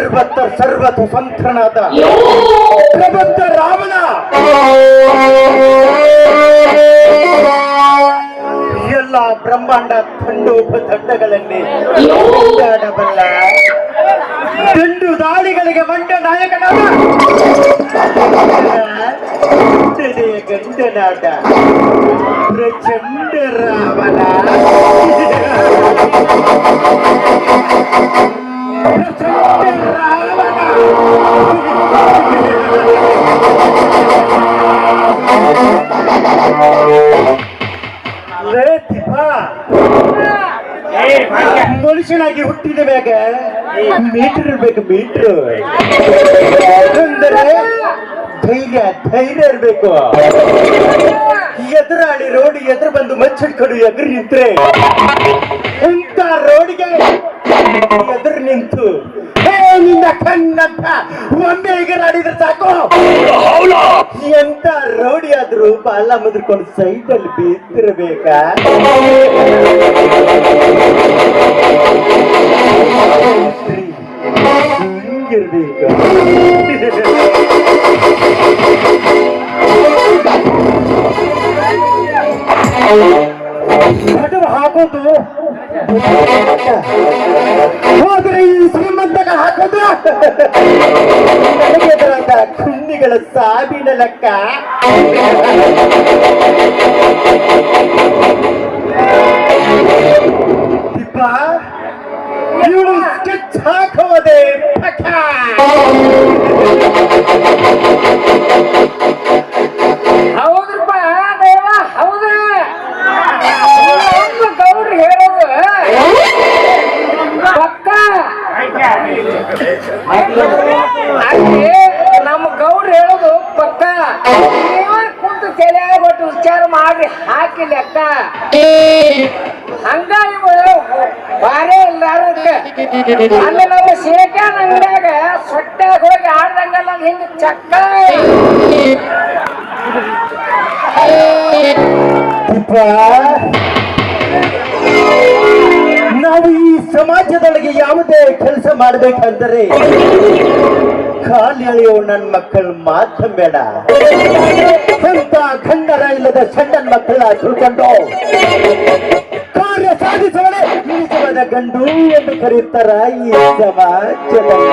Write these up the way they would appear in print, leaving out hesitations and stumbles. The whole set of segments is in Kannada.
ಸರ್ವತ ಸ್ವತಂತ್ರನಾದ ಪ್ರಬುದ್ಧ ರಾವಣ ಎಲ್ಲ ಬ್ರಹ್ಮಾಂಡ ತಂಡೋಪತಂಡಗಳಲ್ಲಿ ಕೊಂಡಾಡಬಲ್ಲ ದಂಡು ದಾಳಿಗಳಿಗೆ ಮಂಡ ನಾಯಕನಾದ ಗಂಡನಾದ ಪ್ರಚಂಡ ರಾವಣ ಮನುಷ್ಯನಾಗಿ ಹುಟ್ಟಿದ ಮ್ಯಾಗ ಮೀಟರ್ ಇರ್ಬೇಕು. ಮೀಟರ್ ಅಂದರೆ ಧೈರ್ಯ ಇರ್ಬೇಕು. ಎದುರಾಳಿ ರೋಡ್ ಎದುರು ಬಂದು ಮಚ್ಚಿಡ್ಕೊಂಡು ಎದುರು ನಿಂತ್ರೆ ಇಂಥ ರೋಡಿಗೆ ಎದುರು ನಿಂತು ನಿನ್ನ ಕಣ್ಣಂತ ಒಮ್ಮೆ ಎಗರಾಡಿದ್ರೆ ಸಾಕು. ಎಂತ ರೋಡಿ ಆದ್ರೂ ಬಾಲ ಮುದ್ರಕೊಂಡು ಸೈಡಲ್ಲಿ ಬಿದ್ದಿರ್ಬೇಕಾ? ಹಿಂಗಿರ್ಬೇಕು. ಹಾಕೋದು ಹೋದ್ರೆ ಈ ಶ್ರೀಮಂತಗ ಹಾಕೋದು ನನಗೆದರಾದ ಕುಂಡಿಗಳ ಸಾವಿನ ಲೆಕ್ಕ. ಇವಳು ಸ್ಕೆಚ್ ಹಾಕೋದೆ ಪಠ. ಹೌದ್ರಪ್ಪ ದೇವ, ಹೌದ. ಗೌಡ್ರು ಹೇಳೋದು ಪಕ್ಕ. ನಮ್ಮ ಗೌಡ್ರು ಹೇಳೋದು ಪಕ್ಕ. ನೀವ ಕುಂತು ತಲೆಯಾಗೊಟ್ಟು ವಿಚಾರ ಮಾಡಿ ಹಾಕಿ ಲೆಕ್ಕ. ಹಂಗ ಇವು ಬಾರೇ ಇಲ್ಲ. ಅಲ್ಲಿ ನಮ್ಮ ಶೇಖನ್ ಅಂಗಡ್ಯಾಗ ಸೊಟ್ಟಾಗ ಹೋಗಿ ಆಡ್ದಂಗಲ್ಲ ಹಿಂಗ ಚಕ್ಕ. ನಾವು ಈ ಸಮಾಜದೊಳಗೆ ಯಾವುದೇ ಕೆಲಸ ಮಾಡಬೇಕಂದರೆ ಖಾಲಿ ಎಳೆಯೋ ನನ್ನ ಮಕ್ಕಳು ಮಾತ್ರ ಬೇಡ. ಎಂತ ಖಂಡರ ಇಲ್ಲದ ಸಣ್ಣ ಮಕ್ಕಳ ತಿಳ್ಕೊಂಡು ಕಾರ್ಯ ಸಾಧಿಸೋಳೆ ನಿಜವಾದ ಗಂಡು ಎಂದು ಕರೆಯುತ್ತಾರ ಈ ಸಮಾಜದಲ್ಲಿ.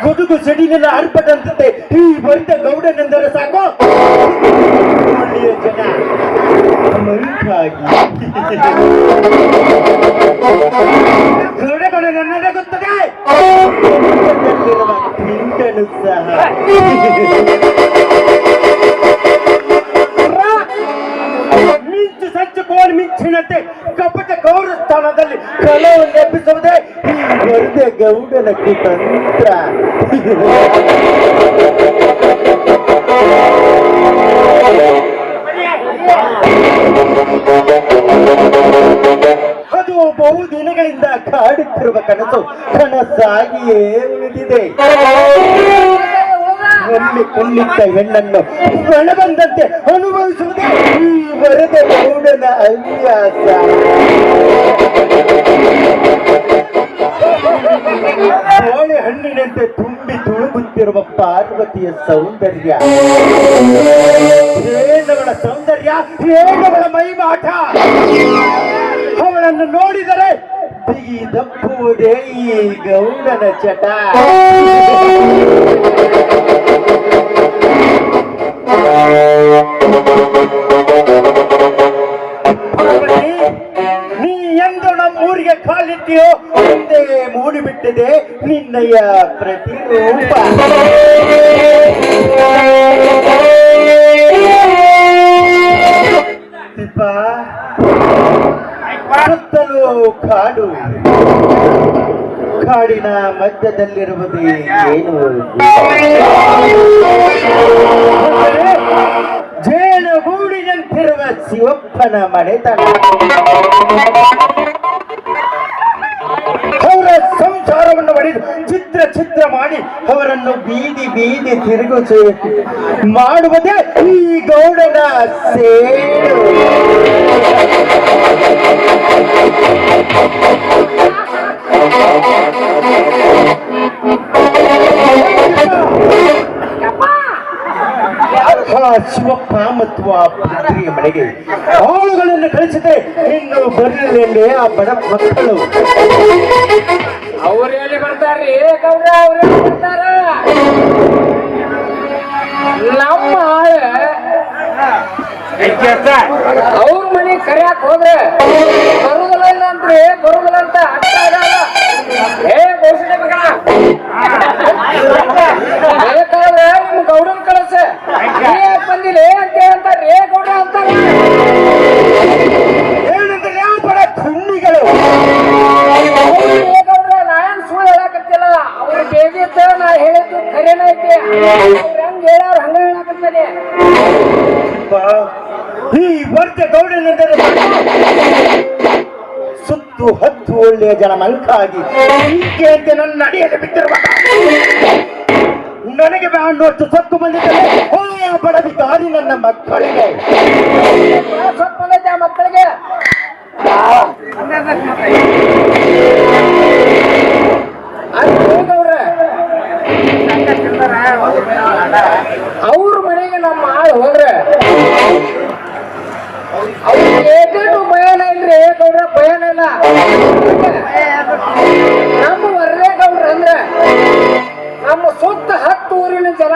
ಗುಡುಗು ಸಿಡಿಲಿನ ಆರ್ಭಟಂತೆ ಈ ಬಂದ ಗೌಡನೆಂದರೆ ಸಾಕು ಒಳ್ಳೆಯ ಜನ ಮಂಕಾಗಿ ಗೌಡಗಳು ನನ್ನದೇ ಗೊತ್ತದೆ. ಪಿಂಡನು ಸಹ ಮಿಂಚು ಸಂಚು ಕೋಲ್ ಮಿಂಚಿನಂತೆ ಕಪಟ ಗೌರ ಸ್ಥಾನದಲ್ಲಿ ಕಲವನ್ನು ಎಬ್ಬಿಸುವುದೇ ಈ ವರದೆ ಗೌಡನ ಕುತಂತ್ರ. ಅದು ಬಹು ದಿನಗಳಿಂದ ಕಾಡುತ್ತಿರುವ ಕನಸಾಗಿಯೇ ಉಳಿದಿದೆ. ಒಮ್ಮೆ ಕೊಂಡಿದ್ದ ಹೆಣ್ಣನ್ನು ಬಣ ಬಂದಂತೆ ಅನುಭವಿಸುವುದೇ ಈ ವರದ ಗೌಡನ ಹವ್ಯಾಸ. ಬಾಳೆ ಹಣ್ಣಿನಂತೆ ತುಂಬಿ ತುಳುಗುತ್ತಿರುವ ಪಾರ್ವತಿಯ ಸೌಂದರ್ಯ, ಹೇಳವಳ ಸೌಂದರ್ಯ, ಹೇಳವಳ ಮೈಮಾಟ, ಅವಳನ್ನು ನೋಡಿದರೆ ಬಿಗಿ ದಪ್ಪುವುದೇ ಈ ಗೌಡನ ಚಟ. ನೀ ಎಂದು ನಮ್ಮೂರಿಗೆ ಕಾಲಿಟ್ಟಿಯೋ ಮುಂದೆ ಮೂಡಿಬಿಟ್ಟಿದೆ ನಿನ್ನಯ ಪ್ರತಿರೂಪ. ಸುತ್ತಲೂ ಕಾಡು, ಕಾಡಿನ ಮಧ್ಯದಲ್ಲಿರುವುದು ಏನು? ಜೇನುಗೂಡಿನಂತಿರುವ ಶಿವಪ್ಪನ ಮನೆತನ. ಅವರ ಸಂಸಾರವನ್ನು ಒಡೆದು ಚಿತ್ರ ಮಾಡಿ ಅವರನ್ನು ಬೀದಿ ತಿರುಗಿಸಿ ಮಾಡುವುದೇ ಈ ಗೌಡನ ಸೇಡು. ಯಪ್ಪ, ಆ ಶಿವಪ್ಪ ಮತ್ತು ಆ ಪುತ್ರಿಯ ಮನೆಗೆ ಆಳುಗಳನ್ನು ಕಳಿಸಿದೆ. ಇನ್ನು ಬರಲಿಲ್ಲ ಆ ಬಡ ಮಕ್ಕಳು. ಅವ್ರು ಎಲ್ಲಿ ಬರ್ತಾರ್ರಿ ಗೌಡ್ರ? ಅವ್ರು ಎಲ್ಲಿ ಬರ್ತಾರ? ನಮ್ಮ ಅವ್ರ ಮನೆ ಕರಿಯಾಕ್ ಹೋದ್ರೆ ಬರುದಿಲ್ಲ ಅಂದ್ರೆ ಬರುದಿಲ್ಲ ಅಂತ ಅರ್ಥ ಆಗಲ್ಲ. ಏ ಘೋಷಣೆ ಮಗನ, ಬೇಕಾದ್ರೆ ನಿಮ್ ಗೌಡನ್ ಕಳಸ, ನೀ ಯಾಕೆ ಬಂದಿಲ್ಲ ಅಂತ ಹೇಳ್ತಾರ್ರಿ ಗೌಡ ಅಂತಾರ. ಏನಂದ್ರೆ ಯಾವ ಬಡ ಖಂಡಿಗಳು. ಗೌಡ್ರ ನಾನ್ ಸುಳ್ಳು ಹೇಳಕತ್ತಿಲ್ಲ. ಅವ್ರ ಬೇದಿತ್ತ ನಾ ಹೇಳಿದ್ದು ಖರೇನ ಐತಿ. ಅವ್ರ ಹೆಂಗ್ ಹೇಳ್ಯಾರ ಹಂಗ ಹೇಳಕತ್ತೇನೆ. ಈ ವರ್ಗ ಗೌಡನೆಂದರೆ ಸುತ್ತು ಹತ್ತು ಒಳ್ಳೆಯ ಜನ ಮಂಕಾಗಿ ಹೀಗೆ ಅಂತ ನನ್ನ ನಡೆಯಲು ಬಿಟ್ಟಿರುವ ನನಗೆ ಅನ್ನುವಷ್ಟು ಸತ್ತು ಬಂದಿದ್ದರೆ ಓ ಬಡವಿಕಾರಿ ನನ್ನ ಮಕ್ಕಳಿಗೆ ಸ್ವಲ್ಪ ಬಂದೈತೆ ಆ ಮಕ್ಕಳಿಗೆ. ಗೌಡ್ರ ಅವ್ರ ಮನೆಗೆ ನಮ್ಮ ಆಳು ಹೋದ್ರೆ ಅವ್ರಿಗೆ ಏಟೇಟು ಭಯನ ಇಲ್ರಿ ಗೌಡ್ರ, ಭಯನ ಇಲ್ಲ. ನಮ್ಮ ವರ್ರೆ ಗೌಡ್ರ ಅಂದ್ರೆ ನಮ್ಮ ಸುತ್ತ 10 ಊರಿನ ಜನ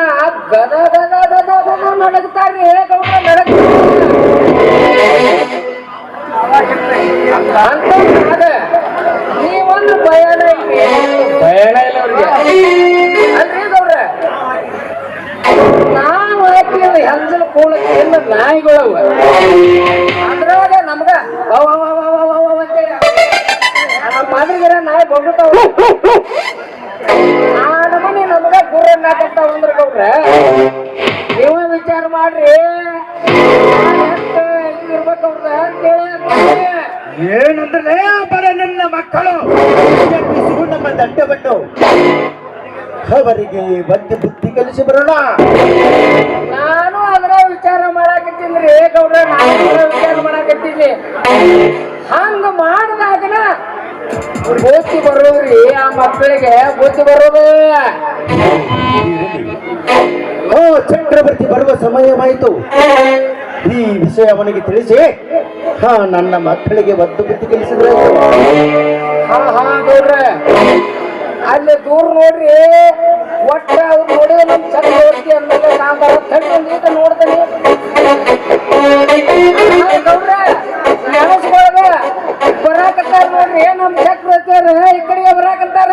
ಗದ ಗದ ಗದ ಗದ ನಡಗ್ತಾರ್ರಿ ಗೌಡ್ರ, ನಡಗ ನೀವೊಂದು ಭಯನ ಇಲ್ರಿ, ಭಯನ ಇಲ್ಲ ಅವ್ರಿಗೆ ಅಲ್ರಿ ಗೌಡ್ರ. ನಾವು ಹಾಕಿದ ಹೆಂಜಲು ಕೂಳಕ್ಕೆ ಎಲ್ಲ ನಾಯಿಗಳವ, ಅದ್ರಾಗ ನಮ್ಗ ಅಂತೇಳಿ ನಮ್ಮ ಮಾದ್ರಿಗಿರ ನಾಯಿ ಬಗ್ತಾವ. ಆ ನಮನಿ ನಮ್ಗ ಗುರ್ರನ್ನ ಹಾಕಂತಾವ ಅಂದ್ರ ಗೌಡ್ರ, ನೀವ ವಿಚಾರ ಮಾಡ್ರಿ ಇರ್ಬೇಕವ್ರ ಅಂತೇಳಿ. ಏನಂದ್ರೆ ಬರ ನನ್ನ ಮಕ್ಕಳು ಎಬ್ಬಿಸು ನಮ್ಮ ದಂಡವನ್ನು ಅವರಿಗೆ ಒಂದು ಬುದ್ಧಿ ಕಲಿಸಿ ಬರೋಣ. ನಾನು ಅದರ ವಿಚಾರ ಮಾಡಾಕತ್ತೀನಿ ಗೌಡ್ರ, ನಾನು ವಿಚಾರ ಮಾಡಾಕತ್ತೀನಿ. ಹಂಗ ಮಾಡಿದಾಗನ ಬುದ್ಧಿ ಬರೋದ್ರಿ, ಆ ಮಕ್ಕಳಿಗೆ ಬುದ್ಧಿ ಬರೋದು. ಓ ಚಕ್ರವರ್ತಿ ಬರುವ ಸಮಯವಾಯಿತು. ಈ ವಿಷಯ ಅವನಿಗೆ ತಿಳಿಸಿ ನನ್ನ ಮಕ್ಕಳಿಗೆ ಒದ್ದು ಬುದ್ಧಿ ಕಲಿಸಿದ್ರೆ. ಹಾ ಗೌಡ್ರ, ಅಲ್ಲಿ ದೂರ ನೋಡ್ರಿ, ಒಟ್ಟ ಅವ್ರು ನೋಡಿ ನಮ್ ಚಕ್ರವರ್ತಿ ಅಂದ್ಮೇಲೆ ನಾ ಬರೋದು ನೋಡ್ತೇನೆ ಗೌಡ್ರ. ನೆನಸ್ಕೊಳಗ ಬರಾಕತ್ತಾರ ನೋಡ್ರಿ ನಮ್ ಚಕ್ರವರ್ತಿ ಈ ಕಡೆಗೆ ಬರಾಕತ್ತಾರ.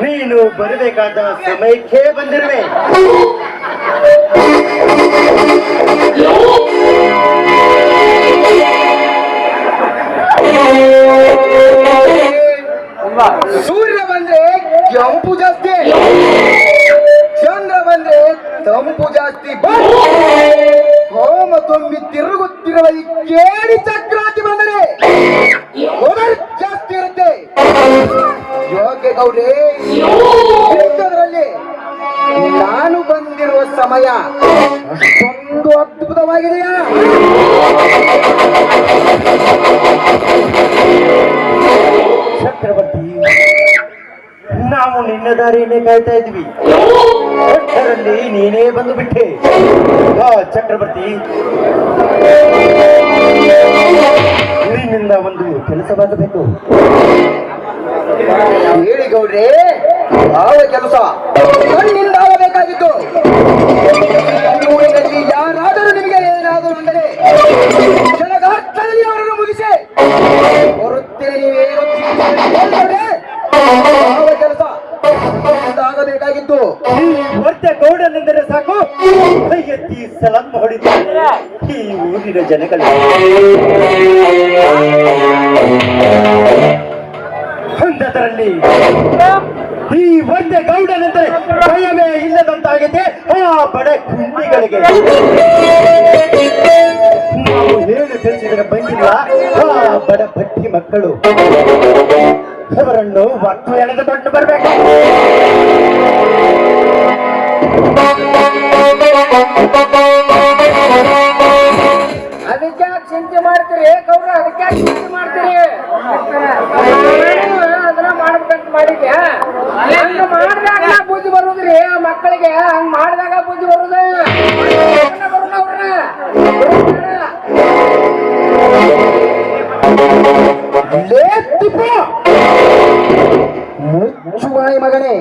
ನೀನು ಬರಬೇಕಾದ ಸಮಯಕ್ಕೆ ಬಂದಿರುವೆ. ಸೂರ್ಯ ಬಂದ್ರೆ ಕೆಂಪು ಜಾಸ್ತಿ, ಚಂದ್ರ ಬಂದ್ರೆ ತಂಪು ಜಾಸ್ತಿ. ಹೋಮ ತುಂಬಿ ತಿರುಗುತ್ತಿರುವ ಈ ಕೇಳಿ ಚಕ್ರಾತಿ ಬಂದರೆ ಹೊರರ್ ಜಾಸ್ತಿ ಇರುತ್ತೆ. ಯೋಗ್ಯ ಗೌರಿ, ಇಂಥದ್ರಲ್ಲಿ ನಾನು ಬಂದಿರುವ ಸಮಯ ಅಷ್ಟೊಂದು ಅದ್ಭುತವಾಗಿದೆಯಾ? ಚಕ್ರವರ್ತಿ, ನಾವು ನಿನ್ನ ದಾರಿಯನ್ನೇ ಕಾಯ್ತಾ ಇದ್ವಿ, ಅಷ್ಟರಲ್ಲಿ ನೀನೇ ಬಂದು ಬಿಟ್ಟೆ. ಚಕ್ರವರ್ತಿ, ನಿನ್ನಿಂದ ಒಂದು ಕೆಲಸವಾಗಬೇಕು. ಹೇಳಿ ಗೌಡ್ರೆ, ಯಾವ ಕೆಲಸ ನನ್ನಿಂದ ಆಗಬೇಕಾಗಿತ್ತು? ಊರಿನಲ್ಲಿ ಯಾರಾದರೂ ಸಾಕು ಕೈ ಎತ್ತಿ ಸಲಾಂ ಹೊಡಿತಾರೆ ಈ ಊರಿನ ಜನಗಳು. ಅಂಥದ್ರಲ್ಲಿ ಈ ಒಂದೇ ಗೌಡನೆಂದರೆ ಭಯವೇ ಇಲ್ಲದಂತಾಗಿದೆ ಆ ಬಡ ಕುಂಡಿಗಳಿಗೆ. ನಾವು ಹೇಳಿ ತಿಳಿಸಿದರೆ ಬಂದಿಲ್ಲ ಆ ಬಡ ಭಟ್ಟಿ ಮಕ್ಕಳು. ಅವರನ್ನು ಒಟ್ಟು ಎಳೆದು ದೊಡ್ಡ ಬರಬೇಕು. ಅದಕ್ಕೆ ಚಿಂತೆ ಮಾಡ್ತೀರಿ ಗೌಡ್ರ, ಅದಕ್ಕೆ ಚಿಂತೆ ಮಾಡ್ತೀರಿ. ಅದನ್ನ ಮಾಡ್ಬೇಕಂತ ಮಾಡಿದ್ಯಾ? ಹಂಗ ಮಾಡಿದಾಗ ಬುದ್ಧಿ ಬರುದ್ರಿ ಆ ಮಕ್ಕಳಿಗೆ. ಹಂಗ ಮಾಡಿದಾಗ ಬುದ್ಧಿ ಬರುದ ಮುಚ್ಚುವಾಯಿ ಮಗನೇ.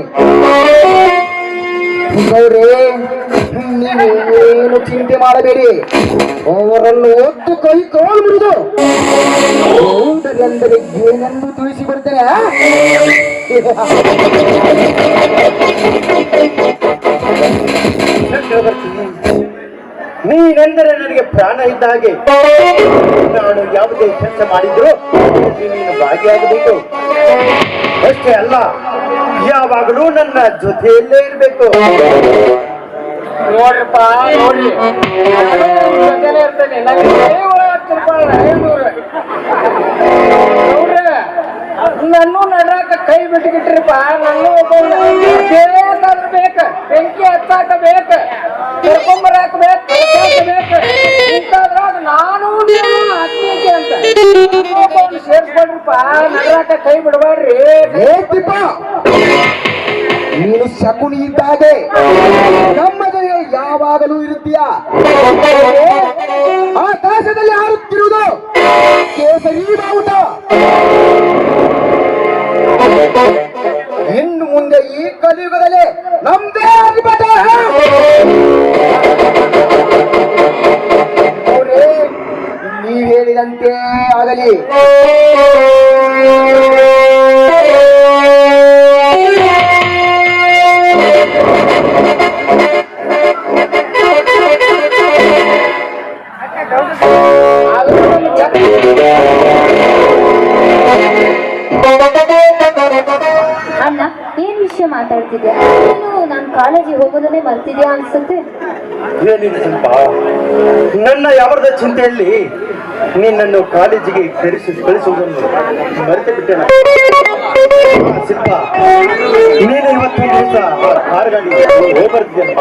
ಗೌರೇ, ನೀವೇನು ಚಿಂತೆ ಮಾಡಬೇಡಿ. ಅವರನ್ನು ಒತ್ತು ಕೈ ಕಾಲು ಬಿಡುದು ಗೌಡರೆಂದರೆ ಏನೆಂದು ತಿಳಿಸಿ ಬರ್ತೇನೆ. ನೀನೆಂದರೆ ನನಗೆ ಪ್ರಾಣ ಇದ್ದ ಹಾಗೆ. ನಾನು ಯಾವುದೇ ಕೆಲಸ ಮಾಡಿದ್ರು ನೀನು ಭಾಗಿಯಾಗಬೇಕು. ಅಷ್ಟೇ ಅಲ್ಲ, ಯಾವಾಗಲೂ ನನ್ನ ಜೊತೆಯಲ್ಲೇ ಇರಬೇಕು. ನೋಡ್ರಿಪ್ಪ, ನೋಡ್ರಿ, ಜೊತೆಲೇ ಇರ್ತೇನೆ. ನನ್ನೂ ನಡ್ರಾಕ ಕೈ ಬಿಟ್ಟುಗಿಟ್ರಿಪ್ಪ. ನನ್ನೂ ಬೇಕಾದ್ರೆ ಬೇಕ, ಬೆಂಕಿ ಹಚ್ಚಾಕ ಬೇಕ, ಕರ್ಕೊಂಬರಾಕ ಬೇಕ, ಬೇಕು. ಇಂಥದ್ರಾಗ ನಾನು ಹತ್ನಿಕೆ ಅಂತ ಸೇರ್ಸ್ಕೊಳ್ರಿಪ್ಪ. ನಡ್ರಾಕ ಕೈ ಬಿಡಬೇಡ್ರಿ. ನೀನು ಶಕುನಿ ಇದ್ದಾಗೆ ನಮ್ಮದೇ ಯಾವಾಗಲೂ ಇರುತ್ತೀಯ. ಆಕಾಶದಲ್ಲಿ ಹಾರುತ್ತಿರುವುದು ಕೇಸರಿ ಬಾವುಟ. ಇನ್ನು ಮುಂದೆ ಈ ಕಲಿಯುಗದಲ್ಲಿ ನಮ್ದೇ ಅಧಿಪತ. ನೀವ್ ಹೇಳಿದಂತೆ ಆಗಲಿ. ಅಣ್ಣ, ಏನ್ ವಿಷಯ ಮಾತಾಡ್ತಿದ್ಯಾ? ನೀನು ನಾನು ಕಾಲೇಜಿಗೆ ಹೋಗೋದನ್ನೇ ಮರ್ತಿದ್ಯಾ ಅನ್ಸುತ್ತೆ. ಏನಿಲ್ಲ ಶಿಲ್ಪ, ನನ್ನ ಯಾವರದ ಚಿಂತೆಯಲ್ಲಿ ನಿನ್ನನ್ನು ಕಾಲೇಜಿಗೆ ಕಳಿಸುವುದನ್ನು ಮರೆತು ಬಿಟ್ಟೆನ. ಶಿಲ್ಪ, ನೀನು ಇವತ್ತು ದಿವಸ ಕಾರ್ ಗಾಡಿ ಹೋಗ್ಬರ್ತಿದ್ಯಮ್ಮ.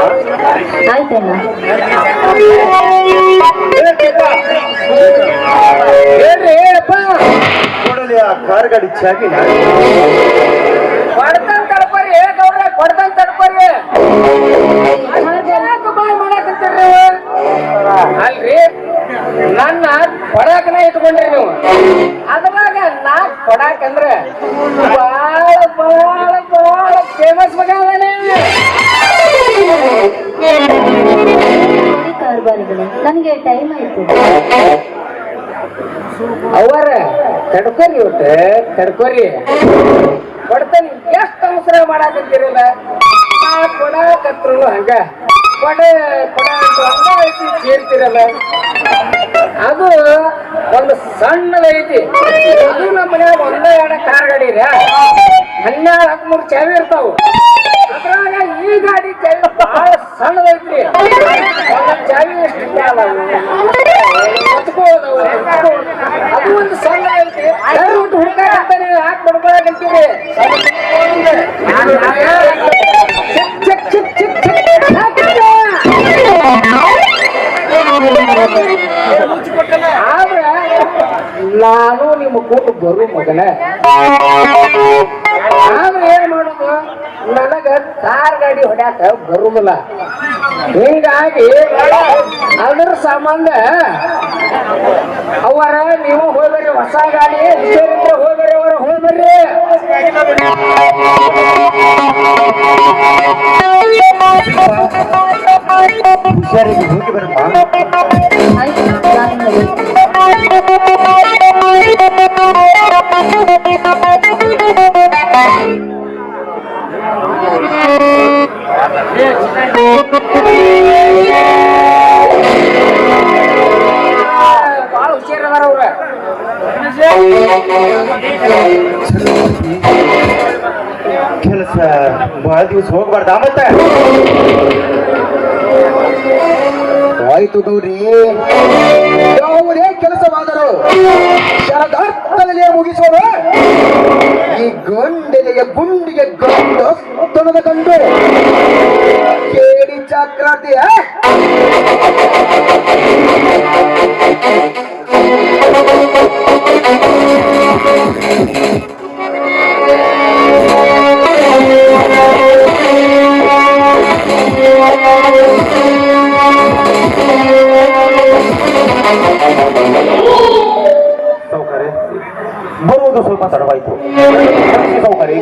ಆಯ್ತಣ್ಣ. ಕೂಡಲೇ ಆ ಕಾರ್ ಗಾಡಿ ಚಾಗಿನ ಕೊಡ್ತಾನ್ ತಡ್ಕೊರಿ ಗೌಡ್ರ, ಕೊಡ್ತಾನ್ ತಡ್ಕೊರಿ. ಬಾಯ್ ಮಾಡಾಕಂತೀರಿ ಅಲ್ರಿ. ನನ್ನ ಕೊಡಾಕನ ಇಟ್ಕೊಂಡ್ರಿ ನೀವು. ಅದ್ರಾಗ ನಾ ಕೊಡಾಕಂದ್ರೆ ಬಾಳ ಬಾಳ ಬಾಳ ಫೇಮಸ್ ಮಗ ಅವನೇ. ಕಾರ್ಬಾರಿಗಳು, ನನಗೆ ಟೈಮ್ ಆಯ್ತು. ಅವರ ತಡ್ಕೊರಿ, ಒಟ್ಟು ತಡ್ಕೊರಿ. ಕೊಡ್ತಾನೆ ಎಷ್ಟು ಅವಸರ ಮಾಡಾಕಂತೀರಲ್ಲ. ನಾ ಕೊಡಾಕತ್ರು ಹಂಗ ಕೊಡ ಕೊಡ ಅಂತ ಹಂಗ ಐತಿ ಸೇರ್ತಿರಲ್ಲ. ಅದು ಒಂದು ಸಣ್ಣದೈತಿ. ಅದು ನಮ್ಮ ಮನ್ಯಾಗ ಒಂದೇ ಎರಡು ಕಾರ್ ಗಾಡಿ ಇದೆ. 12-13 ಚಾವಿ ಇರ್ತಾವು. ಅದ್ರಾಗ ಈ ಗಾಡಿ ಚಾವಿ ಬಹಳ ಸಣ್ಣದೈತ್ರಿ. ಒಂದೊಂದು ಚಾವಿ ಎಷ್ಟು ಅದು ಒಂದು ಸಣ್ಣ ಐತಿ. ಹುಡುಕಾಕಂತಾನೆ ಹಾಕಿ ಬಡ್ಕೊಳಕಂತೀರಿ. ಆದ್ರೆ ನಾನು ನಿಮ್ಮ ಕೂಟು ಬರು ಮಗನ. ಆದ್ರೆ ಏನ್ ಮಾಡುದು, ನನಗ ಕಾರ್ ಗಾಡಿ ಹೊಡ್ಯಾಕ ಬರುದಿಲ್ಲ. ಹಿಂಗಾಗಿ ಅದ್ರ ಸಂಬಂಧ ಅವರ ನೀವು ಹೋಗ್ಬರ್ರಿ, ಹೊಸ ಗಾಡಿ ಹುಷಾರಿದ್ರೆ ಹೋಗ್ಬರ್ರಿ, ಅವರ ಹೋಗ್ಬರ್ರಿ. ಹುಷಾರಿಗೆ ಹೋಗಿ ಬರಮ್ಮ. ಆಯ್ತು, ನಾನು ಹೋಗ್ತೀನಿ. ಕೆಲಸ ಬಹಳ ದಿವಸ ಹೋಗ್ಬಾರ್ದ ಮತ್ತೆ ಆಯ್ತು ಗೌರಿ. ಯಾವುದೇ ಕೆಲಸವಾದರೂ ಶರದಾರ್ಥದಲ್ಲಿಯೇ ಮುಗಿಸೋದು. ಈ ಗೊಂಡೆಗೆ ಗುಂಡಿಗೆ ಗಂಡು ಕಂಡು ಕೇಳಿ ಜಾಗ್ರತೆಯ ಸೌಕರ್ಯ ಬರುವುದು ಸ್ವಲ್ಪ ತಡವಾಯಿತು. ಸೌಕರ್ಯ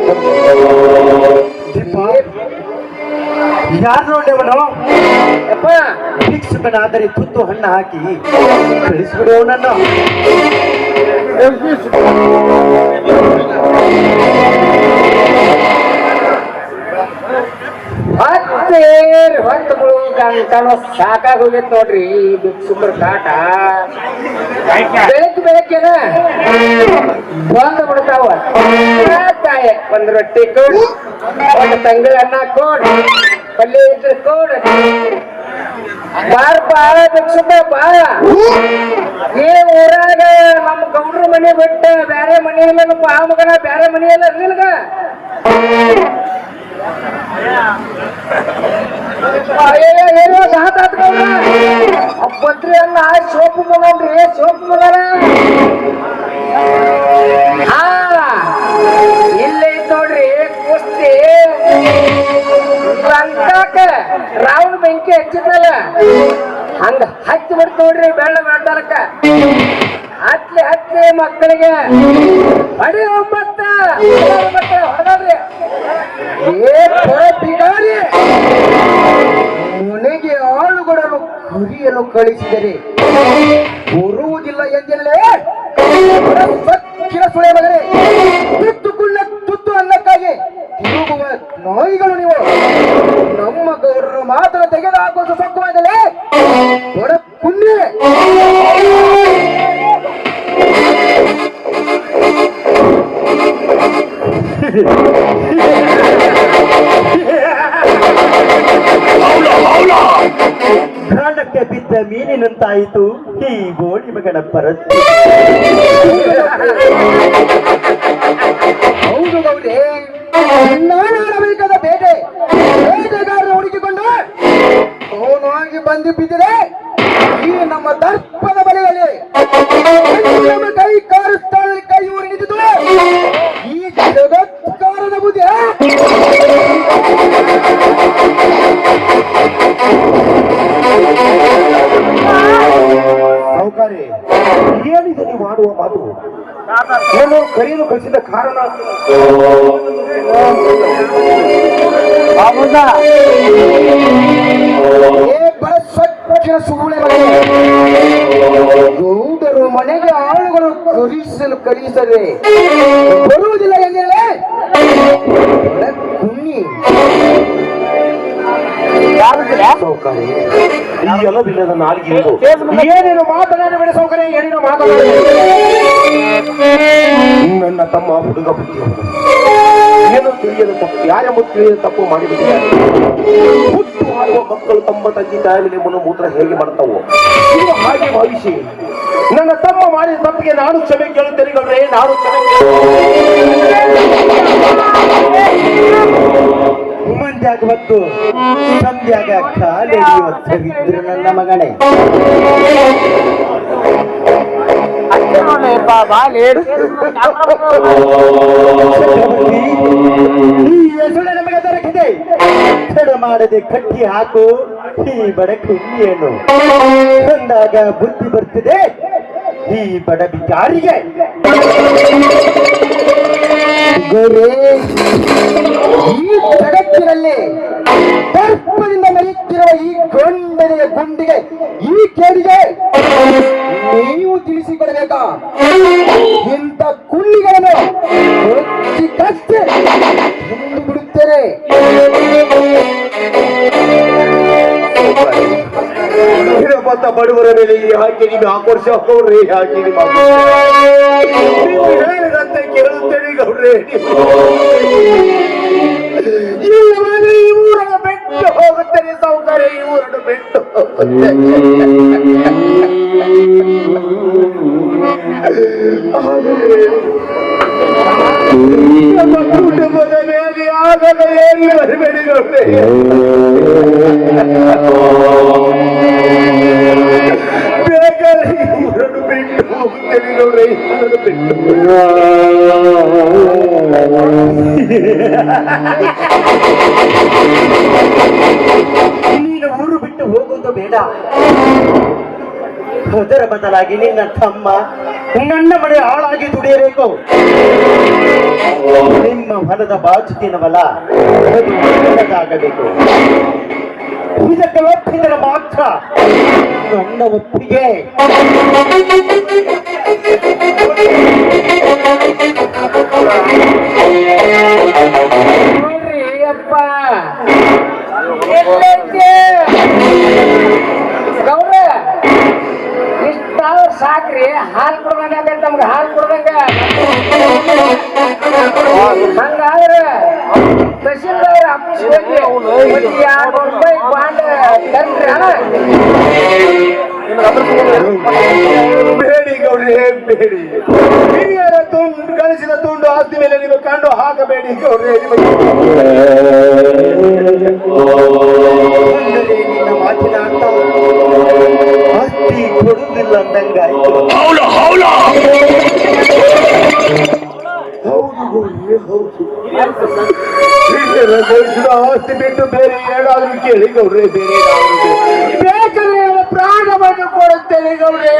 ಯಾರು ನೋಡೇವನು ಭಿಕ್ಷುಕನಾದರೆ ತುತ್ತು ಹಣ್ಣು ಹಾಕಿ ಕಳಿಸ್ಬಿಡುವ ನನ್ನ ಹೊತ್ತುಗಳು ಗಂಟನು ಸಾಕಾಗಿ ಹೋಗೈತ್ ನೋಡ್ರಿ ಈ ಭಿಕ್ಷುಕರ ಕಾಟ. ಬೆಳಗ್ಗೆನ ಬಂದು ಬಿಡ್ತಾವ. ತಾಯಿ ಒಂದ್ ರೊಟ್ಟಿ ಕೊಡು, ಒಂದು ತಂಗಳ ಅನ್ನ ಕೊಡು, ಪಲ್ಯ ಇದ್ರೆ ಕೊಡು. ಬಾರಪ್ಪ ಭಿಕ್ಷುಕ ಬಾ. ಏ ಊರಾಗ ನಮ್ಮ ಗೌಡ್ರ ಮನೆ ಬಿಟ್ಟು ಬ್ಯಾರೆ ಮನೆ ಇಲ್ಲಪ್ಪ. ಆ ಮಗನ ಬ್ಯಾರೆ ಮನೆ ಇಲ್ಲ ನಿಲ್ಗ. ಅಪ್ಪತ್ರಿ ಅಲ್ಲ ಸೋಪು ಮಗನ್ರಿ, ಸೋಪು ಮಗನ. ಇಲ್ಲೇ ನೋಡ್ರಿ ಕುಸ್ತಿ ರಂಗಾಕ ರಾವಣ ಬೆಂಕಿ ಹಚ್ಚಿದ್ರಲ್ಲ ಹಂಗ ಹಚ್ಚಿ ಬಿಡ್ತು ನೋಡ್ರಿ ಬೆಳ್ಳ ಮಾಡ್ತಾರಕ್ಕ. ಹತ್ಲಿ ಮಕ್ಕಳಿಗೆ ಅಡಿ ಒಂಬತ್ತ ಹೊಡೆದ್ರಿ. ಬಿಗಾರಿ ಮನೆಗೆ ಆಳುಗಳನ್ನು ಕುರಿಯನ್ನು ಕಳಿಸಿದರೆ ಬರುವುದಿಲ್ಲ ಎಂದಿಲ್ಲೇ ಸಚ್ಚಿನ ಸುಳೆ ಮಗನೇ. ತುತ್ತು ಅನ್ನಕ್ಕಾಗಿ ತಿರುಗುವ ನಾಯಿಗಳು ನೀವು. ನಮ್ಮ ಗೌರವ ಮಾತ್ರ ತೆಗೆದು ಹಾಕುವ ಸೊಕ್ಕವಾಗಲೇ ದೊಡ್ಡ ಪುಣ್ಯ. ಪ್ರಾಣಕ್ಕೆ ಬಿದ್ದ ಮೀನಿನಂತಾಯಿತು ಈ ಗೋಳಿ ಮಗನ ಪರತ್ತು. ಹೌದು ಗೌರಿ, ನಾನಾಡಬೇಕಾದ ಬೇಟೆಗಾರರು ಹುಡುಕಿಕೊಂಡು ಅವನಾಗಿ ಬಂದು ಬಿದ್ದರೆ ಈ ನಮ್ಮ ದರ್ಪದ ಬಲೆಯಲ್ಲಿ ನಮ್ಮ ಕೈ ಕಾರುಸ್ಥಾನದಲ್ಲಿ ಕೈ ಊರಿ ನಿಂತಿದ್ದು ಈ ಜಗತ್ಕಾರದ ಬುದ್ಧಿ. ಸೌಕಾರಿ, ಏನಿದೆ ನೀವು ಮಾಡುವ ಮಾತು? ಏನು ಕರೆಯಲು ಕಳಿಸಿದ ಕಾರಣ ಗೌಡರು ಮನೆಗೆ ಆಳುಗಳು ಕಳಿಸದೆ ಬರುವುದಿಲ್ಲ ಎಂದರೆ ಕುನ್ನಿ. ಸೌಕರ್ಯ, ಈ ಎಲವಿಲ್ಲದ ನಾಲ್ಗಿಂದು ಏನೇನು ಮಾತನಾಡಬೇಡ ಸೌಕರ್ಯ, ಏನೇನು ಮಾತನಾಡಬೇಡ. ನನ್ನ ತಮ್ಮ ಹುಡುಗ ಬುದ್ಧಿ ಏನು ತಿಳಿಯಲು ತಪ್ಪು, ಯಾರೆಂಬ ತಿಳಿಯಲು ತಪ್ಪು ಮಾಡಿಬಿಟ್ಟಿದ್ದಾರೆ. ಹುಟ್ಟು ಹಾರುವ ಮಕ್ಕಳು ತಮ್ಮ ತಂದೆ ತಾಯಿ ಮೇಲೆ ಮೂತ್ರ ಹೇಗೆ ಮಾಡ್ತಾವೋ ಇದು ಹಾಗೆ ಭಾವಿಸಿ ನನ್ನ ತಮ್ಮ ಮಾಡಿದ ತಪ್ಪಿಗೆ ನಾನು ಕ್ಷಮೆ ಕೇಳುತ್ತೇನೆ ಗೌಡ್ರೆ, ನಾನು ಕ್ಷಮೆ ಮಂದ್ಯಾಗ ಮತ್ತು ಸಂಧ್ಯಾಗ ಕಾಲಿಡಿಯುವ ನನ್ನ ಮಗನೇ. ಈ ಹೆಸರು ನಮಗೆ ದೊರಕಿದೆ. ತಡ ಮಾಡದೆ ಕಟ್ಟಿ ಹಾಕು ಈ ಬಡ ಕುಣ್ಣಿಯನ್ನು. ಅಂದಾಗ ಬುದ್ಧಿ ಬರ್ತಿದೆ ಈ ಬಡ ಬಿಕಾರಿಗೆ. ಗೌರಿ, ಈ ಜಗತ್ತಿನಲ್ಲಿ ದರ್ಪದಿಂದ ಮೆರೆಯುತ್ತಿರುವ ಈ ಗೊಂಡೆಯ ಗುಂಡಿಗೆ, ಈ ಕೇಡಿಗೆ ನೀವು ತಿಳಿಸಿಕೊಡಬೇಕಾ? ಇಂಥ ಕುಳ್ಳಿಗಳನ್ನು ಹೊಚ್ಚಿ ಕಷ್ಟೇ ಎಂದು ಬಿಡುತ್ತೇನೆ. ಶ್ರೀಮಂತ ಬಡವರ ಮೇಲೆ ಯಾಕೆ ನೀವು ಆಕ್ರೋಶ ಗೌಡ್ರೆ? ಯಾಕೆ ನಿಮ್ಮ ನೀವು ಹೇಳಿದಂತೆ ಕೇಳುತ್ತೇನೆ ಗೌಡ್ರೆ. ಇಲ್ಲವಾದ್ರೆ ಈ ಊರನ್ನು ಬಿಟ್ಟು ಹೋಗುತ್ತೇನೆ ಸೌಕರ್ಯ, ಈ ಊರನ್ನು ಬಿಟ್ಟು ಹೋಗುತ್ತೇನೆ. ನಮ್ಮ ಕುಟುಂಬದ ಮೇಲೆ ಆಗದ ಏರಿ ಬರಬೇಡಿ ಗೌಡ್ರೆ. ಬೇಕಾದ್ರೆ ಊರನ್ನು ಬಿಟ್ಟು ಹೋಗುತ್ತೇನೆ ಗೌಡ್ರೆ, ಊರನ್ನು ಬಿಟ್ಟು. ನೀನು ಊರು ಬಿಟ್ಟು ಹೋಗೋದು ಬೇಡ, ಅದರ ಬದಲಾಗಿ ನಿನ್ನ ತಮ್ಮ ನನ್ನ ಮನೆ ಹಾಳಾಗಿ ದುಡಿಯಬೇಕು. ನಿಮ್ಮ ಹೊಲದ ಬಾಜು ದಿನವಲ್ಲ, ಅದು ಹೊಲದಾಗಬೇಕು. ಇದಕ್ಕೆ ಒಪ್ಪಿದರೆ ಮಾತ್ರ ನನ್ನ ಒಪ್ಪಿಗೆ. ಅಪ್ಪ ಗೌರ ಇಷ್ಟಾದ್ರೂ ಸಾಕ್ರಿ. ಹಾಲು ಕೊಡ್ದಂಗ ನಮ್ಗೆ ಹಾಲು ಕೊಡ್ದಂಗ. ಹಂಗಾದ್ರೆ ತಹಸೀಲ್ದಾರ್ ಆಫೀಸ್ ಹೋಗಿ ₹200 ಬಾಂಡ್ ತರ್ರಿ ಅಣ್ಣ. ಬೇಡಿ ಗೌಡ್ರಿ, ಬೇಡಿ. ಹಿರಿಯರ ತುಂಡು ಗಳಿಸಿದ ತುಂಡು ಆಸ್ತಿ ಮೇಲೆ ನೀವು ಕಂಡು ಹಾಕಬೇಡಿ ಗೌಡ್ರಿ. ನಿನ್ನ ಮಾತಿನ ಅರ್ಥ ಆಸ್ತಿ ಕೊಡುವುದಿಲ್ಲ ಅಂದಂಗಾಯ್ತು. ಹೌದು ಗೌಡ್ರಿ, ಹೌದು. ಹಿರಿಯರ ಗಳಿಸಿದ ಆಸ್ತಿ ಬಿಟ್ಟು ಬೇರೆ ಏನಾದ್ರೂ ಕೇಳಿ ಗೌಡ್ರಿ, ಬೇರೆ ಏನಾದ್ರೂ ಬೇಕಾದ್ರೆ ಪ್ರಾಣವನ್ನು ಕೊಡುತ್ತೇನೆ ಗೌಡ್ರೆ.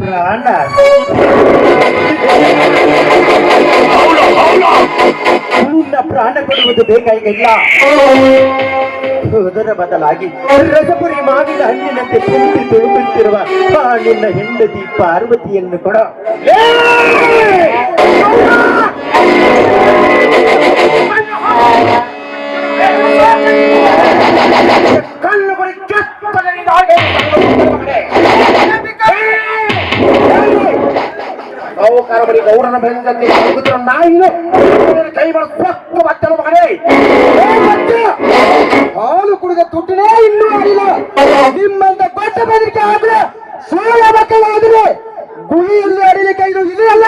ಪ್ರಾಣ ನಿನ್ನ ಪ್ರಾಣ ಕೊಡುವುದು ಬೇಕಾಗಿಲ್ಲ. ಅದರ ಬದಲಾಗಿ ರಸಪುರಿ ಮಾವಿನ ಹಣ್ಣಿನಂತೆ ತುಂಬಿ ತುಳುಕುತ್ತಿರುವ ಆ ನಿನ್ನ ಹೆಂಡತಿ ಪಾರ್ವತಿಯನ್ನು ಕೊಡ. ಕಣ್ಣು ಬಳಿ ಸಾಹುಕಾರ ಬಳಿ ಗೌರನ ಬೆಳೆದಂತೆ ನಾಯಿನು ಕೈ ಬಳಸ್ಬೇಕು ಬತ್ತಲು ಮಗನೇ. ಹಾಲು ಕುಡಿದ ತುಟ್ಟಿನೇ ಇನ್ನೂ ಮಾಡಿಲ್ಲ. ನಿಮ್ಮಂತ ಕೊಟ್ಟ ಬೆದರಿಕೆ ಆದ್ರೆ ಸೂರ್ಯ ಮಕ್ಕಳಾದ್ರೆ ಗುಳಿಯಲ್ಲಿ ಅಡಿಲಿಕ್ಕೆ ಇದು ಇದೆಯಲ್ಲ.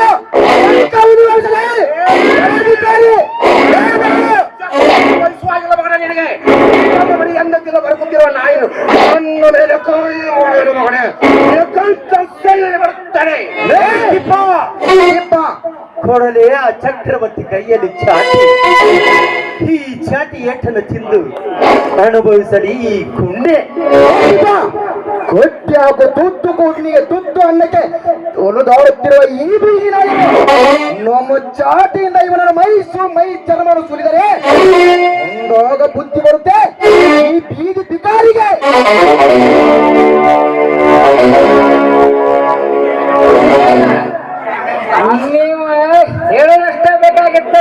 ನಿನಗೆ ಬರೀ ಅಂದಕ್ಕೆಲ್ಲ ಬರ್ಕೊತಿರುವ ನಾಯಿನು ನನ್ನ ಮೇಲೆ ಬರುತ್ತಾರೆ. ಕೊಡಲೆ ಆ ಚಕ್ರವರ್ತಿ ಕೈಯಲ್ಲಿ ಚಾಟಿ. ಈ ಚಾಟಿ ಏಟನ್ನು ತಿಂದು ಅನುಭವಿಸಲಿ ಈ ಗುಂಡೆ. ಕೊಟ್ಟಿ ಹಾಗೂ ತುತ್ತು ಕೂದಲಿಗೆ ತುತ್ತು ಅನ್ನಕ್ಕೆ ಒಲುದಾಡುತ್ತಿರುವ ಈ ಬೀದಿ ನಾಯಿ ನಮ್ಮ ಚಾಟಿಯಿಂದ ಇವನ ಮೈ ಚರ್ಮವನ್ನು ಸುಲಿದರೆ ಒಂದಾಗ ಬುದ್ಧಿ ಬರುತ್ತೆ ಈ ಬೀದಿ ಬಿಕಾರಿಗೆ. ನೀವು ಹೇಳೋದಷ್ಟೇ ಬೇಕಾಗಿತ್ತ.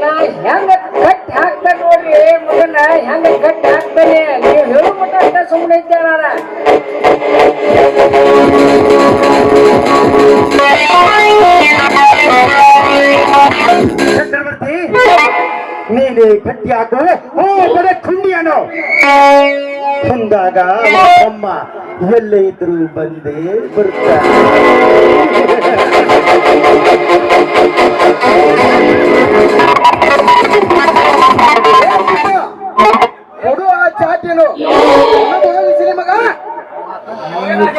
ನಾ ಹೆಂಗ ಕಟ್ಟಿ ಹಾಕ್ತಾನೆ ನೋಡ್ರಿ ಮಗನ, ಹೆಂಗ ಕಟ್ಟಿ ಹಾಕ್ತಾನೆ. ನೀವು ಹೇಳೋ ಮಟ್ಟ ಅಷ್ಟೇ ಸುಮ್ಮನೆ ಇದ್ದೆ ನಾನು. ಚಕ್ರವರ್ತಿ ನೀನೇ ಕಟ್ಟಿ ಹಾಕು. ಬಡ ಖುಂಡಿಯನು ಅಂದಾಗ ಅಮ್ಮ ಎಲ್ಲೇ ಇದ್ರು ಬಂದೇ ಬರ್ತಾರೆ. ಕೊಡುವ ಚಾಟಿನು ಅನುಭವಿಸಲಿ ಮಗ.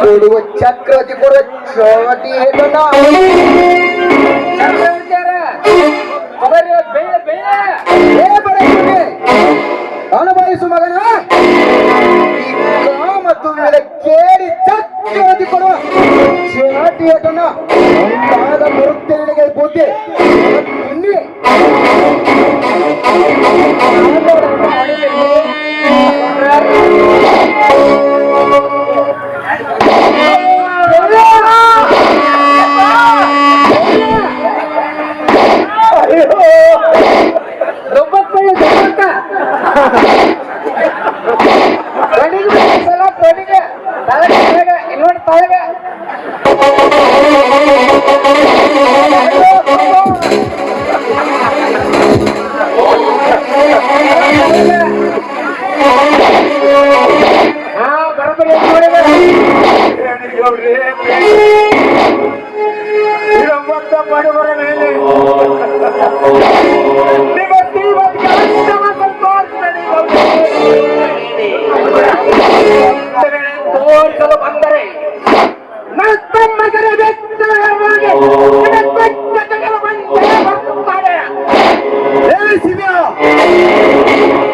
ಕೊಡುವ ಚಕ್ರವರ್ತಿ ಕೊಡುವ ಚಾಟಿ ಅನುಭವಿಸು ಮಗನ. ಮತ್ತು ಕೇಳಿ ಚಕ್ರವರ್ತಿ ಕೊಡುವ ಚಾಟಿಯನ್ನ ಬರುತ್ತೆ ನಿನಗೆ ಬುದ್ಧಿ. ಅಯ್ಯೋ ಮಾಡುವರ ಮೇಲೆ ತೋರಿಸಲು ಬಂದರೆ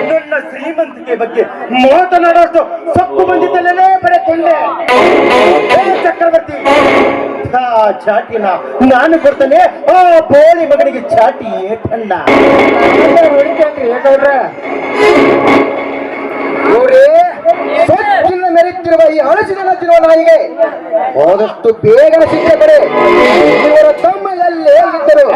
ನನ್ನ ಶ್ರೀಮಂತಿಕೆ ಬಗ್ಗೆ ಮಾತನಾಡೋಷ್ಟು ಸೊಕ್ಕು ಬಂದಿದ್ದಲ್ಲೇ ಪಡೆಕೊಂಡೆ. ಚಕ್ರವರ್ತಿ ಆ ಚಾಟಿನ ನಾನು ಕೊಡ್ತೇನೆ, ಆ ಬೋಳಿ ಮಗನಿಗೆ ಚಾಟಿ ಏಟಣ್ಣ. ಸೊಕ್ಕಿನ ಮೆರೆತಿರುವ ಈ ಹಳಸಿನ ತಿನ್ನುವ ನಾಯಿಗೆ ಹೋದಷ್ಟು ಬೇಗನೆ ಶಿಕ್ಷೆ ಪಡೆ. ಇವರ ತಮ್ಮಲ್ಲೇ ಇದ್ದರು.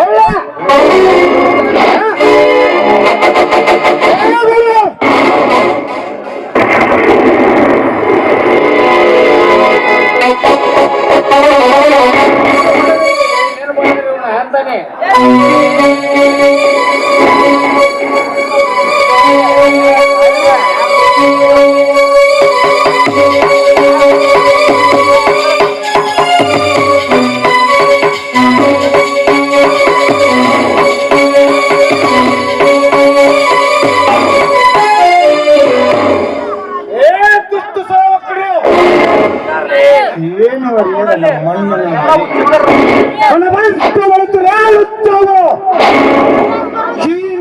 ಅಂತಾನೆ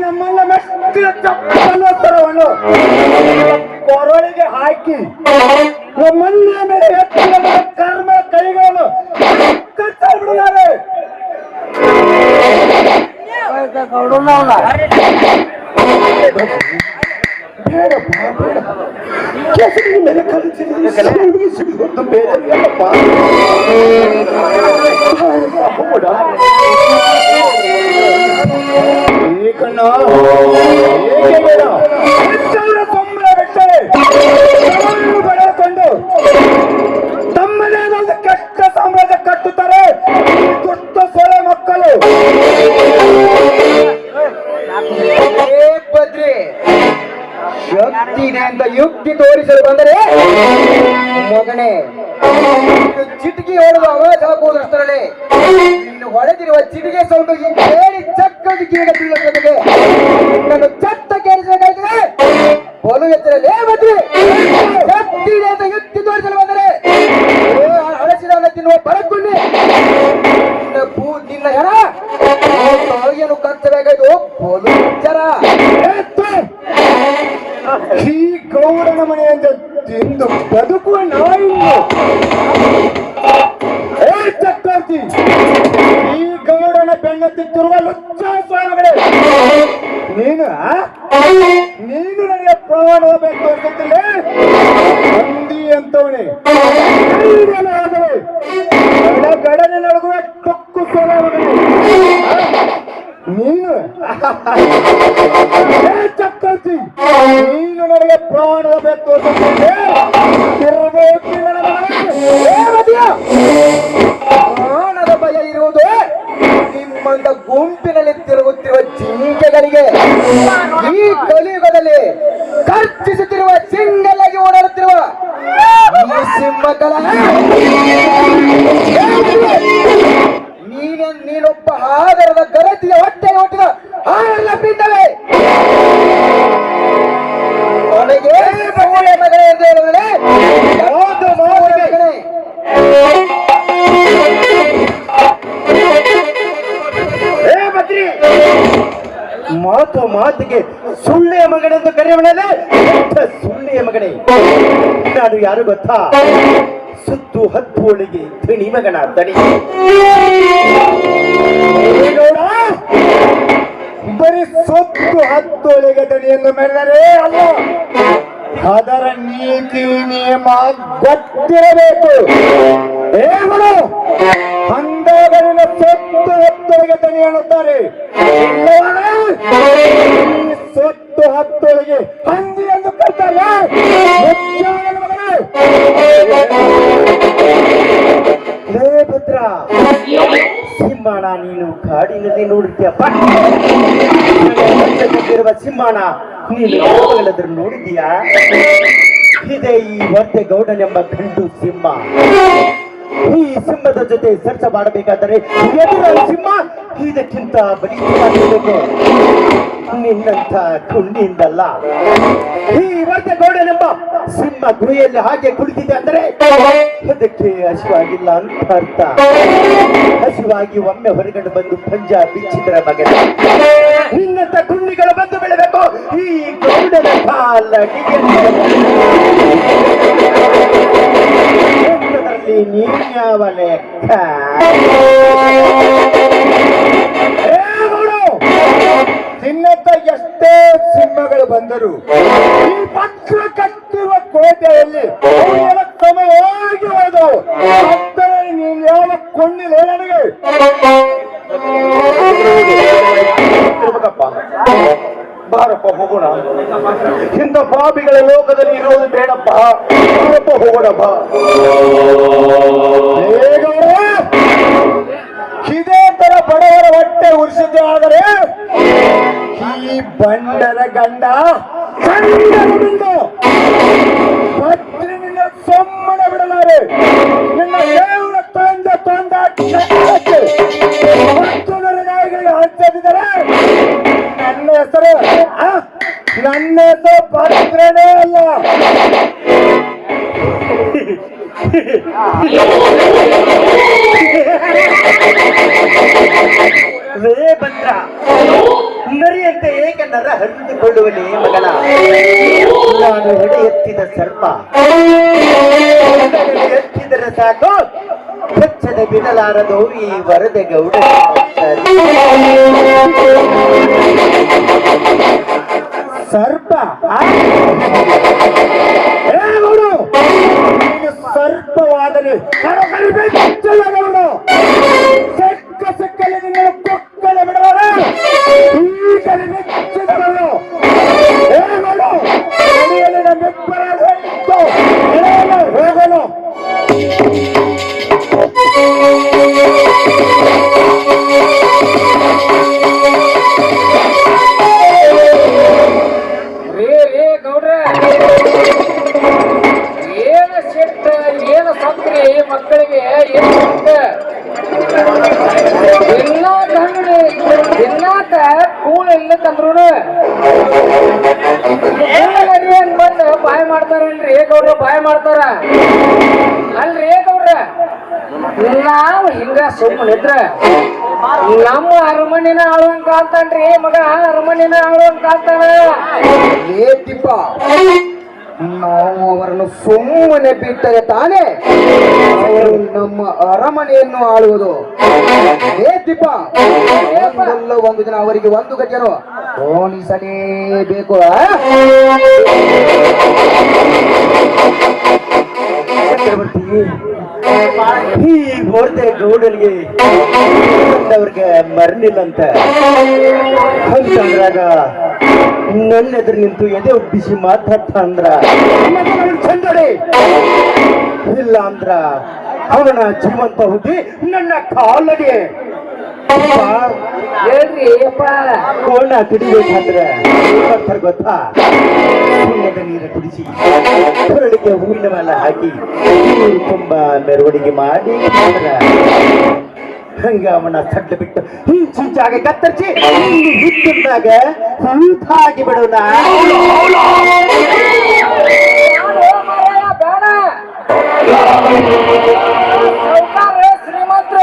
ನಮ್ಮನ್ನ ಮೆಟ್ಟಿನ ಚಪ್ಪಲವನ್ನು ಕೊರಳಿಗೆ ಹಾಕಿ ನಮ್ಮನ್ನ ಮೇಲೆ ಎತ್ತಿನ ಕರ್ಮ ಕೈಗಳನ್ನು ಬಿಡುತ್ತಾರೆ. ಕೆಸರಿನ ಮೇಲೆ ಕಲಿಸಿದ್ದು ಬೇರೆಯಲ್ಲಪ್ಪ. ಏಕಣ್ಣ ಏಕೆ ಬೇಡ ಸಂಬಳ ಬಿಟ್ಟರೆ ಬೆಳೆದುಕೊಂಡು ತಮ್ಮದೇ ಒಂದು ಕೆಟ್ಟ ಸಾಮ್ರಾಜ್ಯ ಕಟ್ಟುತ್ತಾರೆ ದುಷ್ಟ ಸೊಳೆ ಮಕ್ಕಳು. ಬದ್ರಿ ಶಕ್ತಿ ಇದೆ ಅಂತ ಯುಕ್ತಿ ತೋರಿಸಲು ಬಂದರೆ ಮಗನೇ ಚಿಟಿಕಿ ಹೊಡೆದು ಆವಾಜ್ ಹಾಕುವುದಷ್ಟರಲ್ಲಿ ಇನ್ನು ಹೊಡೆದಿರುವ ಚಿಟಿಕೆ ಸೌಂಡು ಕೇಳಿ ಚಕ್ಕದ ಕಿವಿಗೆ ಬೀಳುತ್ತದೆ. ನಾನು ಚತ್ತ ಕೇಳಿಸಬೇಕಾಯ್ತದೆ. ಬಲು ಎತ್ತರಲ್ಲೇ ಬದ್ರಿ ಶಕ್ತಿ ಇದೆ ಅಂತ ಯುಕ್ತಿ ತೋರಿಸಲು ಬಂದರೆ ಹಳಸಿದ ತಿನ್ನುವ ಬರಗುಂಡಿ ನಿನ್ನ ಹೆಣ ಏನು ಕಚ್ಚಬೇಕಾಯ್ತು ಬಲು ಎಚ್ಚರ. ಈ ಗೌಡನ ಮನೆಯಿಂದ ತಿಂದು ಬದುಕುವ ನಾಯಿ ಚಕ್ರವರ್ತಿ, ಈ ಗೌಡನ ಬೆನ್ನತ್ತಿತ್ತಿರುವ ಲುಚ್ಚಾಸ್ವಾಮಿಗಳೇ, ನೀನು ನನಗೆ ಪ್ರಾಣ ಬೇಕು ಅನ್ಸುತ್ತಿಲ್ಲ. ಹಂದಿ ಅಂತವನೇ ಗಡನೆ ನಡುಗುವ ಟೊಕ್ಕು ಸೋಲವನೇ ನೀನು. ಚಕ್ರವರ್ತಿ, ನೀನು ನನಗೆ ಪ್ರಾಣದ ಬೇಕು ಪ್ರಾಣದ ಭಯ ಇರುವುದು ನಿಮ್ಮಂತ ಗುಂಪಿನಲ್ಲಿ ತಿರುಗುತ್ತಿರುವ ಜಿಂಕೆಗಳಿಗೆ. ಈ ಕಲಿಯುಗದಲ್ಲಿ ಖರ್ಚಿಸುತ್ತಿರುವ ಸಿಂಗಲ್ ಆಗಿ ಓಡಾಡುತ್ತಿರುವ ಈ ಸಿಂಹಗಳ ನೀನೊಬ್ಬ ಆಧಾರದ ಗರತಿಯ ಹೊಟ್ಟೆ ಹೊಟ್ಟಿದ ಹಾಳೆಲ್ಲ ಬಿದ್ದವೆ. ನನಗೆ ಮಗನೇ ಎಂದು ಹೇಳಿದರೆ ಮಾತಿಗೆ ಸುಳ್ಳೆಯ ಮಗನೆಂದು ಕರೆಯವನಲ್ಲ. ಸುಳ್ಳೆಯ ಮಗನೇ, ನಾನು ಯಾರು ಗೊತ್ತಾ? ಸುತ್ತು ಹತ್ತು ಒಳಗೆ ಧಣಿ ಮಗನ ದಣಿ. ಬರೀ ಸುತ್ತು ಹತ್ತು ಒಳಗೆ ದಣಿಯನ್ನು ಮೆಲ್ಲರೆ ಅಲ್ಲ, ಅದರ ನೀತಿ ನಿಯಮ ಗೊತ್ತಿರಬೇಕು. ಹೇಗಳು ಅಂದಾಗಲಿನ ಸೊತ್ತು ಹತ್ತೊಳಗೆ ದಣಿ ಅನ್ನುತ್ತಾರೆ. ಸೊತ್ತು ಹತ್ತೊಳಗೆ ಹಂದಿ ಎಂದು ಕರ್ತಾರೆ. ಭದ್ರ ಸಿಂಹಣ, ನೀನು ಕಾಡಿನಲ್ಲಿ ನೋಡಿದ್ಯಪ್ಪ. ಸಿಂಹಣ ನೀನು ನೋಡಿದ್ದೀಯಾ? ಇದೇ ಈ ಹೊಟ್ಟೆ ಗೌಡನೆಂಬ ಗಂಡು ಸಿಂಹ. ಈ ಸಿಂಹದ ಜೊತೆ ಸರ್ಚ ಮಾಡಬೇಕಾದರೆ ಎದುರಾಳಿ ಸಿಂಹ ಇದಕ್ಕಿಂತ ಬಲಿಷ್ಠವಾಗಿರಬೇಕು. ನಿನ್ನಂಥ ಕುಂಡಿಯಿಂದಲ್ಲ. ಈ ವರ್ಧಗೌಡನೆಂಬ ಸಿಂಹ ಗುಹೆಯಲ್ಲಿ ಹಾಗೆ ಕುಳಿತಿದೆ ಅಂದರೆ ಅದಕ್ಕೆ ಹಸಿವಾಗಿಲ್ಲ ಅಂತ ಅರ್ಥ. ಹಸಿವಾಗಿ ಒಮ್ಮೆ ಹೊರಗಡೆ ಬಂದು ಪಂಜ ಬಿಚ್ಚಿದರ ಮಗನ ನಿನ್ನಂಥ ಕುಂಡಿಗಳು ಬಂದು ಬೆಳಬೇಕು. ಈ ಗೌಡನ ಕಾಲಡಿಗೆ ನೀನ್ಯಾವ ಲೆಕ್ಕ? ನಿನ್ನಂತ ಎಷ್ಟೇ ಸಿಂಹಗಳು ಬಂದರು ಈ ಪಕ್ಷ ಕಟ್ಟಿರುವ ಕೋಟೆಯಲ್ಲಿ ಅವುಗಳ ಸಮಯ ಹೋಗಿ ಹೋದವು. ಅಂದರೆ ನೀನು ಯಾವ ಕೊಂಡಿಲ್ಲ ನನಗೆ ಬಾರಪ್ಪ ಹೋಗೋಣ. ಇಂಥ ಪಾಪಿಗಳ ಲೋಕದಲ್ಲಿ ಇರೋದು ಬೇಡಪ್ಪ. ಬಾರಪ್ಪ ಹೋಗೋಣ ಬಾ. ಇದೇ ತರ ಬಡವರ ಹೊಟ್ಟೆ ಉರಿಸಿದ್ದೆ ಆದರೆ ಈ ಬಂಡರ ಗಂಡ ನಿನ್ನ ಸೊಮ್ಮನ ಬಿಡಲಾರೆ. ನಿನ್ನ ದೇವರ ತೊಂದ ನಾಯಿಗಳಿಗೆ ಹಂಚದಿದ್ದಾರೆ. ನನ್ನ ಹೆಸರು ಭದ್ರನೇ ಅಲ್ಲ. ರೇ ಭದ್ರ, ನರಿಯಂತೆ ಏಕೆ ನರ ಹರಿದುಕೊಳ್ಳುವನೇ ಮಗನ? ನಾನು ಹೆಡೆ ಎತ್ತಿದ ಸರ್ಪ. ಎತ್ತಿದರೆ ಸಾಕು, ಬೆಚ್ಚದೆ ಬಿಡಲಾರದು ಈ ವರದೆ ಗೌಡ. ಸರ್ಪ ಸರ್ಪವಾದರೆ ಸೆಕ್ಕ ಸೆಕ್ಕಲ್ಲಿ ನಿನ್ನ ಕೊಕ್ಕಲೆ ಬಿಡಲಾರ. ಈಗಲೇ ನೆಚ್ಚಿದವರು ನಮ್ಮಿಬ್ಬರ ಹೋಗಲು ಮಕ್ಕಳಿಗೆ ತಿನ್ನಾಕ ಕೂಳ ಇಲ್ಲಕ್ಕಂದ್ರು ಬಂದು ಬಾಯ್ ಮಾಡ್ತಾರಲ್ರಿ ಗೌಡ್ರ, ಬಾಯ್ ಮಾಡ್ತಾರ ಅಲ್ರಿ ಗೌಡ್ರ. ನಾವು ಹಿಂಗ ಸುಮ್ಮನಿದ್ರ ನಮ್ಮ ಅರಮನಿನ ಆಳುವಂಗ ಕಾಲ್ತಾನ್ರಿ ಮಗ, ಅರಮನಿನ ಆಳುವಂಗ ಕಾಲ್ತಾನ. ಏತಿಪ್ಪ, ನಾವು ಅವರನ್ನು ಸುಮ್ಮನೆ ಬಿಟ್ಟರೆ ತಾನೇ ಅವರು ನಮ್ಮ ಅರಮನೆಯನ್ನು ಆಳುವುದು. ಏತಿಪ್ಪ, ಒಂದಲ್ಲ ಒಂದು ದಿನ ಅವರಿಗೆ ಒಂದು ಗಜನು ಓಣಿಸಲೇಬೇಕು. ಚಕ್ರವರ್ತಿ, ಈ ಗೋರ್ದೆ ಗೌಡನಿಗೆ ಅವ್ರಿಗೆ ಮರಲಿಲ್ಲಂತ ಅಂತಂದ್ರಾಗ ನನ್ನ ಎದುರು ನಿಂತು ಎದೆ ಉಬ್ಬಿಸಿ ಮಾತಾಡ್ತ ಅಂದ್ರ ಚಂದಡಿ, ಇಲ್ಲ ಅಂದ್ರ ಅವನ ಜೀವಂತ ಹುಟ್ಟಿ ನನ್ನ ಕಾಲಡಿ ಹೇಳ್ರಿ ಅಪ್ಪ. ಕೋಣ ಕುಡಿಬೇಕಾದ್ರೆ ಮಾಡ್ತಾರೆ ಗೊತ್ತಾ? ಸುಣ್ಣದ ನೀರು ಕುಡಿಸಿ ಕೊರಳಿಗೆ ಹೂವಿನ ಮೇಲೆ ಹಾಕಿ ನೀರು ತುಂಬಾ ಮೆರವಣಿಗೆ ಮಾಡಿ ಹಂಗ ಅವನ ಸಡ್ಡ ಬಿಟ್ಟು ಹಿಂಚಾಗ ಕತ್ತರಿಸಿ ಹಿಟ್ಟಿದಾಗ ಹಾಕಿ ಬಿಡೋಣ. ಶ್ರೀಮಂತ್ರ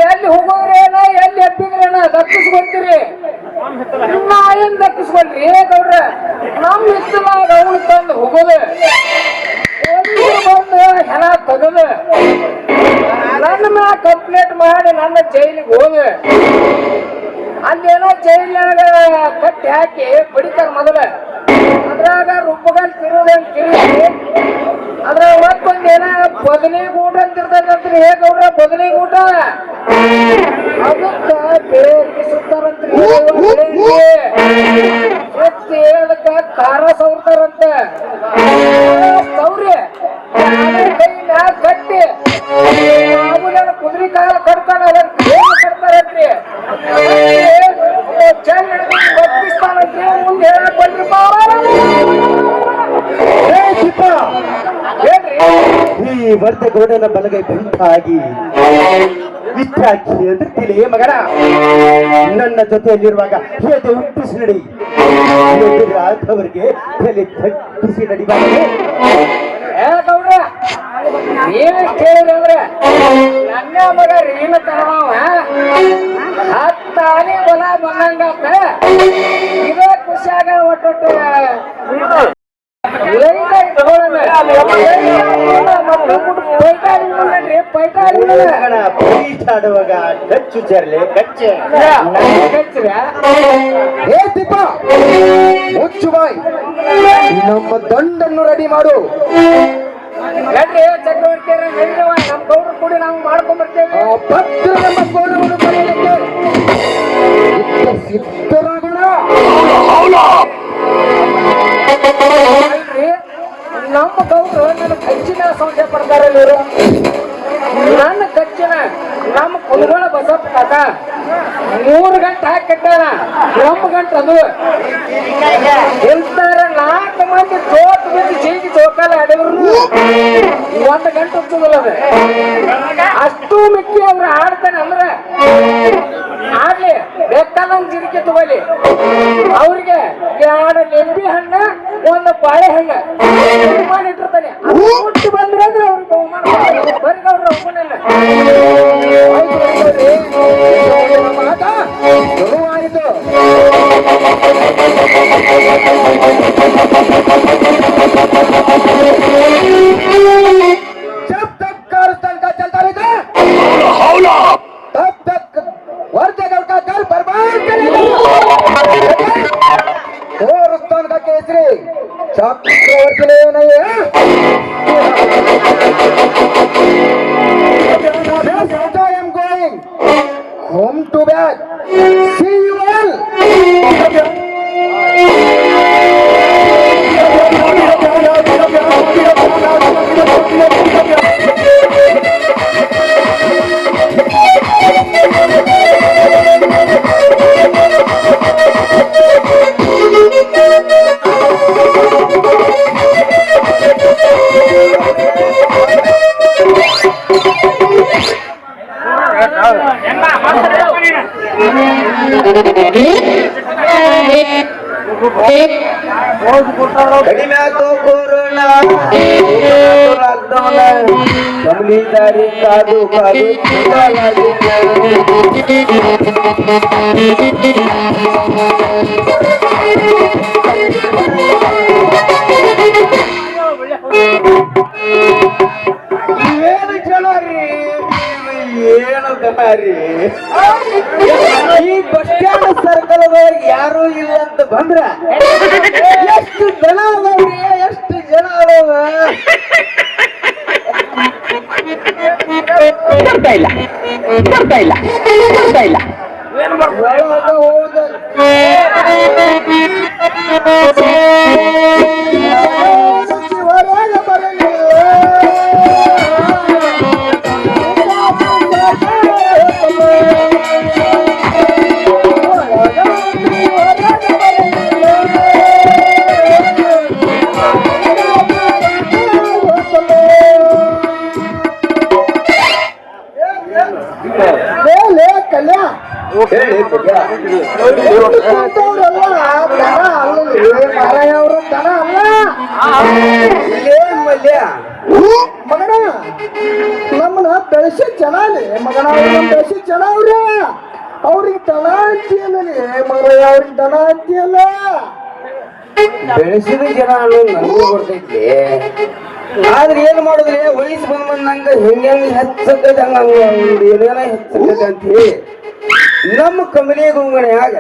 ಎಲ್ಲಿ ಹೋಗೋದ್ರೇನ, ಎಲ್ಲಿ ಎಬ್ಬಿದ್ರೇನ ದಕ್ಕಿಸ್ಕೊಳ್ತೀರಿ. ನಾ ಏನ್ ದಕ್ಕಿಸ್ಕೊಳ್ರಿ ಗೌಡ್ರ? ನಮ್ ಹಿತ್ತಲಾಗ ಅವಳು ತಂದು ಹೋಗೋದು, ಬಂದು ಹೆಣ ತೆಗದು ನನ್ನ ಮ್ಯಾಲ ಕಂಪ್ಲೇಂಟ್ ಮಾಡಿ ನನ್ನ ಜೈಲಿಗೆ ಹೋದ. ಅಲ್ಲೇನೋ ಜೈಲಿನಾಗ ಕಟ್ಟಿ ಹಾಕಿ ಬಡಿತಾರ ಮೊದಲ. ಅದ್ರಾಗ ರುಬ್ಬಗಲ್ ತಿರುವುದಂತ ಕೇಳಿ ಅದ್ರಾಗ ಮತ್ತೊಂದೇನ ಬದನೆಗೂಟ ಅಂತ ಇರ್ತೈತಂತ್ರಿ. ಹೇಗವ್ರ ಬದನೆಗೂಟ ಅದಕ್ಕ ಬೇರೆ ಸುತ್ತಾರಂತ್ರಿ. ಸುತ್ತಿ ಅದಕ್ಕ ಖಾರ ಸೌರ್ತಾರಂತ. ಸೌರಿ ಕೈ ಮ್ಯಾಲ ಕಟ್ಟಿ ಮಾಮೂಲಿನ ಕುದುರೆ ಕಾಲ ಕಟ್ತಾನ ಕಟ್ತಾರತ್ರಿ. ಚೆನ್ನ ಬಪ್ಪಿಸ್ತಾನಂತ್ರಿ. ಮುಂದೆ ಹೇಳಕ್ ಬಂದ್ರಿ ಈ ವರ್ಧಗೌಡನ ಬಲಗೈ ಬೆಂಟಾಗಿ ವಿಚಾರಿಸಿ ಎದುರ್ತಿಲೆ ಮಗನ. ನನ್ನ ಜೊತೆಯಲ್ಲಿರುವಾಗ ಹೇಗೆ ಉಪ್ಪಿಸಿ ನಡಿ, ಎದುರಾದವರಿಗೆ ತಲೆ ತಗ್ಗಿಸಿ ನಡಿಬಾರದು. ಗೌಡ್ರ ನೀವೆಷ್ಟು ಹೇಳಿದ್ರೆ ನನ್ನ ಮಗ ರೀನ ತರವ ಹತ್ತ ಆನೆ ಹೊಲ ಬಂದಂಗತ್ತ ಇದೇ ಖುಷಿಯಾಗ ಒಟ್ಟೊಟ್ಟು ಪೈಟಾಡುವಾಗ ಕಚ್ಚು ಚರ್ಲೆ ಕಚ್ಚೆ ಹೇ ತಿಪ್ಪ, ಮುಚ್ಚು ಬಾಯ್, ನಮ್ಮ ದಂಡನ್ನು ರೆಡಿ ಮಾಡು. ಚಕ್ರವರ್ತಿ ನಮ್ ಗೌಡ್ರು ಕೂಡಿ ನಾವು ಮಾಡ್ಕೊಂಡ್ ಬರ್ತೇವೆ. ಭದ್ರ ನಮ್ಮ ಗೌರವವನ್ನು ಪಡೆಯಲಿಕ್ಕೆ ಸಿದ್ಧರಾಗೋಣ. ಅಲ್ರಿ, ನಮ್ಮ ಗೌಡ್ರು ನನ್ನ ಕಚ್ಚಿನ ಸಂಶಯ ಪಡ್ತಾರಲ್ಲ ಇವರು. ನನ್ನ ಕಚ್ಚಿನ ನಮ್ಮ ಕುಲಗಳ ಬಸಪ್ಪ ಕಾಕ 3 ಗಂಟೆ ಹಾಕಿ ಕಟ್ಟಾನ, 1 ಗಂಟೆ ಅದು ಎಂತಾರ 4 ಮಂದಿ ಚೋಟ್ ಬಿದ್ದು ಚೀಗಿ ಚೋಕಾಲ ಆಡಿದ್ರು 1 ಗಂಟೆ ಹೋಗ್ತದಲ್ಲ ಅದು. ಅಷ್ಟು ಮಿಕ್ಕಿ ಅವ್ರು ಆಡ್ತಾನೆ ಅಂದ್ರೆ ಆಡ್ಲಿ ಬೇಕಾದಂಗ್ ಜಿರಿಕೆ ತಗೋಲಿ. ಅವ್ರಿಗೆ 2 ಲಿಂಬಿ ಹಣ್ಣ 1 ಬಾಳೆ ಹಣ್ಣ ಮಾಡಿಟ್ಟಿರ್ತಾನೆ. ಹುಟ್ಟಿ ಬಂದ್ರೆ ಅಂದ್ರೆ ಅವ್ರಿಗೆ ಬಹುಮಾನ ಬರೀ ಅವ್ರ ಒಬ್ಬನಲ್ಲ. ಮಾತ ಶುರುವಾಯಿತು. जब तक कारस्थान का चलता रहेगा, तब तक वर्धगढ़ का घर बर्बाद करेगा. कारस्थान का केसरी चक्रवर्ती ने नहीं है. I am going home to bed. See you all. ಕಡಿಮೆ ಆಯ್ತು ಕೊರೋನಾ, ಲಾಕ್ಡೌನ್, ಕಮಲಿ ದಾರಿ ಕಾದು ಕಾದು ಏನು ಚಲೋರಿ, ಏನು ದಮಾರಿ. ಈ ಬಸ್ ಸ್ಟ್ಯಾಂಡ್ ಸರ್ಕಲ್ ಯಾರು ಇಲ್ಲ ಅಂತ ಬಂದ್ರ ಎಷ್ಟು ಜನ ಅದಾವ್ರಿ, ಎಷ್ಟು ಜನ ಅದಾವ. ಒಳಗ ಹೋದ ಹೊರಗ ಬರಂಗಿಲ್ಲ. ಕಲ್ಯಾ ಮಾರಾಯವರು ದನ ಅಲ್ಲ ಮಲ್ಯ ಮಗನ. ನಮ್ಮನ್ನ ಬೆಳೆಸಿ ಚೆನ್ನಾಗಿ ಮಗನ, ಬೆಳೆಸಿ ಜನ ಅವ್ರೆ. ಅವ್ರಿಗೆ ದನ ಅಂತೀಯಲ್ಲ ಮಾರಾಯ, ಅವ್ರಿಗೆ ದನ ಅಂತೀಯಲ್ಲ. ಬೆಳೆಸಿದ ಜನ ಅನ್ನೋದು ನನಗೂ ಬರ್ತೈತಿ. ಆದ್ರೆ ಏನ್ ಮಾಡುದ್ರಿ, ವಯಸ್ಸು ಬಂದಂಗ ಹೆಂಗ ಹೆಚ್ಚಕ್ಕದ ಏನೇನ ಹೆಚ್ಚಕ್ಕದ ಅಂತ ಹೇಳಿ ನಮ್ಮ ಕಮಲಿಯ ಗುಂಗಣೆಯಾಗ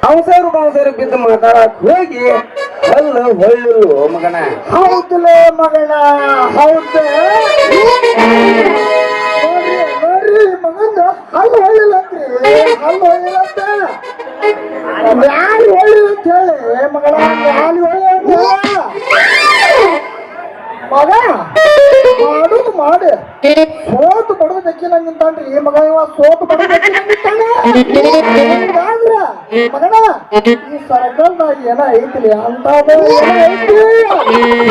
ಅವಸರ ಬಿದ್ದು ಮಾತಾಡಕ್ ಹೋಗಿ ಅಲ್ಲ ಹೊಳ್ಳು ಮಗನ. ಹೌದಲ್ಲ ಮಗನ, ಹೌದು ನೋಡ್ರಿ ಮಗಂದ ಹಲ್ಲು ಹೊಳ್ಳಿಲ್ಲತ್ರಿ, ಹಲ್ಲು ಹೊಳ್ಳಿಲ್ಲತ್ತ. ಯಾರು ಹೊಳ್ಳಿ ಅಂತ ಹೇಳಿ ಮಗನ, ಯಾರು ಹೊಳ್ಳಿ ಅಂತ ಮಗ ಮಾಡುದು ಮಾಡಿ ಸೋತು ಬಡದು ಬೆಕ್ಕಿನಂಗಿಂತಾನ್ರಿ ಮಗ. ಇವ ಸೋತು ಬಡದು ಬೆಕ್ಕಿನಂಗಿಂತಾನೆ ಮಗನ. ಈ ಸರ್ಕಲ್ನಾಗ ಏನ ಐತಿಲಿ ಅಂತ ಏನ ಐತಿ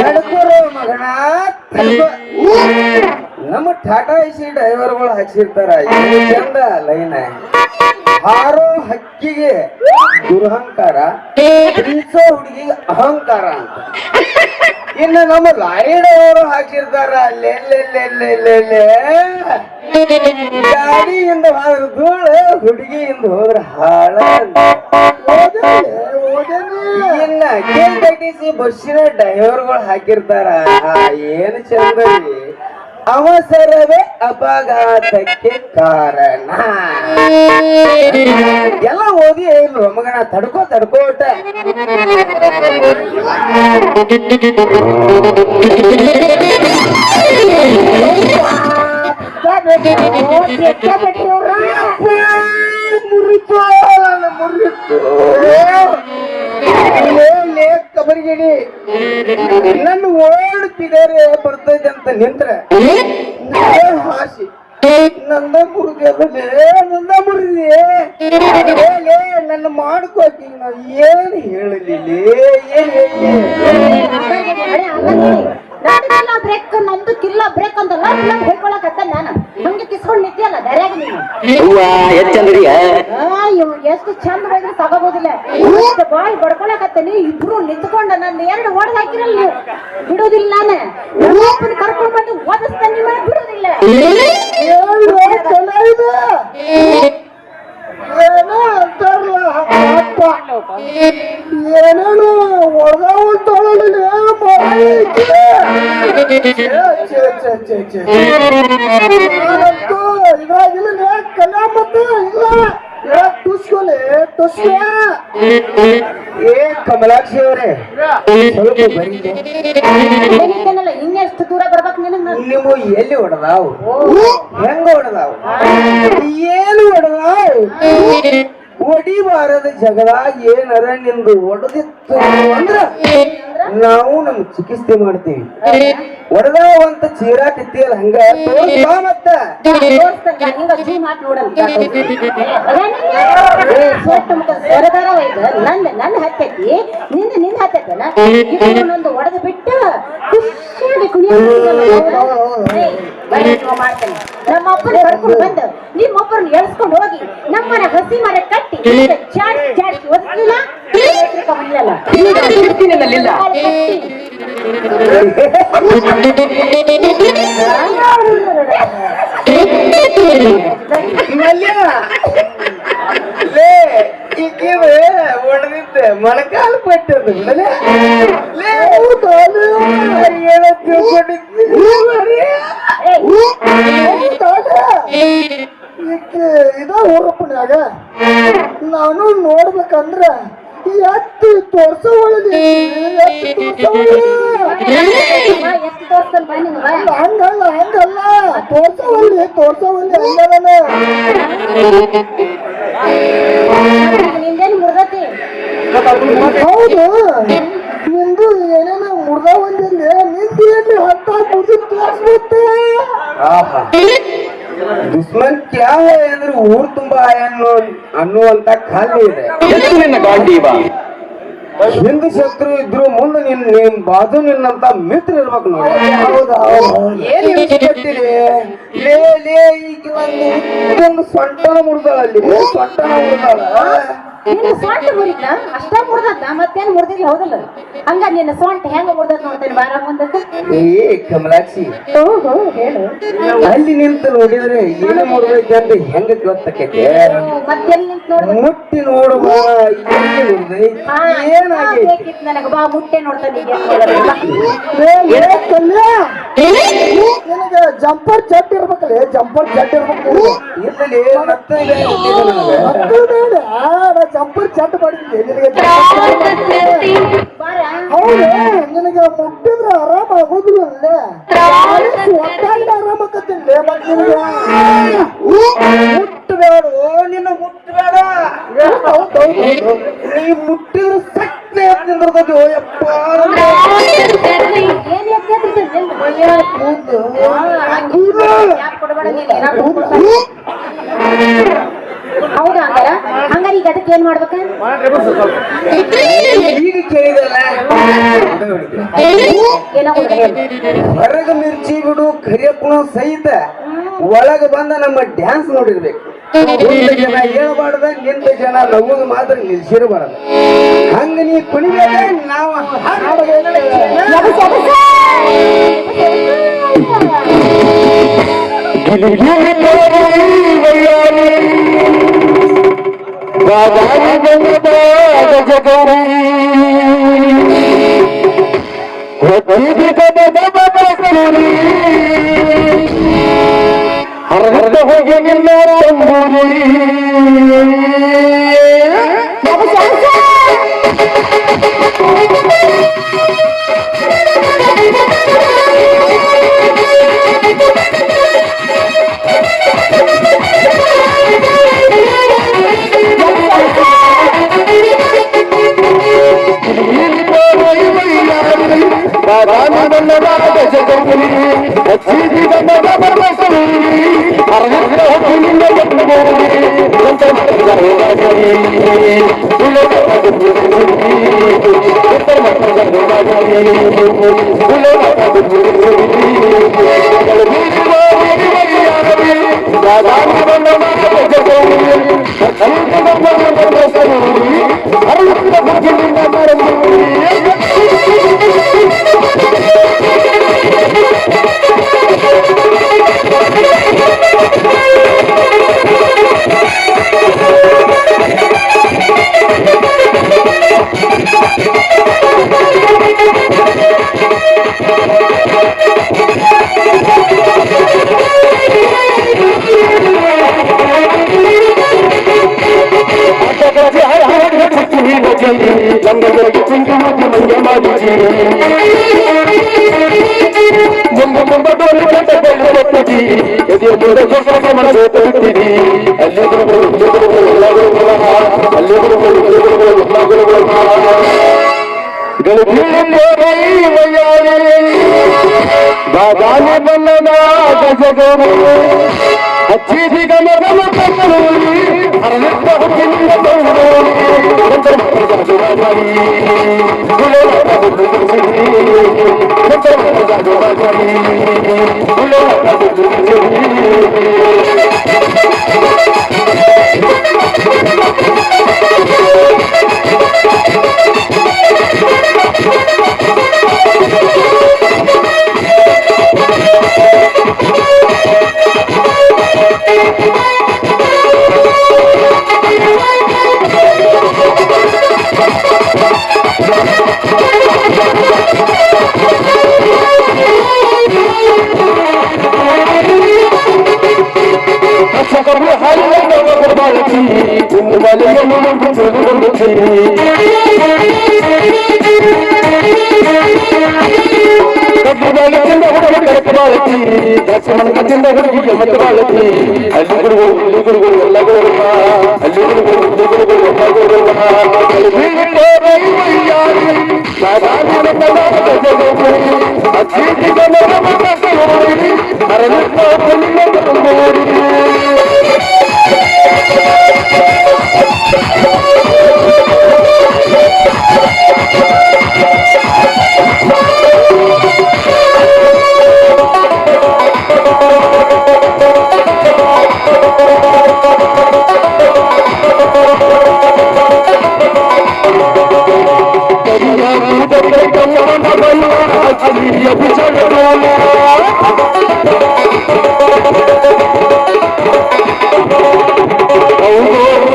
ನಡ್ಕೊರೋ ಮಗನ. ನಮ್ಮ ಟಾಟಾ ಎಸಿ ಡ್ರೈವರ್ಗಳು ಹಾಕ್ಸಿರ್ತಾರ ಏನು ಚಂದ ಲೈನ್ ಹಾರೋ ಹಕ್ಕಿಗೆ ದುರಹಂಕಾರ ಪ್ರೀತಿಸೋ ಹುಡುಗಿಗೆ ಅಹಂಕಾರ ಅಂತ ಇನ್ನು ನಮ್ಮ ಲಾರಿ ಡ್ರೈವರು ಹಾಕಿರ್ತಾರ ಅಲ್ಲೆಲ್ಲೆಲ್ಲೆಲ್ಲೆಲ್ಲೆ ಗಾಡಿಯಿಂದ ಹೋದ್ರ ಧೂಳು ಹುಡುಗಿಯಿಂದ ಹೋದ್ರ ಹಾಳ ಇನ್ನ KTC ಬಸ್ಸಿನ ಡ್ರೈವರ್ಗಳು ಹಾಕಿರ್ತಾರ ಏನು ಚಂದ ಅವಸರವೇ ಅಪಘಾತಕ್ಕೆ ಕಾರಣ ಎಲ್ಲ ಓದಿ ಇಲ್ವ ಮಗನ ತಡ್ಕೋಟ ಕಬರಿಗಿಡಿ ನನ್ನ ಓಡುತ್ತಿದ್ದಾರೆ ಬರ್ತೈತೆ ಅಂತ ನಿಂತ್ರೆ ಹಾಸಿ ನಂದ ಮುರಿದೆ ನನ್ನ ಮಾಡ್ಕೋತೀನಿ ನಾವು ಏನು ಹೇಳಲಿಲ್ಲ ಬ್ರೇಕ್ ನಮ್ದು ಕಿಲ್ಲ ಬ್ರೇಕ್ ಅಂತ ಹೇಳ್ಕೊಳಕತ್ತ ನಾನು ಹಂಗೆ ಕಿಸ್ಕೊಂಡ್ ನಿಂತಿಯಲ್ಲ ದರ್ಯಾಗ ನೀನು ಎಷ್ಟು ಚಂದ ಹೋದ್ರೆ ತಗೋಬೋದಿಲ್ಲ ಬಾಯಿ ಬಡ್ಕೊಳಕತ್ತೇನಿ ಇಬ್ರು ನಿಂತ್ಕೊಂಡ ನನ್ನ ಎರಡು ಓಡ್ ಹಾಕಿರಲ್ಲ ನೀವು ಬಿಡುದಿಲ್ಲ ನಾನು ನಮ್ಮಪ್ಪನ ಕರ್ಕೊಂಡ್ ಬಂದು ಓದಿಸ್ತೇನೆ ನಿಮ್ಮ ಬಿಡುದಿಲ್ಲ ಏನೋ ಅಂತಾರಲ್ಲ ಅಪ್ಪ ಏನೇನು ಹೊಡೆದವು ತೊಗೊಳ್ಳಿ ಇವಾಗಿಲ್ಲ ಕಲ್ಯಾ ಮತ್ತೆ ಇಲ್ಲ ಟುಸ್ಕೊಲೆ ಟುಸ್ಕ ಏ ಕಮಲಾಕ್ಷಿ ಅವರೇ ಸ್ವಲ್ಪ ಬರೀದೆ ಇನ್ನೆಷ್ಟು ದೂರ ಬರ್ಬೇಕು ನಿನಗೆ ನೀವು ಎಲ್ಲಿ ಹೊಡೆದಾವು ಹೆಂಗ ಹೊಡೆದಾವು ಏನು ಹೊಡೆದಾವು ಹೊಡಿಬಾರದ ಜಗಳ ಏನರ ನಿಂದು ಹೊಡೆದಿತ್ತು ಅಂದ್ರ ನಾವು ನಮ್ ಚಿಕಿತ್ಸೆ ಮಾಡ್ತೀವಿ ಹೊಡೆದಾವ ಅಂತ ಚೀರಾಕತ್ತಿಯಲ್ಲ ಹಂಗ ತೋರ್ಸ್ಬಾ ಮತ್ತ ನನ್ನ ಹತ್ತೈತಿ ನಿನ್ನ ಹತ್ತೈತಲ್ಲ ನಂದು ಹೊಡೆದು ಬಿಟ್ಟು ಮಾಡ್ತೇನೆ ನಮ್ಮ ಅಪ್ಪನ ಕರ್ಕೊಂಡು ಬಂದು ನಿಮ್ಮ ಒಬ್ಬರನ್ನ ಎಳ್ಸ್ಕೊಂಡು ಹೋಗಿ ನಮ್ಮನೆ ಹಸಿ ಮರ ಕಟ್ಟಿ ಚಾಡ್ಸಿ ಚಾಡ್ಸಿ ಒದಲಿಲ್ಲ ಹೊಡೆದಿದ್ದೆ ಮೊಳಕಾಲು ಪಟ್ಟದು ಇದ ಊರಪ್ಪನ್ಯಾಗ ನಾನು ನೋಡ್ಬೇಕಂದ್ರ ಎತ್ತಿ ತೋರ್ಸೋ ಒಳಗೆ ಹಂಗಲ್ಲ ತೋರ್ಸವಲ್ಲಿ ಹಂಗಲ್ಲ ನಿಂದೇನು ಮುರ್ದತಿ ಹೌದು ನಿಂದು ಏನೇನ ಮುರ್ದ ಒಂದಲ್ಲಿ ನಿಂದು ಏನ್ರಿ ಹತ್ತ ಮುರ್ದಿ ತೋರ್ಸ್ಬಿಟ್ಟೆ ದುಶ್ಮನ್ ಕ್ಯಾ ಹೈ ಅಂದ್ರೆ ಊರ್ ತುಂಬಾ ಅನ್ನುವಂತ ಖಾಲಿ ಇದೆ ಹಿಂದ್ ಶತ್ರು ಇದ್ರು ಮುಂದೆ ನಿನ್ ಬಾಜು ನಿನ್ನಂತ ಮಿತ್ರ ಇರ್ಬೇಕು ನೋಡಿ ಏನ್ ಇಷ್ಟಪಟ್ಟಿರಿ ಲೇ ಈಗ ಒಂದು ಸೊಂಟನ ಮುರಿದಾಳಲ್ಲಿ ಸೊಂಟನ ಮುರಿದಾಳ ನಿನ್ನ ಸೊಂಟ ಮುರಿತ ಅಷ್ಟ ಮುರ್ದತ್ತ ಮತ್ತೇನ್ ಮುರ್ದಿಲ್ಲ ಹೌದಲ್ಲ ಹಂಗ ನಿನ್ನ ಸೊಂಟ ಹೆಂಗ ಮುರ್ದತ್ ನೋಡ್ತೇನೆ ಬಾರ ಮುಂದಕ್ಕೆ ಏ ಕಮಲಾಕ್ಷಿ ಓಹೋ ಹೇಳು ಅಲ್ಲಿ ನಿಂತು ನೋಡಿದ್ರೆ ಏನು ಮುರಿದೈತೆ ಅಂತ ಹೆಂಗ ಗೊತ್ತಕ್ಕೈತೆ ಮತ್ತೆಲ್ಲಿ ನಿಂತು ನೋಡ್ಬೇಕು ಮುಟ್ಟಿ ನೋಡುವ ಏನಾಗೈತಿ ಬೇಕಿತ್ತು ನನಗ ಬಾ ಮುಟ್ಟೆ ನೋಡ್ತಾನೆ ನಿನಗೆ ಜಂಪರ್ ಜಟ್ ಇರ್ಬೇಕಲ್ಲ ಜಂಪರ್ ಜಟ್ ಇರ್ಬೇಕು ಇರ್ಲಿ ಮತ್ತೆ ಜಂಪರ್ ಜಟ್ ಮಾಡಿದ್ದೆ ನಿನಗೆ ಹೌದು ನಿನಗೆ ಮುಟ್ಟಿದ್ರೆ ಆರಾಮ ಆಗೋದಿಲ್ಲ ಒಟ್ಟಾಗಿ ಆರಾಮ ಆಕತ್ತಿಲ್ಲ ಮತ್ತೆ ನಿನಗೆ ಮುಟ್ಟಬೇಡ ನಿನ್ನ ಮುಟ್ಟಬೇಡ ನೀ ಮುಟ್ಟಿದ್ರೆ ಸಕ್ನೆ ನಿಂದಿರ್ತದೆ ಓಯಪ್ಪ ಏನ್ ಹೌದಾ ಹಂಗಾರ ಹಂಗ ಹಂಗಾರೆ ಈಗ ಅದಕ್ಕೆ ಏನ್ ಮಾಡ್ಬೇಕ ಈಗ ಕೇಳಿದಲ್ಲ ಏನೋ ಹೊರಗ ಮಿರ್ಚಿ ಬಿಡು ಕರಿಯಪ್ಪನ ಸಹಿತ ಒಳಗ ಬಂದ ನಮ್ಮ ಡ್ಯಾನ್ಸ್ ನೋಡಿರ್ಬೇಕು. ಮುಂದೆ ಜನ ಹೇಳ್ಬಾರ್ದ, ನಿಂತ ಜನ ನಗುದು ಮಾತ್ರ ನಿಲ್ಸಿರಬಾರ್ದು. ಹಂಗ ನೀ ಕುಣಿಬೇಕ, ನಾವು ಹರದ ಹೋಗಿ ನಿನ್ನ ತಂಬೂರಿ ಬಾದಾಮಿ ಬಣ್ಣದ ಗಜಗೌರಿ ಹಚ್ಚಿದಿ ಬಣ್ಣದ ಬರಬಸರಿ ಅರವಿಂದ ಹೋಗಿ ನಿನ್ನ ತಂಬೂರಿ ಅಂತ ಬಾದಾಮಿ ಬಣ್ಣದ ಗಜಗೌರಿ ಹಚ್ಚಿದಿ ಬಣ್ಣದ ಬರಬಸರಿ ಅರವಿಂದ ಹೋಗಿ ನಿನ್ನ ತಂಬೂರಿ ಬಾದಾಮಿ ಬಣ್ಣದ ಗಜಗೌರಿ ಹಚ್ಚಿದಿ ಗಮ ಗಮ ಕಣ್ಣೂರಿ ಅರವಿಂದ ಹೋಗಿ ನಿನ್ನ ತಂಬೂರಿ ದಕ್ಷಿಣದಿಂದ ಹುಡುಗಿಗೆ ಮತ್ತೆ ಬಾಳತಿ ಅಲ್ಲಿ ಗುರುಗಳು ಎಲ್ಲ ಗುರುಗಳು ಅಲ್ಲಿ ಗುರುಗಳು Oh,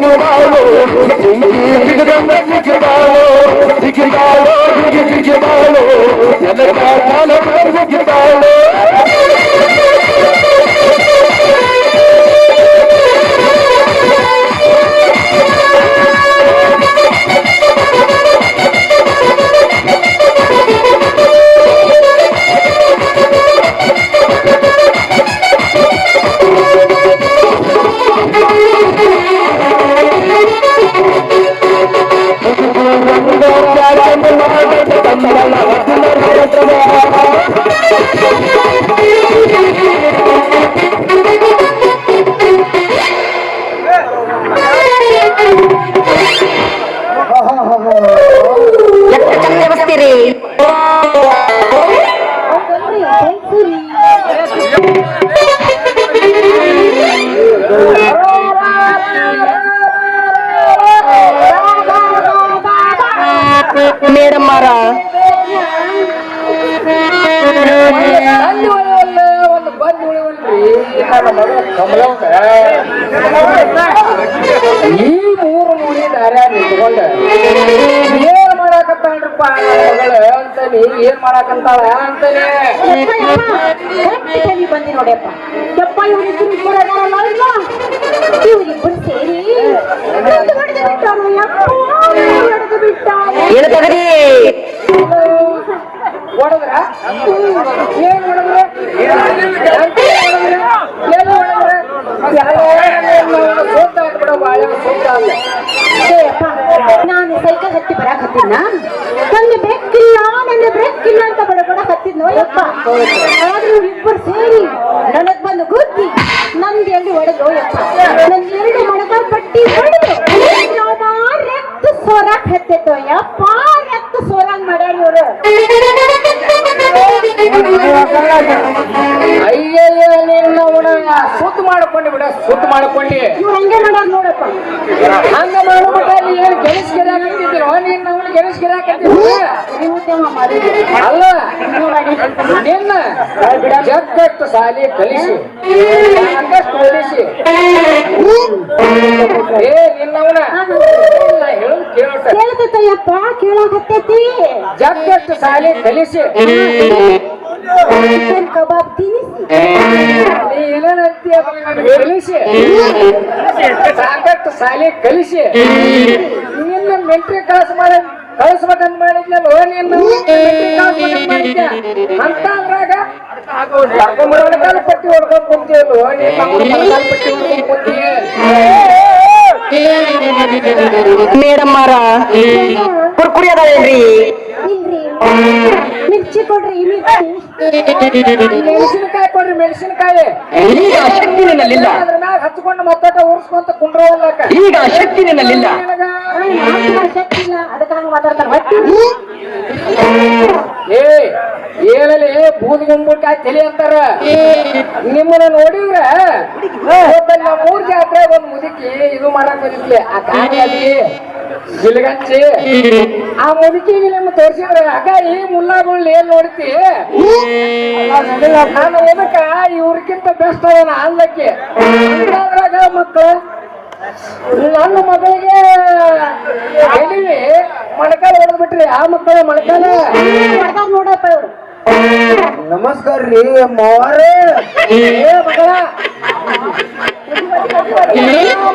ಸಿಗಿದಾಳು ಸಿಗಿದಂಗ ಸಿಗಿದಾಳು ಸಿಗಿದಾಳು ಸಿಗಿದಾಳು ಎಲ್ಲ ಕಾಲ ಸಿಗಿದಾಳು ಹೌದಲ್ರಿ ಹೆಂಗ್ಸುರಿ ಮೇಡಮ್ ಮಾರ ಒಂದು ಬಂದು ಉಳಿವಲ್ರಿ ನನ್ನ ಮಗಳ ಕಮಲವ್ಗ ಈ ಮೂರು ಮೂಡಿ ದಾರ್ಯಾಗ ನಿಂತ್ಕೊಂಡ ಏನ್ ಮಾಡಾಕತ್ತಾಳ್ರಪ್ಪ ನನ್ನ ಮಗಳು ಅಂತಾನೆ ಏನ್ ಮಾಡಾಕಂತಾಳ ಅಂತಾನೆ ಬಂದಿ ನೋಡ್ಯಪ್ಪ ಯಪ್ಪ ಇವ್ರಿಬ್ರು ಕೂಡ ಇವ್ರಿಬ್ರು ಸೇರಿ ಹೊಡೆದು ಬಿಟ್ಟಾರು ಯಪ್ಪ ಹೊಡೆದು ಬಿಟ್ಟಾರು ಏನು ತಗರಿ ಹೊಡೆದ್ರ ಏನ್ ಹೊಡೆದ್ರ ಏನು ಹೊಡೆದ್ರ ನಾನು ಸೈಕಲ್ ಹತ್ತಿ ಬರಾಕ್ ಹತ್ತಿನ ನನ್ನ ಬೆಕ್ಕಿಲ್ಲ ನನ್ನ ಬ್ರೇಕಿಲ್ಲ ಅಂತ ಬಡಬಡ ಹತ್ತಿದ್ನೋ ಯಪ್ಪ ಆದ್ರೂ ಇಬ್ಬರು ಸೇರಿ ನನಗ್ ಬಂದು ಗುದ್ದಿ ನಮ್ಗೆ ಎಲ್ಲಿ ಹೊಡೆದು ಯಪ್ಪ ನನ್ ಎರಡು ಮೊಳಕಾಲ್ ಪಟ್ಟಿ ಹೊಡೆದು ರಕ್ತ ಸೋರಾಕ್ ಹತ್ತಿತ್ತು ಯಪ್ಪ ರಕ್ತ ಸೋರಾಕ್ ಮಾಡ್ಯಾರ ಇವ್ರು ಅಯ್ಯಯ್ಯ ನಿನ್ನವನ ಸುತ್ತು ಮಾಡ್ಕೊಂಡಿ ಬಿಡ ಸುತ್ತು ಮಾಡ್ಕೊಂಡಿ ಇವ್ರು ಹಂಗೆ ಮಾಡ್ಯಾರ ನೋಡಪ್ಪ ಹಂಗ ಮಾಡ್ಬಿಟ್ಟ ನೀ ಏನು ಗೆಣಸ್ ಗಿರಾಕತ್ತಿದ್ರು ನೀನ್ ಅವನು ಗೆಣಸ್ ಗಿರಾಕತ್ತಿದ್ರು ನೀವು ಉದ್ಯಮ ಮಾಡಿದ್ರಿ ಅಲ್ಲ ನಿನ್ನ ಜಗ್ಗಟ್ಟು ಸಾಲಿ ಕಲಿಸಿ ಸಾಕಷ್ಟು ಓದಿಸಿ ಏ ನಿನ್ನವನ ಹೇಳೋದು ಕೇಳೋಟ ಕೇಳ್ತೈತಯ್ಯಪ್ಪ ಕೇಳಾಕತ್ತೈತಿ ಜಗ್ಗಟ್ಟು ಸಾಲಿ ಕಲಿಸಿ ಚಿಕನ್ ಕಬಾಬ್ ತಿನ್ನಿಸಿ ನೀ ಏನಂತೀಯ ಕಲಿಸಿ ಸಾಕಷ್ಟು ಸಾಲಿ ಕಲಿಸಿ ನಿನ್ನ ಮೆಂಟ್ರಿ ಕಳಿಸ್ಬೇಕಂತ ಮಾಡಿದ್ನಲ್ಲೋ ನಿನ್ನ ಮೆಂಟ್ರಿ ಮಾಡಿದ್ಯ ಅಂತ ಅದ್ರಾಗ ಮೊಳಕಾಲ ಪಟ್ಟಿ ಹೊಡ್ಕೊಂಡ್ ಕುಂತೀಯಲ್ಲೋ ನೀನು ಮೊಳಕಾಲ ಪಟ್ಟಿ ಹೊಡ್ಕೊಂಡ್ ಕುಂತೀಯ ಮೇಡಮ್ ಮಾರ ಕುರ್ಕುರಿ ಅದಾವೇನ್ರಿ ಇಲ್ರಿ ಮಿರ್ಚಿ ಕೊಡ್ರಿ ಮಿರ್ಚಿ ಮೆಣಸಿನಕಾಯಿ ಕೊಡ್ರಿ ಮೆಣಸಿನಕಾಯಿ ಈಗ ಶಕ್ತಿ ನಿನ್ನಲ್ಲಿಲ್ಲ ಅದ್ರ ಮ್ಯಾಗ ಹಚ್ಕೊಂಡು ಮತ್ತಟ ಉರ್ಸ್ಕೊಂತ ಕುಂಡ್ರವಲ್ಲಕ ಈಗ ಶಕ್ತಿ ನಿನ್ನಲ್ಲಿಲ್ಲ ಶಕ್ತಿ ಇಲ್ಲ ಅದಕ್ಕಾಗ ಮಾತಾಡ್ತಾರೆ ಏ ಏನಲ್ಲಿ ಬೂದ್ ಗುಂಬುಟ್ಟಾಗಿ ತಲೆ ಅಂತಾರ ನಿಮ್ಮನ್ನ ನೋಡಿದ್ರ ನಮ್ಮ ಮೂರ್ ಜಾತ್ರೆ ಒಂದ್ ಮುದುಕಿ ಇದು ಮಾಡಕ್ ಬಂದಿದ್ಲಿ ಆ ಕಾಣಿ ಗಿಲ್ಗಂಚಿ ಆ ಮುದುಕಿಗೆ ನಿಮ್ಮ ತೋರ್ಸಿದ್ರೆ ಆಗ ಈ ಮುಲ್ಲಾಗಳು ಏನ್ ನೋಡ್ತಿ ನಾನು ಅದಕ್ಕ ಇವ್ರಕ್ಕಿಂತ ಬೆಸ್ಟ್ ಅವನ ಅಲ್ಲಕ್ಕೆ ಅದ್ರಾಗ ಮಕ್ಕಳು ನನ್ನ ಮಗಳಿಗೆ ಎಲ್ಲಿವಿ ಮೊಳಕಾಲ ಹೊಡೆದ್ಬಿಟ್ರಿ ಆ ಮಕ್ಕಳು ಮೊಳಕಾಲ ನೋಡಪ್ಪ ಇವ್ರು ನಮಸ್ಕಾರ ರೀ ಮಾವರೇ ಏ ಮಗಳ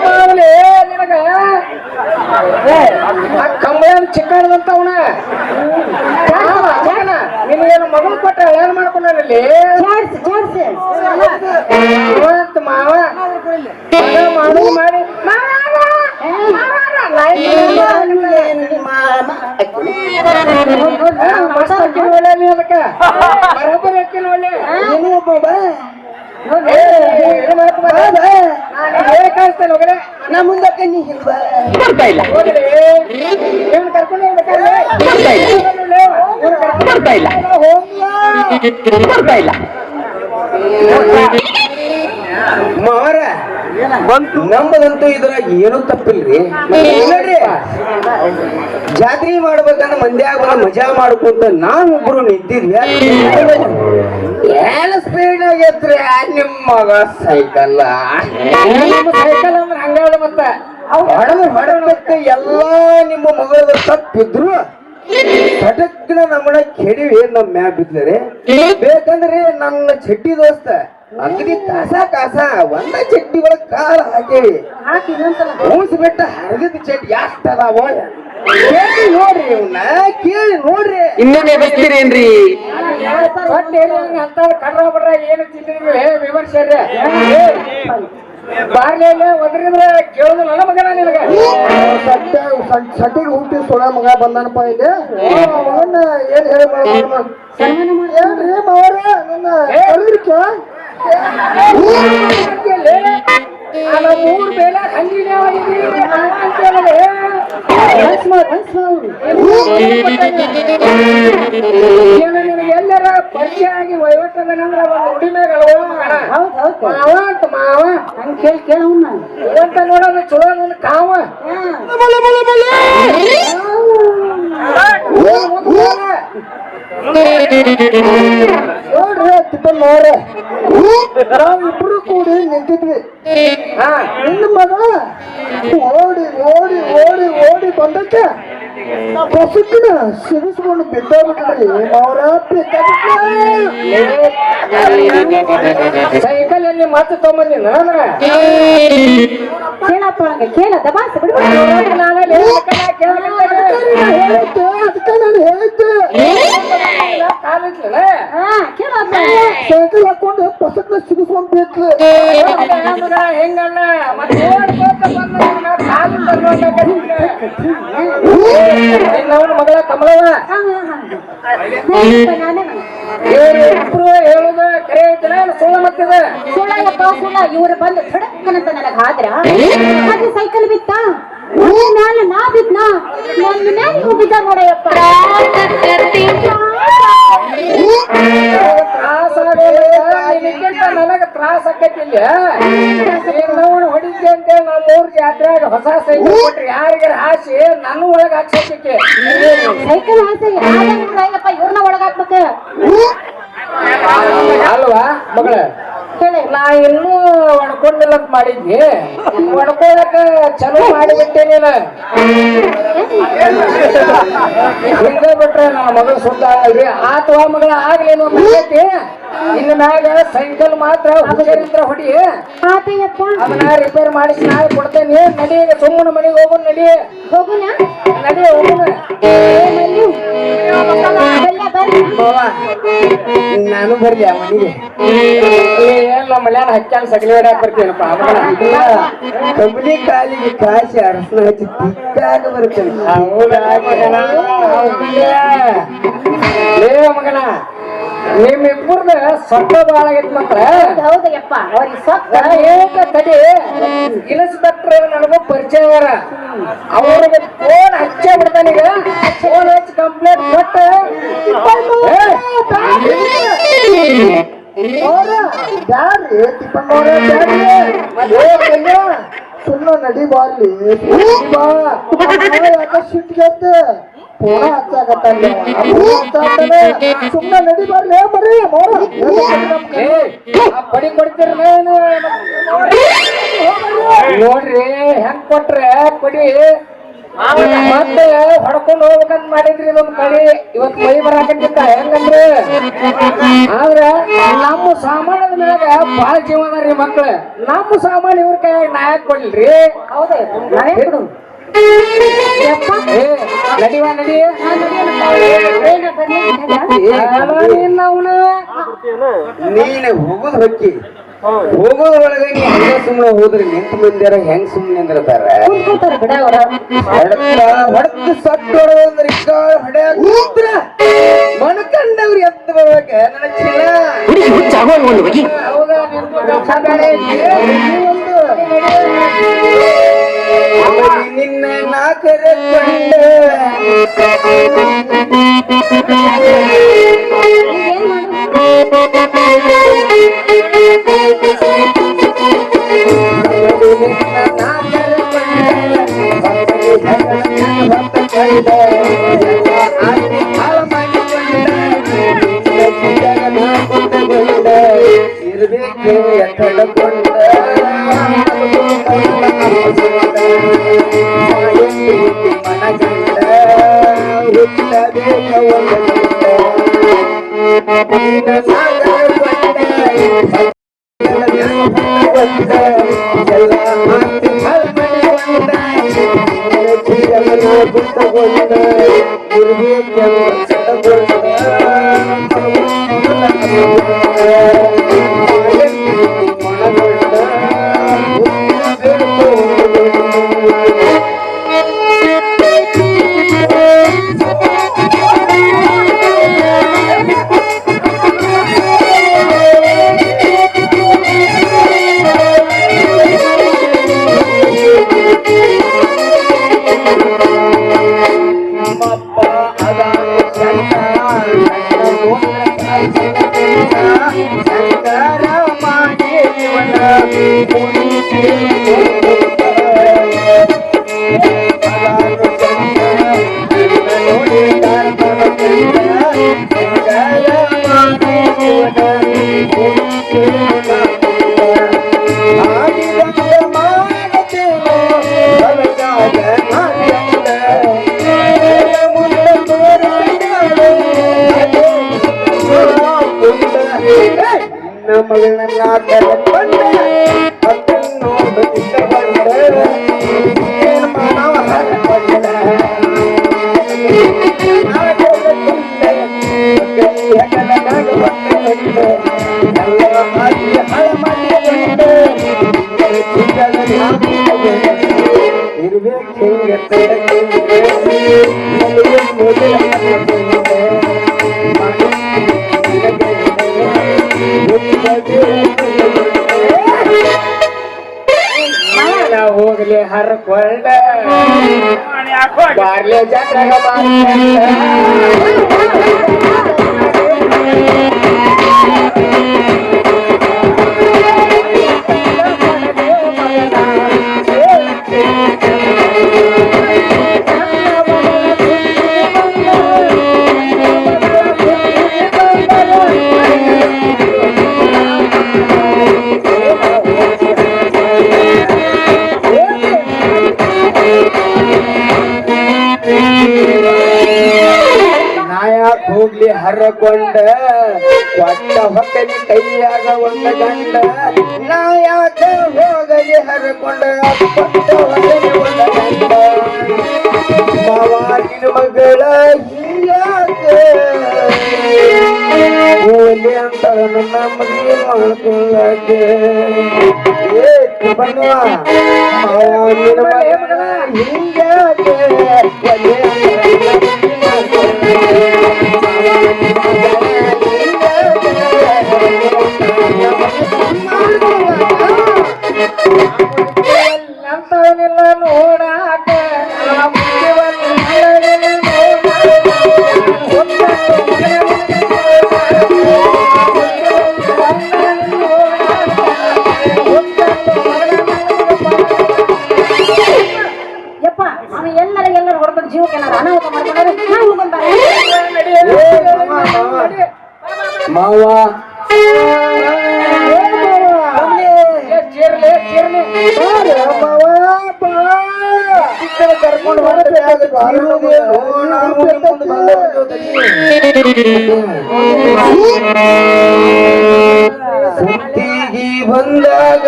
ಮಾವಲೆ ನಿನಗ ಆ ಕಂಬಳನ್ ಚಿಕ್ಕದಂತ ಅವನ ನಿನಗೇನು ಮಗಳು ಕೊಟ್ಟ ಏನ್ ಮಾಡ್ಕೊಂಡಲ್ಲಿ ಮಾವ ಮಾಡು ಮಾಡಿ ಮಸ್ತ್ ಅಕ್ಕಿನ ಒಳ್ಳೆ ಅದಕ್ಕ ಬರೋಬ್ಬರಿ ಅಕ್ಕಿನ ಒಳ್ಳೆ ಕಾಣಿಸ್ತೇನೆ ಹೋಗಲೇ ನಾ ಮುಂದಕ್ಕೆ ನೀ ಹಿಂದ ಬರ್ತಾ ಇಲ್ಲ ಹೋಗಲೇ ಇವ್ನು ಕರ್ಕೊಂಡು ಹೋಗ್ಬೇಕಾದ್ರೆ ಬರ್ತಾ ಇಲ್ಲ ಬರ್ತಾ ಇಲ್ಲ ಮಾವರ ನಮ್ಮದಂತೂ ಇದ್ರಾಗ ಏನು ತಪ್ಪಿಲ್ರಿ ನೋಡ್ರಿ ಜಾತ್ರೆ ಮಾಡ್ಬೇಕಂದ್ರೆ ಮಂದ್ಯಾಗ ಬಂದ ಮಜಾ ಮಾಡ್ಕೊಂತ ನಾವೊಬ್ರು ನಿಂತಿದ್ವಿ ಏನ್ ಸ್ಪೀಡ್ ಆಗೈತ್ರಿ ನಿಮ್ಮ ಮಗ ಸೈಕಲ್ ಸೈಕಲ್ ಅಂದ್ರೆ ಹಂಗಾಳ ಮತ್ತ ಹೊಡೆದಕ್ಕೆ ಎಲ್ಲಾ ನಿಮ್ಮ ಮಗಳ ತಪ್ಪಿದ್ರು ಸಟಕ್ನ ನಮ್ಮನ್ನ ಕೆಡವಿ ನಮ್ಮ ಮ್ಯಾ ಬಿದ್ದರೆ ಬೇಕಂದ್ರೆ ನನ್ನ ಚಡ್ಡಿ ದೋಸ್ತ ಅಗದಿ ಕಾಸ ಒಂದ ಚಡ್ಡಿ ಒಳಗ್ ಕಾಲ ಹಾಕೇವಿ ಬಿಟ್ಟ ಹರಿದ ಚಡ್ಡಿ ಎಷ್ಟು ಅದಾವ ಕೇಳಿ ನೋಡ್ರಿ ಇವನ್ನ ಕೇಳಿ ನೋಡ್ರಿ. ಇನ್ನೊಮ್ಮೆ ಬರ್ತೀರೇನ್ರಿ ಅಂತ ಕಡ್ರ ಬಡ್ರ ಏನು ತಿಂದಿದ್ವಿ ವಿಮರ್ಶೆ ಬಾರ್ಲಿ ಒದ್ರಿದ್ರೆ ಕೇಳುದು ನನ್ನ ಮಗನ ನಿನಗ ಸಟ್ಟಿಗೆ ಹುಟ್ಟಿ ಸೊಳ ಮಗ ಬಂದನಪ್ಪ ಇಲ್ಲಿ ಅವನ್ನ ಏನ್ ಹೇಳಿ ಏನ್ರಿ ಮಾವ್ರ ನನ್ನ ಕರೀರಿಕೆ? ಮೂರು ಬೇಡ ಹಂಗಿನ ನಿನಗೆ ಎಲ್ಲರ ಪರಿಚಯ ಆಗಿ ವಹಿವಟ್ಟದನಂದ್ರ ಮಾವ ಅಂತ ಮಾವ ಕೇಳಿ ಕೇಳವನ್ನ ಅಂತ ನೋಡೋದು ಚಲೋ ನನ್ನ ಕಾವ ನೋಡ್ರಿ ತಿಪ್ಪನ್ ಮಾವ್ರೆ ನಾವಿಬ್ರು ಕೂಡಿ ನಿಂತಿದ್ವಿ ನಿನ್ನ ಮಗ ಓಡಿ ಓಡಿ ಓಡಿ ಓಡಿ ಬಂದಕ್ಕೆ ಪಸುಕಿನ ಸಿಗಿಸ್ಕೊಂಡು ಬಿದ್ದೋಗ್ಬಿಟ್ರಿ ಮಾವ್ರ ಸೈಕಲ್ ಎಲ್ಲಿ ಮತ್ತೆ ತೊಗೊಂಬಂದಿನ ಕೇಳಪ್ಪ ಹಂಗ ಕೇಳ ದಬಾಸ್ ಬಿಡ್ಬೇಡ ಅದಕ್ಕೆ ನಾನು ಹೇಳಿದ್ದೆ ಸೈಕಲ್ ಹಾಕೊಂಡು ಪಸಕ್ನ ಸಿಗಿಸ್ಕೊಂಡ್ ಬೇಕು ಹೆಂಗಣ್ಣ ಮತ್ತೆ ಮಗಳ ಕಮಲವ ಇವ್ರಿಬ್ರು ಹೇಳುದ ಕರೆ ಐತಿನ ಸುಳ್ಳ ಮತ್ತಿದ ಸುಳ್ಳಪ್ಪ ಸುಳ್ಳ ಇವ್ರು ಬಂದು ಥಡಕ್ಕನಂತ ನನಗ ಆದ್ರ ಅದು ಸೈಕಲ್ ಬಿತ್ತ ಮ್ಯಾಲ ನಾ ಬಿದ್ನ ನನ್ನ ಮ್ಯಾಲ ನೀವು ಬಿದ್ದ ನೋಡಯ್ಯಪ್ಪ ನನಗ ತ್ರಾಸ ಆಕೈತಿಲ್ಲ ಹೊಡಿದ್ದೆ ಅಂತೇಳಿ ನಮ್ಮ ಮೂರ್ ಜಾತ್ರೆಯಾಗ ಹೊಸ ಸೈಕಲ್ ಕೊಟ್ರಿ ಯಾರಿಗಾರ ಹಾಸಿ ನನ್ನ ಒಳಗ ಹಾಕ್ಸಕ್ಕೆ ಸೈಕಲ್ ಹಾಸಿ ಯಾರಪ್ಪ ಇವ್ರನ್ನ ಒಳಗಾಕ್ಬೇಕ ಅಲ್ವಾ ಮಗಳ ನಾ ಇನ್ನೂ ಒಡ್ಕೊಂಡಿಲ್ಲ ಅಂತ ಮಾಡಿದ್ವಿ ಒಡ್ಕೊಳಕ ಚಲೋ ಮಾಡಿಬಿಟ್ಟೆ ನೀನು ಹಿಂಗ ಬಿಟ್ರೆ ನನ್ನ ಮಗಳು ಸುದ್ದ ಆಗಲ್ರಿ ಆತವಾ ಮಗಳ ಆಗ್ಲೇನು ಮಾಡೈತಿ ಇನ್ನು ಮ್ಯಾಗ ಸೈಕಲ್ ಮಾತ್ರ ಹುಷಾರಿಂತ್ರ ಹೊಡಿ ಆತಯ್ಯಪ್ಪ ಅದನ್ನ ರಿಪೇರ್ ಮಾಡಿಸಿ ನಾಳೆ ಕೊಡ್ತೇನೆ ನಡಿ ಸುಮ್ಮನ ಮನೆಗೆ ಹೋಗೋಣ ನಡಿ ಹೋಗುಣ ನಡಿ ಹೋಗೋಣ ನಾನು ಬರ್ಲಿ ಆ ಮನೆಗೆ ಏನ್ ಮಲ್ಯಾನ ಹಕ್ಕ್ಯಾನ ಸಗಲಿ ಹೊಡ್ಯಾಕ ಬರ್ತೀನಪ್ಪ ಕಂಬಳಿ ಕಾಲಿಗೆ ಕಾಸಿ ಅರಸನ ಹಚ್ಚಿ ತಿಕ್ಕಾಗ ಬರ್ತೇನೆ ಲೇ ಮಗನ ನಿಮ್ಮಿಬ್ಬರದ ಸೊಟ್ಟ ಬಾಳ ಆಗೈತಿ ಮಕ್ಕಳ ಹೌದಯ್ಯಪ್ಪ ಅವ್ರಿಗೆ ಸೊತ್ತ ಏಕ ತಡಿ ಇನ್ಸ್ಪೆಕ್ಟರ್ ನನಗೂ ಪರಿಚಯ ಆಗ್ಯಾರ ಅವ್ರಿಗೆ ಫೋನ್ ಹಚ್ಚೇ ಬಿಡ್ತಾನೀಗ ಫೋನ್ ಹಚ್ಚಿ ಕಂಪ್ಲೇಂಟ್ ಕೊಟ್ಟ ಬ್ಯಾಡ್ರಿ ತಿಪ್ಪಣ್ಣವ್ರ ಸುಮ್ಮನೆ ನಡಿ ಬಾರ್ಲಿ ಬಾ ಯಾಕ ಸಿಟ್ಟಿಗೆ ಪೂರ ಹಚ್ಚಾಕತ್ತಾನೆ ಸುಮ್ಮನೆ ನಡಿ ಬಾರ್ಲಿ ಬರ್ರಿ ಬಡಿ ಕೊಡ್ತೀರ ನೋಡ್ರಿ ಹೆಂಗ್ ಕೊಟ್ರೆ ಕೊಡಿ ಮತ್ತೆ ಹೊಡ್ಕೊಂಡು ಹೋಗ್ಬೇಕಂತ ಮಾಡಿದ್ರಿ ನಮ್ ಕಡೆ ಇವತ್ ಮೈ ಬರಾಕತ್ತಿದ್ದ ಹೆಂಗಂದ್ರೆ ಆದ್ರ ನಮ್ಮ ಸಾಮಾನದ ಮ್ಯಾಗ ಬಾಳ ಜೀವನ ರೀ ಮಕ್ಳ ನಮ್ಮ ಸಾಮಾನು ಇವ್ರ ಕೈಯಾಗ ನಾಯಕ್ ಕೊಡ್ಲ್ರಿ ಹೌದೇ ನಾವೇ ಬಿಡು ನಡಿವಾ ನಡಿ ಅವನ ನೀನು ಹೋಗುದ್ ಹೊಕ್ಕಿ ಹೋಗೋದ್ರೊಳಗೆ ನೀ ಹಂಗ ಸುಮ್ಮನೆ ಹೋದ್ರಿ ನಿಂತು ಮಂದಿರ ಹೆಂಗ್ ಸುಮ್ಮನೆ ಅಂದಿರ್ತಾರ ಹೊಡೆದು ಸಟ್ಟು ಹೊಡೆದಂದ್ರೆ ಹೊಡೆಯಾಗ ಮಣ್ಕಂಡವ್ರು ಎದ್ದು ಬರುವಾಗ ನನ್ನ ಚಿನ್ನ ಹೌದಾ ನಿನ್ನ ನಾ ಕರೆಕೊಂಡೆ ಇರ್ಬೇಕೆ ಎತ್ತಡಕೊಂಡ ಬಿಟ್ಟುಕೊಂಡ ಮಗಳನ್ನ ಕರೆಕೊಂಡ ಅದನ್ನು ಹೋಗ್ಲಿ ಹರ್ಕೊಂಡ ಬಾರ್ಲೆ ಜಾತ್ರೆಗ ಹೋಗ್ಲಿ ಹರ್ಕೊಂಡ ಕೊಟ್ಟ ಹೊಟ್ಟಲಿ ಕೈಯಾಗ ಒಂದ ಗಂಡ ನಾ ಯಾಕ ಹೋಗಲಿ ಹರ್ಕೊಂಡ ಕೊಟ್ಟ ಹೊಟ್ಟಲಿ ಒಂದ ಗಂಡ ಮಾವಾಗಿನ ಮಗಳ ಹಿಂಗ್ಯಾಕ ಹೋಲಿ ಅಂತ ನನ್ನ ಮದುವೆ ಮಾಡ್ಕೊಳ್ಳಾಕ ಬನ್ನುವ ಮಾವಾಗಿನ ಮಗಳ ಹಿಂಗ್ಯಾಕ ಅಂತವನ್ನೆಲ್ಲ ನೋಡಾಕ ಯಪ್ಪ ಅವ ಎಲ್ಲರೂ ಹೊಡ್ಕೊಂಡು ಜೀವಕ್ಕೆ ಏನಾರ ಅನಾಹುತ ಮಾಡ್ಕೊಂಡ್ರೆ ನಾವು ಹೋಗೋಣ ಮಾವ ಕರ್ಕೊಂಡು ಸುದ್ದಿಗಿ ಬಂದಾಗ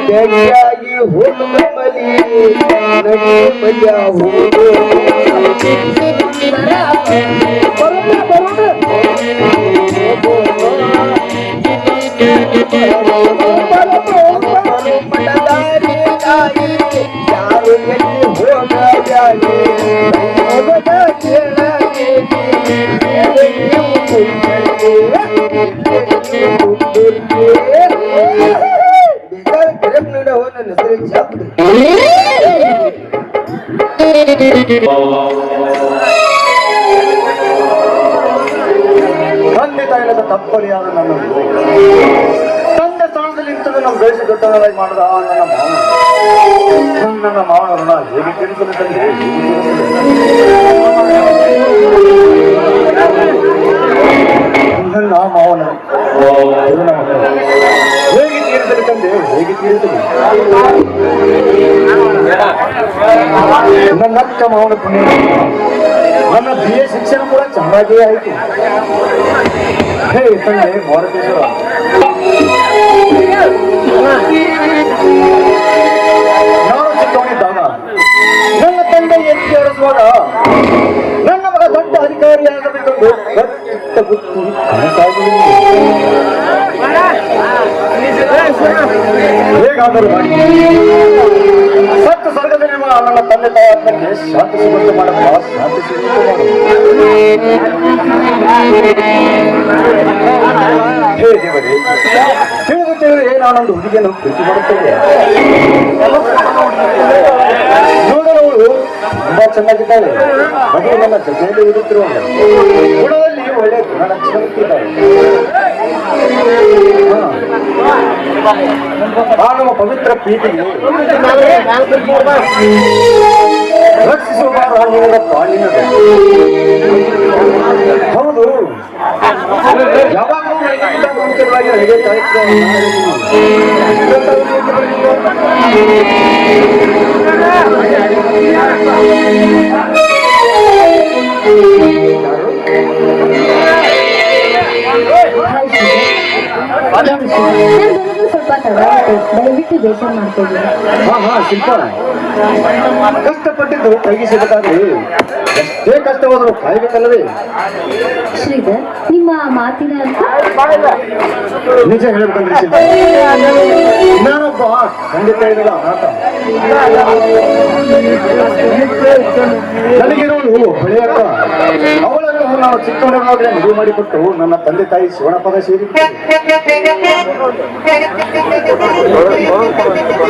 ಬೆಟ್ಟಾಗಿ ಹೋದ ಬಲಿ ನಡಿ ಮಜಾ ಹೋದು ಯಾರು ಎಲ್ಲಿ ಹೋಗಿ ಖಂಡಿತ ಇಲ್ಲದ ತಪ್ಪಲಿಯಾದ ನನ್ನ ತಂದೆ ಸ್ಥಾನದಲ್ಲಿ ನಿಂತು ನಮ್ಮ ದೇಶ ದೊಡ್ಡವರಾಗಿ ಮಾಡಿದ ನನ್ನ ಮಾವನ ಋಣ ಹೇಗೆ ತೀರಿಸಲು ನನ್ನ ಮಾವನ ಹೇಗೆ ತೀರಿಸಲು ತಂದೆ ಹೇಗೆ ತೀರಿಸಲು ನನ್ನ ಅಕ್ಕ ಮಾವನ ಪುಣ್ಯ ನನ್ನ BA ಶಿಕ್ಷಣ ಕೂಡ ಚೆನ್ನಾಗಿಯೇ ಆಯಿತು. ಹೇ ತಂದೆ ಮಾರುತೇಶ್ವರ ನಾನು ಚಿಕ್ಕವನಿದ್ದಾಗ ನನ್ನ ತಂದೆ ಎತ್ತಿ ಬೆಳೆಸುವಾಗ ನನ್ನ ಮಗ ದೊಡ್ಡ ಅಧಿಕಾರಿಯಾಗಬೇಕೆಂದು ದೊಡ್ಡ ಬುದ್ಧಿ ಕನಸಾಗಿ ಹೇಗಾದರೂ ಮಾಡಿ ಸತ್ತು ಸ್ವರ್ಗದಲ್ಲಿ ನನ್ನ ತಂದೆ ತಾಯಿಗೆ ಶಾಂತಿ ಸಿಗುವಂತೆ ಮಾಡಪ್ಪ, ಶಾಂತಿ ಸಿಗುವಂತೆ ಮಾಡು. ಹೇ ದೇವರೇ, ತಿಳಿದು ತಿಳಿದು ನಾನೊಂದು ಹುಡುಗಿಯನ್ನು ಪ್ರೀತಿ ಮಾಡುತ್ತೇನೆ. ನೋಡಲು ತುಂಬಾ ಚೆನ್ನಾಗಿದ್ದಾಳೆ. ಮದುವೆ ನನ್ನ ಜೊತೆಯಲ್ಲಿ ಇರುತ್ತಿರುವ ಗುಣದಲ್ಲಿ ಒಳ್ಳೆ ಗುಣಲಕ್ಷಣವಿದ್ದಾಳೆ. ಆ ನಮ್ಮ ಪವಿತ್ರ ಪ್ರೀತಿಗೆ ರಕ್ಷಿಸುವ ರಾಣಿಯರಪ್ಪ ನಿನ್ನದು. ಹೌದು, ಯಾವಾಗಲೂ ಮುಂಚಿತವಾಗಿ ನನಗೆ ಸ್ವಲ್ಪ ತಡ ಆಯ್ತು, ದಯವಿಟ್ಟು ಬೇಸರ ಮಾಡ್ತಿದ್ದೀನಿ. ಶಿಲ್ಪ, ಕಷ್ಟಪಟ್ಟಿದ್ದು ಕೈಗೆ ಸಿಗಬೇಕಾದ್ರೆ ಎಷ್ಟೇ ಕಷ್ಟವಾದರೂ ಕಾಯ್ಬೇಕಲ್ಲವೇ? ಶ್ರೀಧರ್, ನಿಮ್ಮ ಮಾತಿನ ನಿಜ ಹೇಳ್ಬೇಕಂದ್ರೆ ಶಿಲ್ಪ, ನಾನೊಬ್ಬ ಖಂಡಿತ ಇರಲ್ಲ ಆತ. ನನಗಿರೋಳು ಹೊಳೆಯಕ್ಕ. ಅವಳನ್ನು ನಾನು ಚಿಕ್ಕವನಾಗಲೇ ಮದುವೆ ಮಾಡಿಕೊಟ್ಟು ನನ್ನ ತಂದೆ ತಾಯಿ ಶಿವನಪದ ಸೇರಿ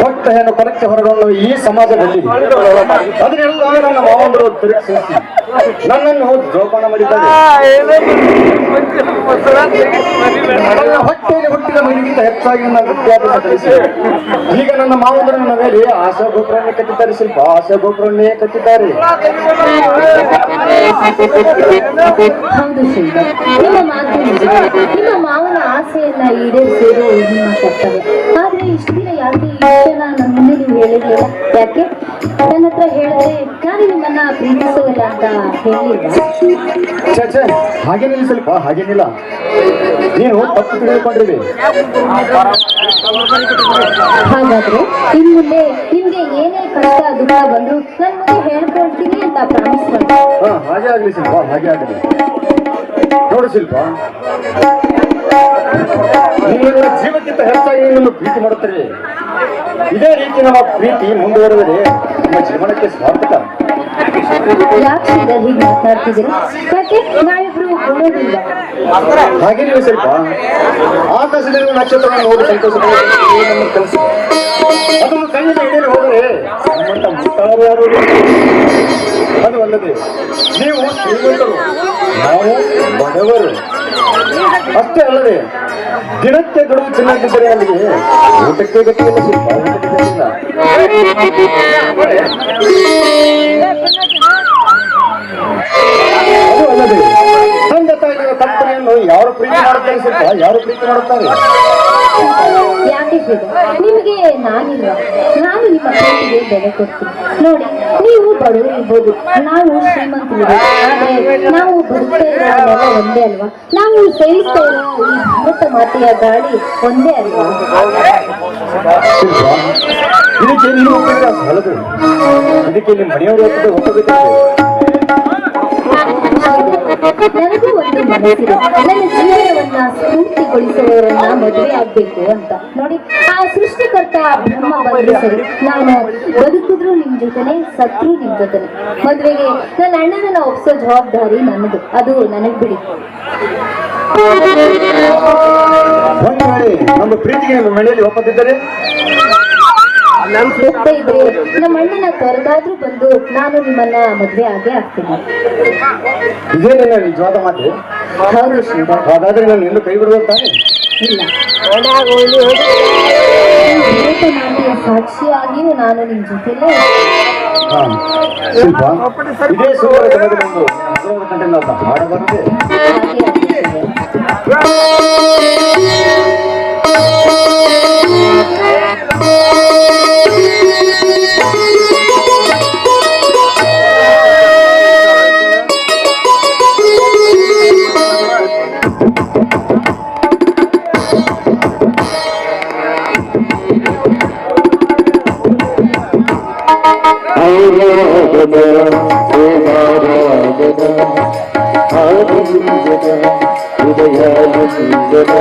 ಹೊಟ್ಟ ಹೆಣ್ಣು ಕೊರಕ್ಕೆ ಹೊರಗೊಂಡು ಈ ಸಮಾಜದಲ್ಲಿ ಅದನ್ನೆಲ್ಲ ನನ್ನ ಮಾವಂದರು ತಿರುಗಿಸಿ ನನ್ನನ್ನು ಜೋಪಾನ ಮಾಡಿದ್ದಾರೆ. ನನ್ನ ಹೊಟ್ಟೆಯಲ್ಲಿ ಹುಟ್ಟಿದ ಮನೆಗಿಂತ ಹೆಚ್ಚಾಗಿ ನನ್ನ ವಿದ್ಯಾಭ್ಯಾಸ ಕಲಿಸಿ ಈಗ ನನ್ನ ಮಾವಂದರು ನನ್ನ ಮೇಲೆ ಆಶಾ ಗೋಪುರನ್ನೇ ಕಟ್ಟಿದ್ದಾರೆ. ಶಿಲ್ಪ, ಆಶಾ ಗೋಪುರನ್ನೇ ಕಟ್ಟಿದ್ದಾರೆ. ಹೌದು ಶ್ರೀಧರ್, ನಿಮ್ಮ ಮಾತು ನಿಜ. ನಿಮ್ಮ ಮಾವನ ಆಸೆಯನ್ನ ಈಡೇರಿಸುವುದು ನಿಮ್ಮ ಕರ್ತವ್ಯ. ಆದ್ರೆ ಇಷ್ಟು ದಿನ ಯಾಕೆ ಈ ವಿಷಯನ ನನ್ನ ಮುಂದೆ ನೀವು ಹೇಳಿರ್ಲಿಲ್ಲ? ಯಾಕೆ? ನನ್ನ ಹತ್ರ ಹೇಳಿದ್ರೆ ನಾನು ನಿಮ್ಮನ್ನ ಪ್ರೀತಿಸೋಲ್ಲ ಅಂತ ಹೇಳಿಲ್ವಾ? ಛೇ, ಹಾಗೇನಿಲ್ಲ ಶಿಲ್ಪ, ಹಾಗೇನಿಲ್ಲ. ನೀನು ತಪ್ಪು ತಿಳಿದುಕೊಂಡಿರಿ. ಹಾಗಾದ್ರೆ ಇನ್ ಮುಂದೆ ನಿಮ್ಗೆ ಏನೇ ಕಷ್ಟ ದುಃಖ ಬಂದ್ರು ನನ್ನ ಮುಂದೆ ಹೇಳ್ಕೊಳ್ತೀನಿ ಅಂತ ಪ್ರಾಮಿಸ್ ಮಾಡಿ. ಹಾಗೆ ಆಗ್ಲಿ ಶಿಲ್ಪ, ಹಾಗೆ ಆಗಲಿ. ನೋಡು ಶಿಲ್ಪ, ನೀವೆಲ್ಲ ಜೀವಕ್ಕಿಂತ ಹೆಚ್ಚಾಗಿ ನಿನ್ನನ್ನು ಪ್ರೀತಿ ಮಾಡುತ್ತೀರಿ. ಇದೇ ರೀತಿ ನಮ್ಮ ಪ್ರೀತಿ ಮುಂದುವರೆದರೆ ನಮ್ಮ ಜೀವನಕ್ಕೆ ಸಾರ್ಥಕ. ಯಾಕೆ ಶ್ರೀಧರ್ ಹೀಗೆ ಮಾತಾಡ್ತಿದ್ದೀರಿ? ಯಾಕೆ ನಾವಿಬ್ರು ಕೊಡೋದಿಲ್ಲ? ಹಾಗೇನಿಲ್ಲ ಶಿಲ್ಪ, ಆಕಾಶದಲ್ಲಿರುವ ನಕ್ಷತ್ರವನ್ನು ನೋಡಿ ಸಂತೋಷ ನಮ್ಮ ಕೆಲಸ. ಅದನ್ನು ಕಣ್ಣಿನ ಹಿಡಿಯಲು ಹೋದರೆ ನಮ್ಮಂತ ಮುಟ್ಟಾರು ಯಾರು? ಅದು ಅಲ್ಲದೆ ನೀವು ಶ್ರೀಮಂತರು, ನಾವು ಬಡವರು. ಅಷ್ಟೇ ಅಲ್ಲದೆ ದಿನಕ್ಕೆ ದುಡಿದು ಚೆನ್ನಾಗಿದ್ದರೆ ನಮಗೆ ಊಟಕ್ಕೆ ಗತಿಯಿಲ್ಲ ಶಿಲ್ಪ, ಊಟಕ್ಕೆ ಗತಿಯಿಲ್ಲ. ಅದು ಅಲ್ಲದೆ ತಂದೆ ತಾಯಿಗಳ ಕಲ್ಪನೆಯನ್ನು ಯಾರು ಪ್ರೀತಿ ಮಾಡುತ್ತಾರೆ ಶಿಲ್ಪ, ಯಾರು ಪ್ರೀತಿ ಮಾಡುತ್ತಾರೆ? ಯಾಕೆ ಶ್ರೀಧರ್, ನಿಮಗೆ ನಾನಿಲ್ಲ, ನಾನು ನಿಮ್ಮ ಪ್ರೀತಿಗೆ ಬೆಲೆ ಕೊಡ್ತೀನಿ. ನೋಡಿ, ನೀವು ಬಡವರು ಇರ್ಬೋದು, ನಾವು ಶ್ರೀಮಂತರು, ಆದ್ರೆ ನಾವು ಬದುಕ್ತಾ ಇರೋದೆಲ್ಲ ಒಂದೇ ಅಲ್ವಾ? ನಾವು ಸೇವಿಸ್ತಾ ಇರೋ ಈ ಭಾರತ ಮಾತೆಯ ಗಾಳಿ ಒಂದೇ ಅಲ್ವಾ? ಶಿಲ್ಪ, ಇದಕ್ಕೆ ನೀವು ಒಪ್ಪಿದ್ರೆ ಸಾಲದು. ಇದಕ್ಕೆ ನಿಮ್ಮ ಮನೆಯವರು ಒಪ್ಪಬೇಕು. ನನಗೂ ಒಂದು ಮನಸ್ಸಿದೆ, ನನ್ನ ಜೀವನವನ್ನ ಸ್ಫೂರ್ತಿಗೊಳಿಸುವವರನ್ನ ಮದುವೆ ಆಗ್ಬೇಕು ಅಂತ. ನೋಡಿ, ಆ ಸೃಷ್ಟಿಕರ್ತ ಬ್ರಹ್ಮ ಬಂದ್ರೆ ಸರಿ, ನಾನು ಬದುಕಿದ್ರು ನಿಮ್ ಜೊತೆನೆ, ಸತ್ರು ನಿಮ್ ಜೊತೆನೆ. ಮದುವೆಗೆ ನನ್ನ ಅಣ್ಣನನ್ನ ಒಪ್ಸೋ ಜವಾಬ್ದಾರಿ ನನ್ನದು, ಅದು ನನಗ್ ಬಿಡಿ. ಒಂದು ವೇಳೆ ನಮ್ಮ ಪ್ರೀತಿಗೆ ನಿಮ್ಮ ಮನೆಯಲ್ಲಿ ಒಪ್ಪದಿದ್ದರೆ ಒಪ್ಪೇ ಇದ್ರೆ ನಮ್ಮ ಅಣ್ಣನ ತೊರೆದಾದ್ರೂ ಬಂದು ನಾನು ನಿಮ್ಮನ್ನ ಮದುವೆ ಆಗೇ ಆಗ್ತೀನಿ. ಇದೇ ನನ್ನ ನಿಜವಾದ ಮಾತು? ಹೌದು ಶ್ರೀಧರ್. ಹಾಗಾದ್ರೆ ನಾನು ಎಲ್ಲೂ ಕೈ ಬಿಡುವಂತಾನೆ ಇಲ್ಲ, ಭಾರತ ಮಾತೆಯ ಸಾಕ್ಷಿಯಾಗಿಯೂ ನಾನು ನಿಮ್ ಜೊತೆಲೇ. ಶಿಲ್ಪ, ಇದೇ ಸುಮಾರು ಸಮಯದಲ್ಲಿ ಒಂದು ಗಂಟೆ ನಾವು ಮಾಡಬಾರದೆ. ಹಾಗೆ ಆಗ್ಲಿ Oh, ಆದಿಲಿಂಗನ ಹೃದಯಾಲಿಂಗನ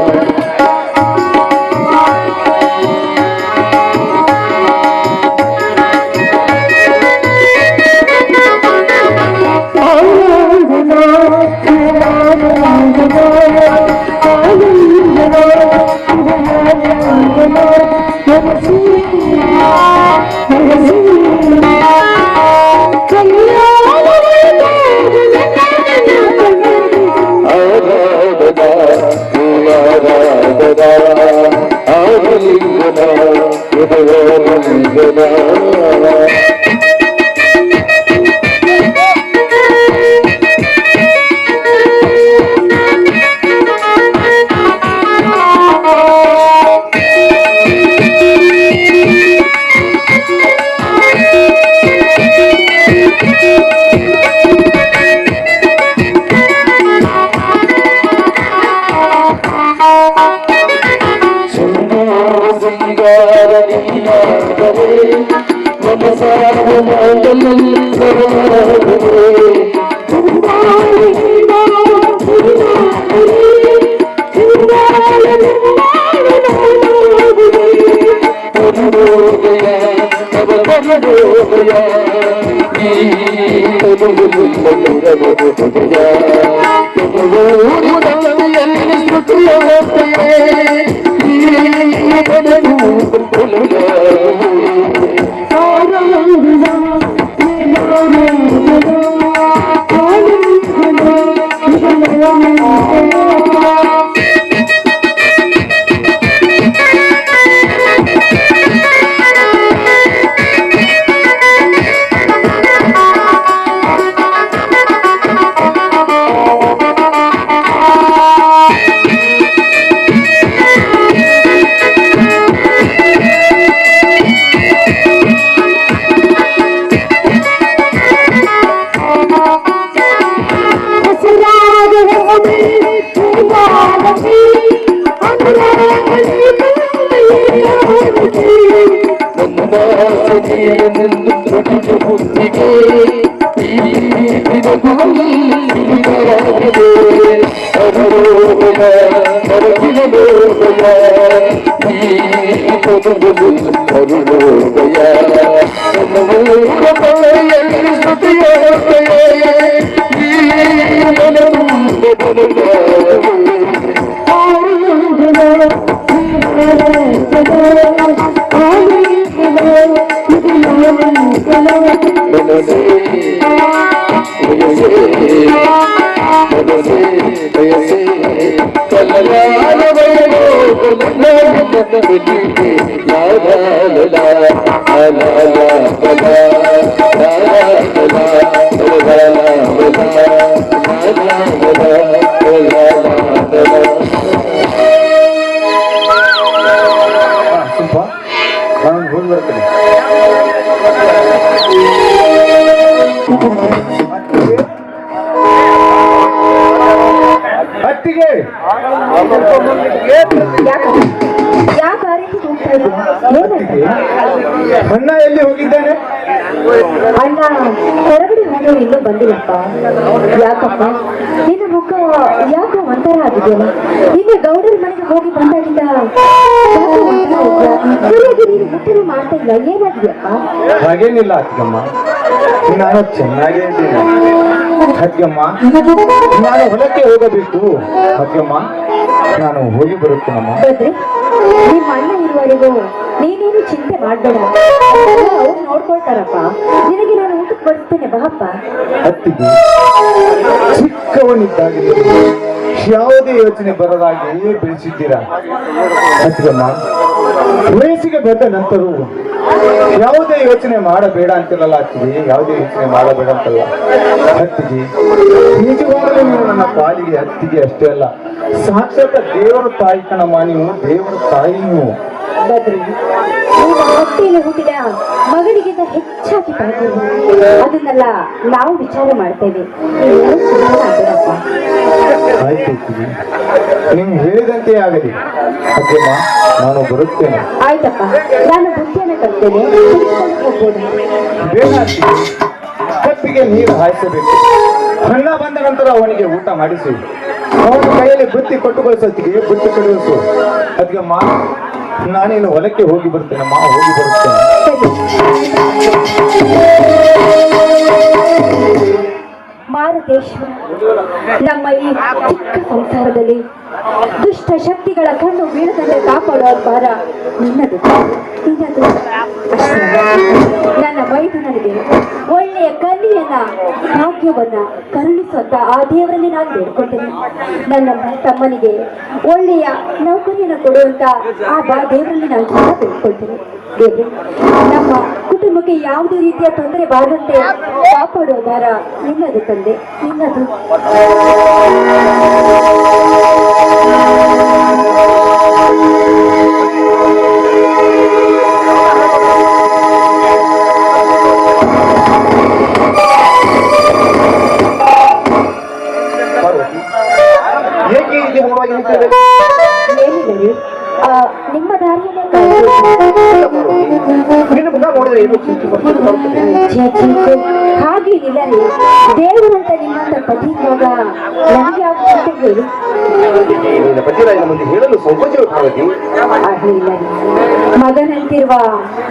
ನಾನು ಹೋಗಿ ಬರ್ತೇನೆ. ಅತ್ತಿಗೆ ಯಾಕೆ ಆ ರೀತಿ ಹೋಗ್ತಾ ಇದ್ದೀರಾ? ಅಣ್ಣ ಎಲ್ಲಿ ಹೋಗಿದ್ದಾನೆ? ಅಣ್ಣ ಹೊರಗಡೆ ಹೋಗಿ ಇನ್ನೂ ಬಂದಿಲ್ಲಪ್ಪ. ಯಾಕಪ್ಪ ನಿನ್ನ ಮುಖ ಯಾಕೋ ಒಂಥರ ಆಗಿದೆಯಲ್ಲ? ನಿನ್ನೆ ಗೌಡರ ಮನೆಗೆ ಹೋಗಿ ಬಂದಾಗಿಂದ ಸರಿಯಾಗಿ ನೀನು ಮುಟ್ಟಲು ಮಾಡ್ತಾ ಇಲ್ಲ, ಏನಾಗಿದೆಯಪ್ಪ? ಹಾಗೇನಿಲ್ಲ ಅತ್ತಿಗಮ್ಮ, ನಾನು ಚೆನ್ನಾಗೇ ಇದ್ದೀನಿ. ಅತ್ತಿಗಮ್ಮ, ನಾನು ಹೊಲಕ್ಕೆ ಹೋಗಬೇಕು. ಅತ್ತಿಗಮ್ಮ, ನಾನು ಹೋಗಿ ಬರುತ್ತೇನಮ್ಮ. ಬದ್ರಿ, ನಿಮ್ಮ ಅಣ್ಣ ಇರುವವರೆಗೂ ನೀನೇನು ಚಿಂತೆ ಮಾಡಬೇಡ, ಅವ್ರು ನೋಡ್ಕೊಳ್ತಾರಪ್ಪ. ನಿನಗೆ ನಾನು ಊಟಕ್ಕೆ ಬಡಿಸ್ತೇನೆ, ಬಾಪ್ಪ. ಅತ್ತಿಗೆ ಚಿಕ್ಕವನಿದ್ದಾಗಲೇ ಯಾವುದೇ ಯೋಚನೆ ಬರದಾಗಿ ಬೆಳೆಸಿದ್ದೀರಾ. ಅತ್ತಿಗಮ್ಮ, ವಯಸ್ಸಿಗೆ ಬಂದ ನಂತರವೂ ಯಾವುದೇ ಯೋಚನೆ ಮಾಡಬೇಡ ಅಂತಿಲ್ಲಲ್ಲ ಅತ್ತಿಗೆ, ಯಾವುದೇ ಯೋಚನೆ ಮಾಡಬೇಡ ಅಂತಲ್ಲ ಅತ್ತಿಗೆ. ನಿಜವಾಗಲೂ ನೀವು ನನ್ನ ಪಾಲಿಗೆ ಅತ್ತಿಗೆ ಅಷ್ಟೇ ಅಲ್ಲ, ಸಾಕ್ಷಾತ್ ದೇವರ ತಾಯಿ ಕಣಮ್ಮ. ನೀವು ದೇವರ ತಾಯಿ. ನೀವು ಬದ್ರಿ, ನಿಮ್ಮ ಹೊಟ್ಟೆಯಲ್ಲಿ ಹುಟ್ಟಿದ ಮಗನಿಗಿಂತ ಹೆಚ್ಚಾಗಿ ಪಡ್ತೀವಿ. ಅದನ್ನೆಲ್ಲ ನಾವು ವಿಚಾರ ಮಾಡ್ತೇವೆ. ನೀವೇನು ಚಿಂತೆ ಮಾಡಬೇಡಪ್ಪ. ಆಯ್ತು ಅತ್ತಿಗೆ, ನೀವು ಹೇಳಿದಂತೆ ಆಗಲಿ. ಅತ್ತಿಗೆಮ್ಮ, ನಾನು ಬರುತ್ತೇನೆ. ಆಯ್ತಪ್ಪ, ನಾನು ಬುದ್ಧಿಯನ್ನು ಕಲ್ತೇನೆ, ತಿಳ್ಕೊಂಡು ಹೋಗ್ಬೋದು. ಬೇಡ ಅತ್ತಿಗೆ, ಕಪ್ಪಿಗೆ ನೀರು ಹಾಯಿಸಬೇಕು. ಅಣ್ಣ ಬಂದ ನಂತರ ಅವನಿಗೆ ಊಟ ಮಾಡಿಸಿ ಅವನ ಕೈಯಲ್ಲಿ ಬುತ್ತಿ ಕೊಟ್ಟು ಕಳಿಸೋತ್ತಿಗೆ ಬುತ್ತಿ ಕಳುಹಿಸು. ಅದಕ್ಕೆ ನಾನೇನು ಹೊಲಕ್ಕೆ ಹೋಗಿ ಬರ್ತೇನೆ, ಹೋಗಿ ಬರುತ್ತೇನೆ. ಮಾರುತೇಶ್ವರ, ನಮ್ಮ ಈ ಚಿಕ್ಕ ಸಂಸಾರದಲ್ಲಿ ದುಷ್ಟ ಶಕ್ತಿಗಳ ಕಣ್ಣು ಬೀಳದಂತೆ ಕಾಪಾಡುವ ಭಾರ ನಿನ್ನದು. ನಿನ್ನದು ನನ್ನ ಮೈದುನರಿಗೆ ಒಳ್ಳೆಯ ಕನ್ಯೆಯನ್ನ ಭಾಗ್ಯವನ್ನ ಕರುಣಿಸುವಂತ ಆ ದೇವರಲ್ಲಿ ನಾನು ಬೇಡ್ಕೊಳ್ತೇನೆ. ನನ್ನ ತಮ್ಮನಿಗೆ ಒಳ್ಳೆಯ ನೌಕರಿಯನ್ನು ಕೊಡುವಂತ ಆ ದೇವರಲ್ಲಿ ನಾನು ಸಹ ಬೇಡ್ಕೊಳ್ತೇನೆ. ದೇವ್ರೆ, ನಮ್ಮ ಕುಟುಂಬಕ್ಕೆ ಯಾವುದೇ ರೀತಿಯ ತೊಂದರೆ ಬಾರದಂತೆ ಕಾಪಾಡುವ ಭಾರ ನಿನ್ನದು ತಂದೆ, ನಿನ್ನದು. ಏಕೆ ಇಲ್ಲಿ ಮೂಡವಾಗಿ ನಿಂತಿದೆ? ಏನಿಲ್ಲ, ನಿಮ್ಮ ದಾರಿಯನ್ನೇ ಹಾಗೇನಿಲ್ಲ ರೀ. ದೇವರಂತ ನಿಮ್ಮಂತ ಪತಿ ಮಗ ನನಗೆ ಯಾಕೆ ಹೇಳಿ ಹೇಳಲು ಸಂಕೋಚ ಆಗ್ಲಿಲ್ಲ. ಮಗನಂತಿರುವ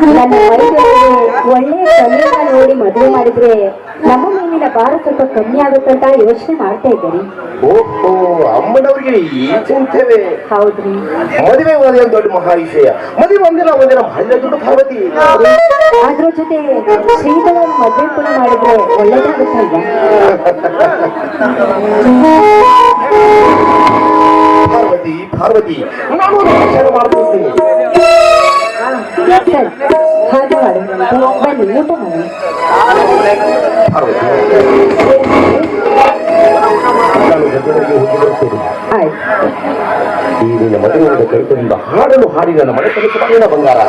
ನನ್ನ ಮೈದೂರಿಗೆ ಒಳ್ಳೆಯ ಕನ್ಯೆನ ನೋಡಿ ಮದುವೆ ಮಾಡಿದ್ರೆ ನಮ್ಮ ಮೇಲಿನ ಭಾರ ಸ್ವಲ್ಪ ಕಮ್ಮಿ ಆಗುತ್ತಂತ ಯೋಚನೆ ಮಾಡ್ತಾ ಇದ್ದಾರೆ. ಓಹೋ, ಅಮ್ಮನವ್ರಿಗೆ ಈ ಚಿಂತೆವೆ. ಹೌದ್ರಿ, ಮದುವೆ ಒಂದೇನು ದೊಡ್ಡ ಮಹಾವಿಷಯ. ಮದುವೆ ಒಂದಿನ ಬಹಳ ದೊಡ್ಡ ಪಾರ್ವತಿ. ಅದ್ರ ಜೊತೆ ಶ್ರೀಗಳ ಮದುವೆ ಕೂಡ ಮಾಡಿದ್ರೆ ಒಳ್ಳೇದಾಗುತ್ತಲ್ವ? ಪಾರ್ವತಿ ಪಾರ್ವತಿ, ನಾನು ವಿಚಾರ ಮಾಡ್ತೀನಿ. ಸರಿ, ಹಾಗೆ ಮಾಡುವಂತೆ. ಬನ್ನಿ, ಊಟ ಮಾಡಿ. ಪಾರ್ವತಿ, ನಾನು ಗದ್ದೆಗೆ ಹೋಗಿ ಬರ್ತೇನೆ. ಆಯ್ತು. ಈ ನಿನ್ನ ಮದುವೆಯ ಕೈತದಿಂದ ಹಾಡಲು ಹಾಡಿ ನನ್ನ ಮನೆ ಕೆಲಸ ಬಂಗಾರ.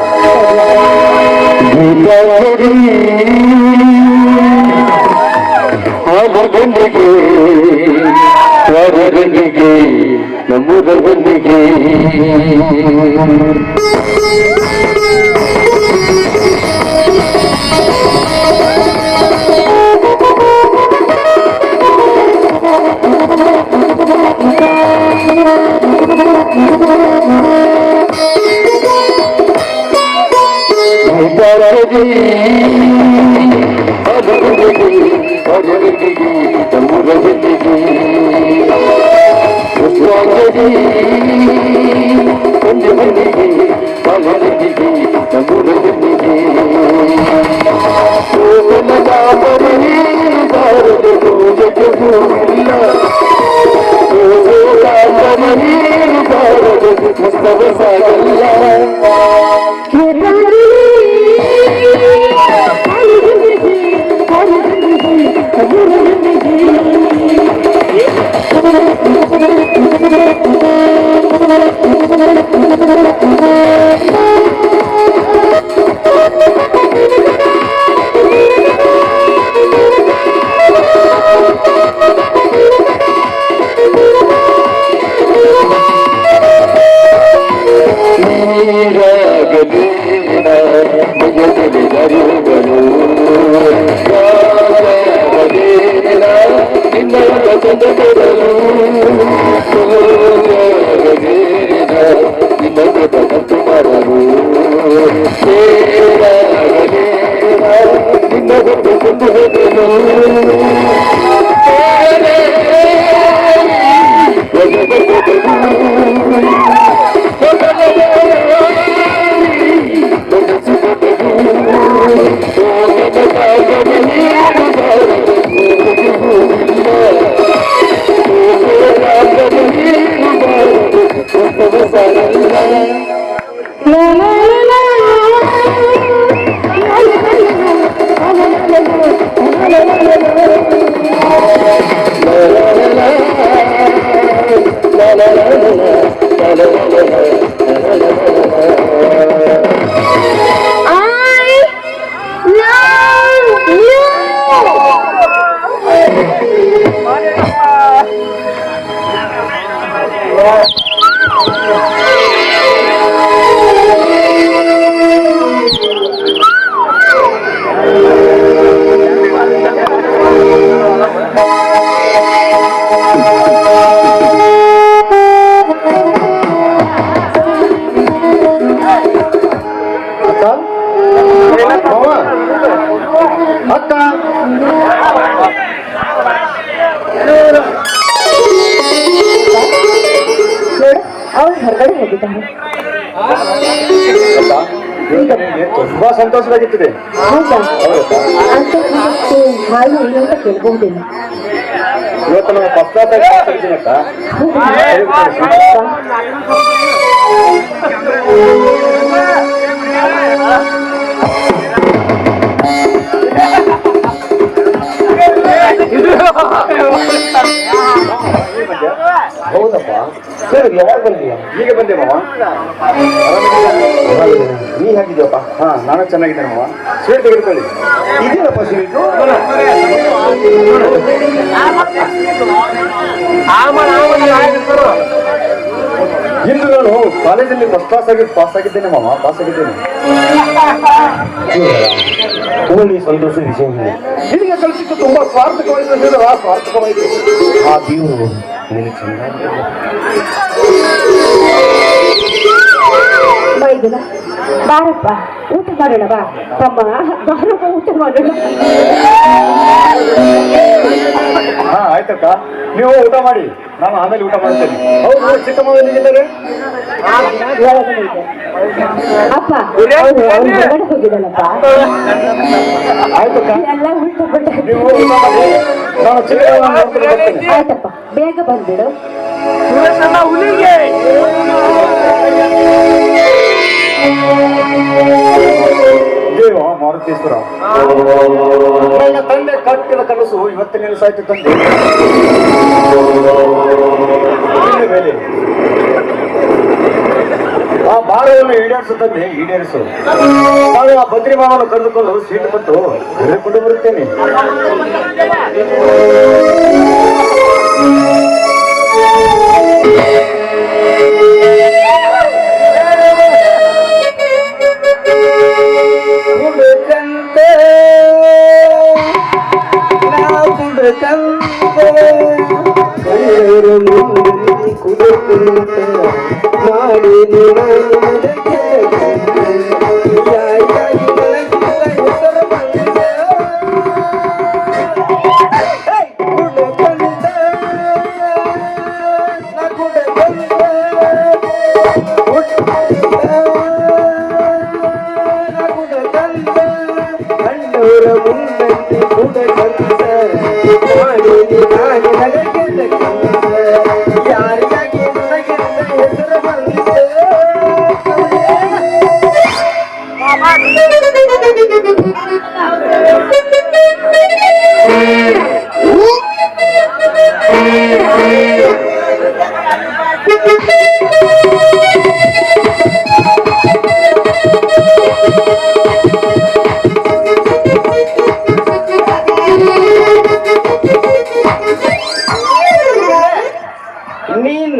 ನಮ್ಮೂರ ಬಂದಿಗೆ La ಅಕ್ಕ ನೋಡು ಅವ್ರು ಹೊರಗಡೆ ಹೋಗಿದ್ದಾರೆ. ತುಂಬಾ ಸಂತೋಷವಾಗಿರ್ತದೆ. ಹೌದಾ? ಅಂತ ಹಾಲು ಏನು ಅಂತ ಕೇಳ್ಬಹುದಿಲ್ಲ. ಇವತ್ತು ನಾವು ಫಸ್ಟ್ ಕ್ಲಾಸ್ ಆಗಿ ಅಕ್ಕ. ಹೌದಪ್ಪ ಸರ್, ಯಾವಾಗ ಬಂದೀಯ? ಈಗ ಬಂದೆ ಮಾವ. ನೀ ಹೇಗಿದ್ದೀಯಪ್ಪ? ಹಾ, ನಾನು ಚೆನ್ನಾಗಿದ್ದೇನೆ ಮಾವ. ಸ್ವೀಟ್ ತೆಗೆದುಕೊಳ್ಳಿ. ಇದೇನಪ್ಪ ಸ್ವೀಟು? ಇಂದು ನಾನು ಕಾಲೇಜಲ್ಲಿ ಫಸ್ಟ್ ಕ್ಲಾಸ್ ಆಗಿ ಪಾಸ್ ಆಗಿದ್ದೇನೆ ಮಾವ, ಪಾಸ್ ಆಗಿದ್ದೇನೆ. ನೀ ಸಂತೋಷ ವಿಷಯ ನಿನಗೆ ಕಲಿಸಿದ್ದು ತುಂಬಾ ಸ್ವಾರ್ಥಕವಾಗಿದೆ. ಸ್ವಾರ್ಥಕವಾಗಿದೆ ಆ ದೇವರು ನಿನಗೆ ಚೆನ್ನಾಗಿ ಮೈದುನ ಬಾರಪ್ಪ, ಊಟ ಮಾಡೋಣ ಬಾ. ತಮ್ಮ ಬಾರಪ್ಪ, ಊಟ ಮಾಡೋಣ. ಹಾ ಆಯ್ತಕ್ಕ, ನೀವು ಊಟ ಮಾಡಿ, ನಾನು ಆಮೇಲೆ ಊಟ ಮಾಡ್ತೇನೆ. ಹೌದು, ಚಿಕ್ಕಮ್ಮ ಎಲ್ಲಿದ್ದಾರೆ? ಒಳಗಡೆ ಇದೆ. ಅಪ್ಪ ಅವ್ರು ಹೊರಗಡೆ ಹೋಗಿದ್ದಾನಪ್ಪ. ಆಯ್ತಕ್ಕ, ಎಲ್ಲ ಊಟ ಬಿಟ್ಟ. ನೀವು ಊಟ ಮಾಡಿ, ನಾನು ಚಿಕ್ಕಮ್ಮ ನೋಡ್ಕೊಂಡು ಬರ್ತೀನಿ. ಆಯ್ತಪ್ಪ, ಬೇಗ ಬಂದ್ಬಿಡು. ದೇವ ಮಾರುತೇಶ್ವರ, ನನ್ನ ತಂದೆ ಕಟ್ಟಿದ ಕನಸು ಇವತ್ತು ನೆನಸಾಯ್ತು ತಂದೆ. ಇನ್ನು ಮೇಲೆ ಆ ಭಾರವನ್ನು ಈಡೇರಿಸು ತಂದೆ, ಈಡೇರಿಸು. ನಾನು ಆ ಬದ್ರಿ ಮಾವನ್ನು ಕರೆದುಕೊಂಡು ಸೀಟು ಕೊಟ್ಟು ಕರೆದುಕೊಂಡು ಬರುತ್ತೇನೆ.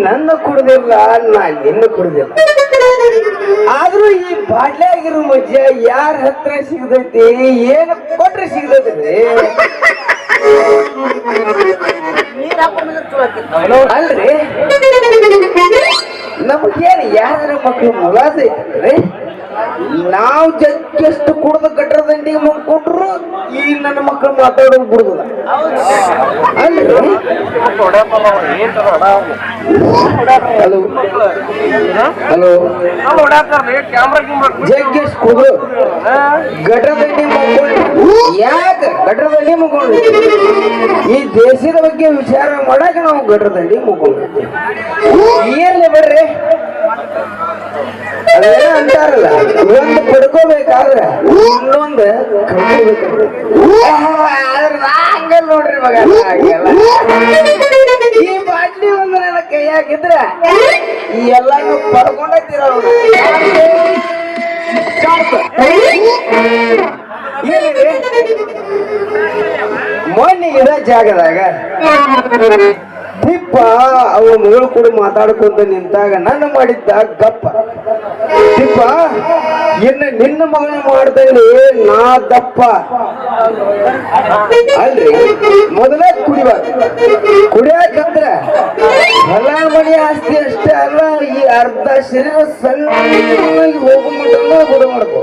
ನನ್ನ ಕುಡ್ದಿಲ್ಲ, ನಾ ನಿನ್ನ ಕುಡ್ದಿಲ್ಲ. ಆದ್ರೂ ಈ ಬಾಡ್ಲಾಗಿರೋ ಮಜ್ಜ ಯಾರ ಹತ್ರ ಸಿಗತೈತಿ, ಏನ್ ಕೊಟ್ರೆ ಸಿಗತೈತಿ? ಅಲ್ರಿ, ನಮಗೇನು ಯಾರ ಮಕ್ಳು ಮುಲಾಸ ಐತಲ್ರಿ? ನಾವು ಜಗ್ಗೆಷ್ಟು ಕುಡ್ದು ಗಟ್ರ ದಂಡಿಗೆ ಮುಗ್ಕೊಂಡ್ರು ಈ ನನ್ನ ಮಕ್ಕಳು ಮಾತಾಡೋದು ಬಿಡುದಿಲ್ಲ. ಅಲ್ರಿ, ಹಲೋ ಹಲೋ, ಜಗ್ಗೆಷ್ಟು ಕುಡ್ರು ಗಟ್ರ ದಂಡಿ ಮುಗ್ಕೊಂಡ್ರು. ಯಾಕ ಗಟ್ರ ದಂಡಿ ಮುಗ್ಕೊಂಡ್ರು? ಈ ದೇಶದ ಬಗ್ಗೆ ವಿಚಾರ ಮಾಡಾಕ ನಾವು ಗಟ್ರ ದಂಡಿ ಮುಗ್ಕೊಂಡ್ರಿ. ಏನ್ಲಿ ಬರ್ರಿ, ಅದೇನ ಅಂತಾರಲ್ಲ, ಒಂದು ಪಡ್ಕೋಬೇಕಾದ್ರೆ ಇನ್ನೊಂದು ಕಳ್ಕೋಬೇಕು. ಹಂಗಲ್ ನೋಡ್ರಿ ಮಗ, ಈ ಬಾಟ್ಲಿ ಒಂದು ನನ್ನ ಕೈಯಾಗಿದ್ರ ಎಲ್ಲಾನು ಪಡ್ಕೊಂಡೈತಿರ. ಏನಿದೆ ಮೊನ್ನಿಗಿದ ಜಾಗದಾಗ ದಿಪ್ಪ ಅವಳ ಮಗಳು ಕೂಡ ಮಾತಾಡ್ಕೊಂತ ನಿಂತಾಗ ನನ್ನ ಮಾಡಿದ್ದ ಗಪ್ಪ. ದಿಪ್ಪ, ಇನ್ನು ನಿನ್ನ ಮಗನ ಮಾಡ್ದಲ್ಲಿ ನಾ ದಪ್ಪ ಅಲ್ರಿ. ಮೊದಲೇ ಕುಡಿಯಾಕಂದ್ರ ಹೊಲ ಮನಿ ಆಸ್ತಿ ಅಷ್ಟೇ ಅಲ್ಲ, ಈ ಅರ್ಧ ಶರೀರ ಸಣ್ಣಾಗಿ ಹೋಗೋ ಮಟ್ಟನೂ ಗುಡ ಮಾಡ್ಕೊ.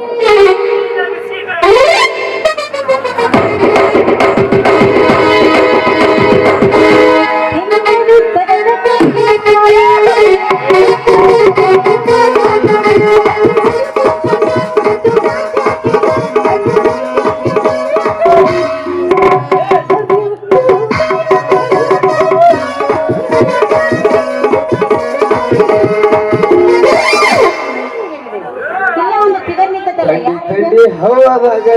ಹೋದಾಗ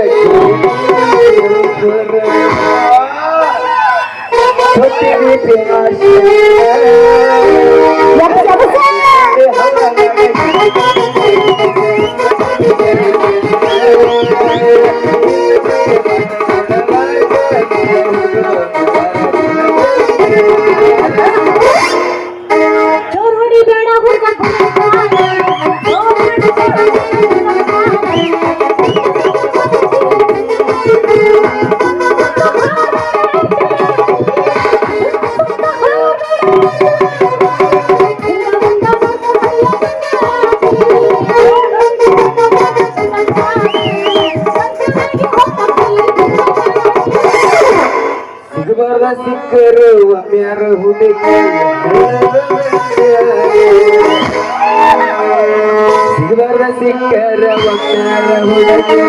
ಜೋರ್ ಹೊಡಿಬೇಡ ಹುಡುಗ ಸಿಗಬಾರ್ದ ಸಿಕ್ಕರು ಒಮ್ಮ್ಯಾರ ಹುಡುಗಿ ಸಿಗಬಾರ್ದ ಸಿಕ್ಕರ ಒಮ್ಮ್ಯಾರ ಹುಡುಗಿ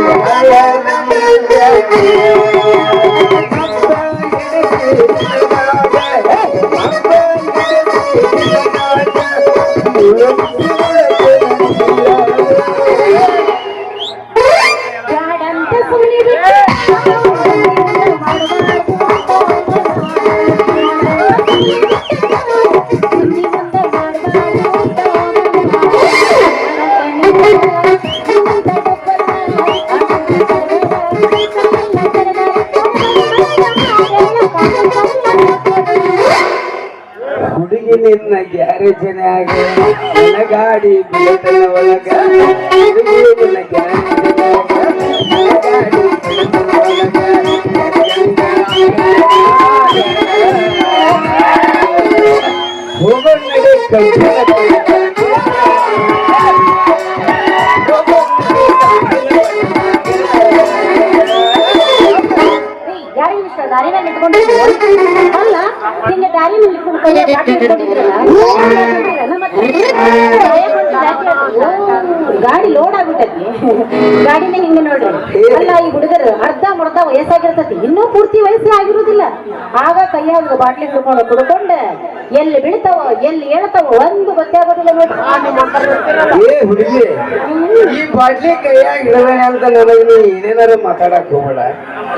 ಬ್ಯಾಡಂತ ಸುಮ್ಮನೆ ಹುಡುಗಿ ನಿನ್ನ ಗ್ಯಾರೇಜಿನಾಗ ನನ್ನ ಗಾಡಿ ಬಿಡತನ ಒಳಗ ಹುಡುಗಿ ನಿನ್ನ ಗ್ಯಾರೇಜಿನಾಗ ನನ್ನ ಗಾಡಿ ಬಿಡತನ ಒಳಗ ಹೋಗೋ ನಡೆ ಯಾರು ಇಷ್ಟ ದಾರಿ ಮೇಲೆ ಇಟ್ಕೊಂಡಿದ್ರು ಅಲ್ಲ ನಿನ್ನೆ ದಾರಿ ಮೇಲೆ ಗಾಡಿ ಲೋಡ್ ಆಗ್ಬಿಟ್ಟೈತಿ ಗಾಡಿನೇ ಹಿಂಗೆ ನೋಡ್ರಿ ಅಲ್ಲ ಈ ಹುಡುಗರು ಅರ್ಧ ಮುರ್ಧ ವಯಸ್ಸಾಗಿರ್ತೈತಿ ಇನ್ನೂ ಪೂರ್ತಿ ವಯಸ್ಸೇ ಆಗಿರುದಿಲ್ಲ ಆಗ ಕೈಯಾಗ ಬಾಟ್ಲಿ ಹಿಡ್ಕೊಂಡು ಕುಡ್ಕೊಂಡು ಎಲ್ಲಿ ಬೀಳ್ತಾವ ಎಲ್ಲಿ ಹೇಳ್ತಾವ ಒಂದು ಗೊತ್ತೇ ಆಗೋದಿಲ್ಲ ನೋಡ್ರಿ ಏ ಹುಡುಗಿ ಈ ಬಾಟ್ಲಿ ಕೈಯಾಗ ಹಿಡದಾನೆ ಅಂತ ನನಗೆ ನೀ ಏನೇನಾರ ಮಾತಾಡಕ್ ಹೋಗ್ಬೇಡ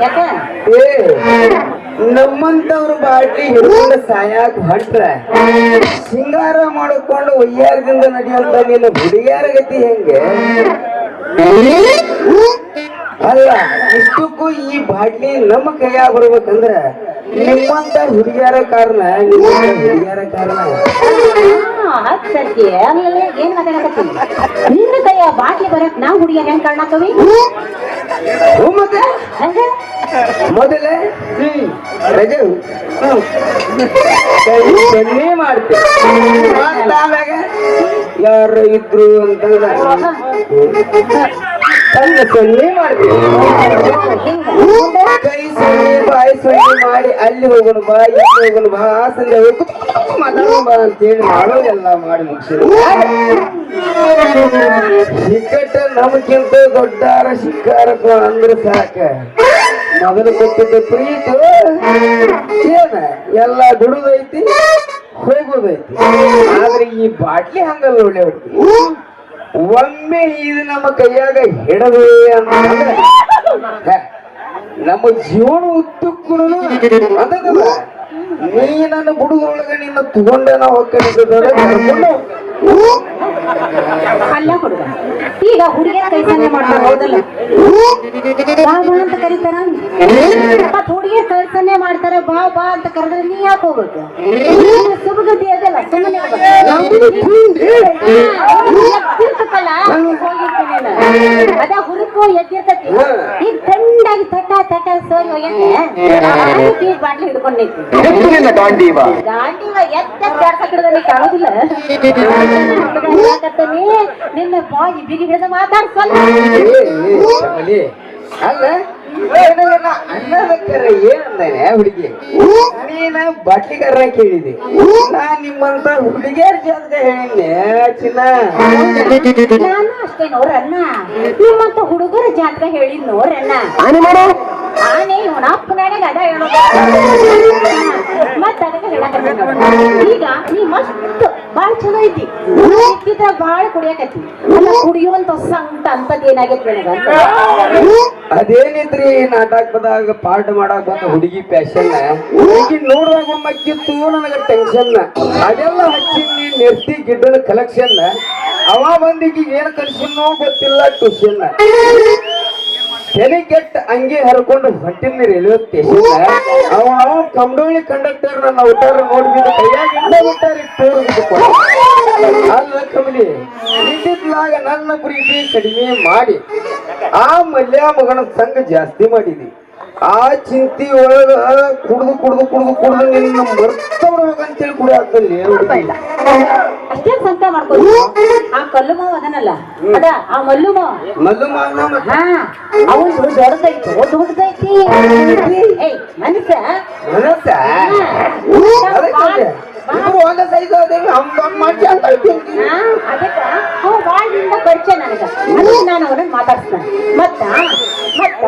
ಯಾಕೆ ಏ ನಮ್ಮಂತವ್ರು ಬಾಟ್ಲಿ ಹಿಡ್ಕೊಂಡು ಸಾಯಾಕ ಹೊಂಟ್ರ ಸಿಂಗಾರ ಮಾಡಿಕೊಂಡು ಒಯ್ಯಾರದಿಂದ ನಡೆಯುವಂತ ನಿನ್ನ ಹುಡುಗಿಯಾರ ಗತಿ ಹೆಂಗೆ ಅಲ್ಲ ಇಷ್ಟಕ್ಕೂ ಈ ಬಾಟ್ಲಿ ನಮ್ಮ ಕೈಯಾಗ ಬರ್ಬೇಕಂದ್ರ ನಿಮ್ಮಂತ ಹುಡುಗಿಯಾರ ಕಾರಣ ನಿಮ್ಮಂತ ಹುಡುಗಿಯಾರ ಕಾರಣ ಸರ್ತಿ ಏನ್ ಮಾತಾಡಕತ್ತೀನಿ ನಿನ್ನ ಕೈಯ ಬಾಟ್ಲಿ ಬರಕ್ ನಾವು ಹುಡುಗಿಯರ್ ಹೆಂಗ್ ಕಾಣಕವಿ ಹ್ಞೂ ಮತ್ತೆ ಹಂಗ ಮೊದಲೇ ರಜೆ ಸನ್ನೆ ಮಾಡ್ತೇವೆ ಆಮ್ಯಾಗ ಯಾರು ಇದ್ರು ಅಂತಂದ್ರೆ ತಂದ ಸನ್ನೆ ಮಾಡ್ತೇವೆ ಕೈ ಸೊನ್ನೆ ಬಾಯಿ ಸೊನ್ನೆ ಮಾಡಿ ಅಲ್ಲಿ ಹೋಗೋಣ ಬಾ ಇಲ್ಲಿ ಹೋಗೋಣ ಬಾ ಆ ಸಂಜೆ ಹೋಗಿ ಮಾತಾಡೋಣ ಬಾ ಅಂತೇಳಿ ಮಾಡೋದೆಲ್ಲ ಮಾಡಿ ಮುಗಿಸಿದ್ರು ಸಿಕ್ಕಟ್ಟ ನಮಗಿಂತ ದೊಡ್ಡಾರ ಶಿಕ್ಕಾರಪ್ಪ ಅಂದ್ರೆ ಸಾಕ ಮೊದಲು ಕೊಟ್ಟಿದ್ದ ಪ್ರೀತು ಏನ ಎಲ್ಲ ದುಡುದೈತಿ ಹೋಗೋದೈತಿ ಆದ್ರೆ ಈ ಬಾಟ್ಲಿ ಹಂಗಲ್ಲ ಒಳ್ಳೆ ಹುಡುಗಿ ಒಮ್ಮೆ ಇದು ನಮ್ಮ ಕೈಯಾಗ ಹಿಡದೆ ಅಂತಂದ್ರೆ ನಮ್ಮ ಜೀವನ ಉದ್ದಕ್ಕೂ ಅಂತದಲ್ಲ ನೀ ನನ್ನ ಬುಡುಗರೊಳಗ ನಿನ್ನ ತಗೊಂಡ ನಾವು ಕರ್ಕೊಂಡು ಅಲ್ಲ ಹುಡುಗ ಈಗ ಹುಡುಗಿಯರ ಕೈ ಸನ್ನೆ ಮಾಡ್ತಾರ ಹೌದಲ್ಲ ಬಾ ಬಾ ಅಂತ ಕರೀತಾರ ಮತ್ ಹುಡುಗಿಯರ್ ಕೈ ಸನ್ನೆ ಮಾಡ್ತಾರೆ ಬಾ ಬಾ ಅಂತ ಕರೆದ್ರೆ ನೀ ಯಾಕೆ ಹೋಗ್ಬೇಕು ಸುಬಗತಿ ಅದಲ್ಲ ಸುಮ್ಮನೆ ಎದ್ದಿರ್ತಲ್ಲ ಅದ ಹುಡುಕು ಎದ್ದಿರ್ತತಿ ಈಗ ತಂಡಾಗಿ ತಟ ತಟ ಸೋರಿ ಹೋಗ್ಯಾಕೆ ಬಾಟ್ಲಿ ಹಿಡ್ಕೊಂಡೈತಿ ಗಾಂಡೀವ ಎದ್ದಾಡ್ಸಕ್ಕಿಡದಲ್ಲಿ ಕಾಣುದಿಲ್ಲ ನಿನ್ನ ಬಾಯಿ ಬಿಗಿ ಹಿಡಿದು ಮಾತಾಡ್ಸಲ್ಲ ಅಲ್ಲ ಅನ್ನದಕ್ಕರ ಏನಂದಾನೆ ಹುಡುಗಿ ನೀನ ಬಾಟ್ಲಿಗಾರ ಕೇಳಿದೆ ನಾ ನಿಮ್ಮಂತ ಹುಡುಗಿಯರ್ ಜಾತಕ ಹೇಳಿದ್ನೆ ಚಿನ್ನ ನಾನು ಅಷ್ಟೇ ನೋಡ್ರಣ್ಣ ನಿಮ್ಮಂತ ಹುಡುಗರ ಜಾತಕ ಹೇಳಿದ್ ನೋಡ್ರಣ್ಣ ಆನೆ ಇವನ ಅಪ್ಪನಾಗ ಅದ ಹೇಳೋದು ಮತ್ತ ಅದಕ್ಕೆ ಹೇಳಕತ್ತೀನಿ ನೋಡು. ಈಗ ನೀ ಮಸ್ತ್ ಬಾಳ ಚಲೋ ಐತಿ ಇದ್ದಿದ್ರಾಗ ಬಾಳ ಕುಡಿಯಕತ್ತಿ ಅಲ್ಲ ಕುಡಿಯುವಂತ ಸಂಕಟ ಅಂತದ್ ಏನಾಗೈತಿ ನನಗ ಅದೇನಿದ್ರಿ ನಾಟಕದಾಗ ಪಾಠ ಮಾಡಕ್ ಬಂದ ಹುಡುಗಿ ಪ್ಯಾಶನ್ ಹುಡುಗಿ ನೋಡುವಾಗ ಮಕ್ಕಿತ್ತು ನನಗ ಟೆನ್ಷನ್ ಅದೆಲ್ಲ ಹಚ್ಚಿ ನೆರ್ತಿ ಗಿಡ್ಡದ ಕಲೆಕ್ಷನ್ ಅವ ಬಂದಿಗೆ ಏನ್ ಕಲ್ಸಿನೋ ಗೊತ್ತಿಲ್ಲ ಟ್ಯೂಷನ್ ತಲೆ ಕೆಟ್ಟ ಅಂಗಿ ಹರ್ಕೊಂಡು ಹೊಟ್ಟಿನ ರೈಲ್ವೆ ಸ್ಟೇಷನ್ ಅವ ಕಂಡೋಳಿ ಕಂಡಕ್ಟರ್ ನನ್ನ ಔಟಾರ ನೋಡ್ಬಿಟ್ಟು ಕೈಯಾಗ ಬಿಟ್ಟಾರ ಅಲ್ಲ ಕಮಲಿ ಇದ್ದಿದ್ಲಾಗ ನನ್ನ ಪ್ರೀತಿ ಕಡಿಮೆ ಮಾಡಿ ಆ ಮಲ್ಯ ಮಗನ ಸಂಘ ಜಾಸ್ತಿ ಮಾಡಿದಿ ಆ ಚಿಂತಿ ಒಳಗ ಕುಡ್ದು ನಿನ್ನ ಮರ್ತ ಬಿಡ್ಬೇಕಂತೇಳಿ ಕುಡಿ ಆಗ್ತಲ್ಲಿ ಅಷ್ಟೇ ಸಂಕಟ ಮಾಡ್ಕೊಂಡು ಆ ಕಲ್ಲು ಮಾವ ಅದನಲ್ಲ ಅದ ಆ ಮಲ್ಲು ಮಾವ ಮಲ್ಲು ಮಾವನ ಹಾ ಅವನು ದೊಡ್ಡದೈತಿ ಏಯ್ ಮನಸ್ಸ ಮನಸ್ಸ ಇಬ್ರು ಒಂದ ಸೈಜ್ ಅದೇವಿ ಹಂಗ್ ಮಾಡ್ಸಿ ಅಂತ ಹೇಳ್ತೀನಿ ಅದಕ್ಕ ಅವ ಬಾಳದಿಂದ ಪರಿಚಯ ನನಗ ಅದಕ್ಕೆ ನಾನು ಅವನನ್ನ ಮಾತಾಡ್ಸ್ತಾನೆ ಮತ್ತ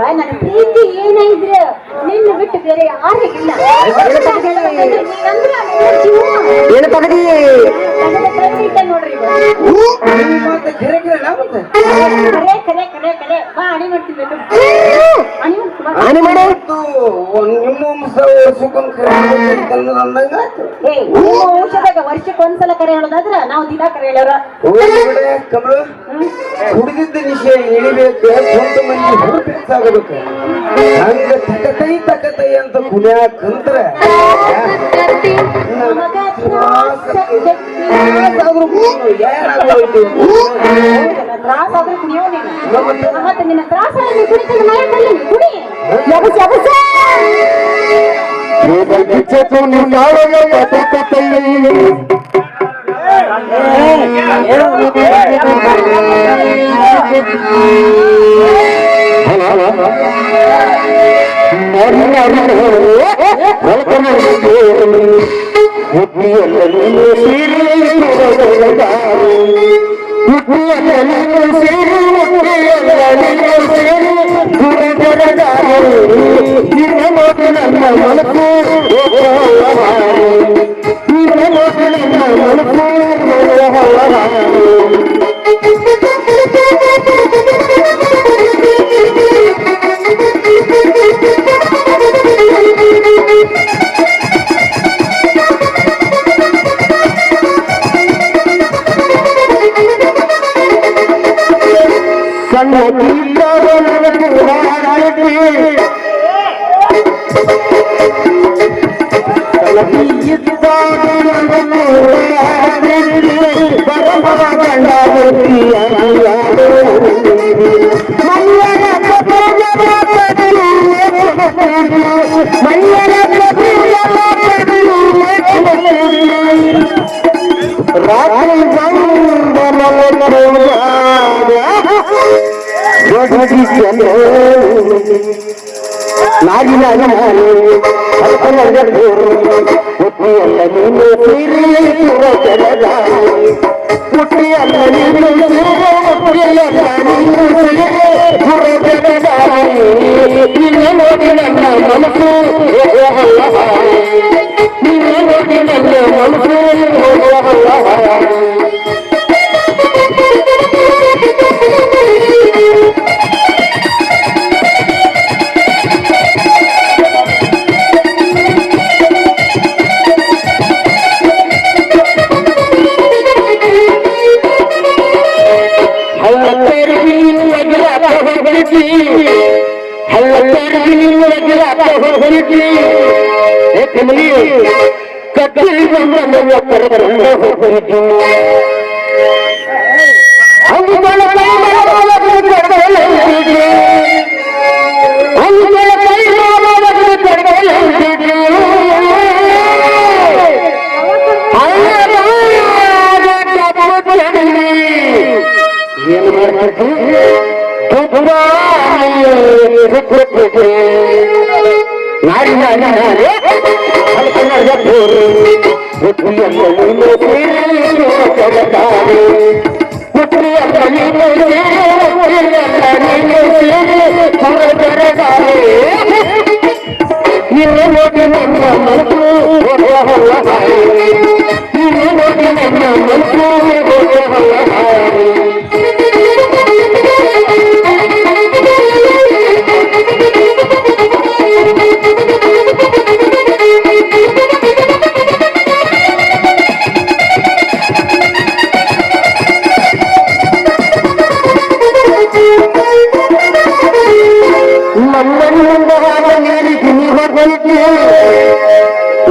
ನನ್ನ ಪ್ರೀತಿ ಏನೈದ್ರೆ ನಿನ್ನ ಬಿಟ್ಟು ಬೇರೆ ಯಾರು ಇಲ್ಲ ಏನು ತಗದಿ ನೋಡ್ರಿ ಮತ್ತೆ ಗಿರೆ ಮತ್ತೆ ಕರೆ ಬಾ ಅಣಿ ಮಾಡ್ತೀವಿ ಆನೆ ಮಾಡು ನಿಮ್ಮ ವಂಶ ವರ್ಷಕ್ಕೊಂದು ಅಂದಂಗ ಔಷಧಾಗ ವರ್ಷಕ್ಕೆ ಒಂದ್ಸಲ ಕರೆ ಹೇಳೋದಾದ್ರ ನಾವು ದಿನ ಕರೆ ಹೇಳೋರ ಕಮಲು ಕುಡಿದಿದ್ದ ನಿಶೆ ಇಳಿಬೇಕು ಸ್ವಂತ ಮಂದಿ ಹುಡುಕಾಗಬೇಕು ಹಂಗ ತಕತೈ ಅಂತ ಕುಣಿಯಾಕಂತ್ರ ತ್ರಾಸಾದ್ರೂ ಕುಡಿಯೋ ನೀನು ಮತ್ತೆ ನಿನ್ನ ತ್ರಾಸ ಕುಡಿತದ ನಾಯಕಲ್ಲಿ ಕುಡಿ You're ನಮ್ಮನಿಂದ ಹಾಗ ನೀರಿದ್ದೀನಿ ಹೋಗಲಿಕ್ಕೆ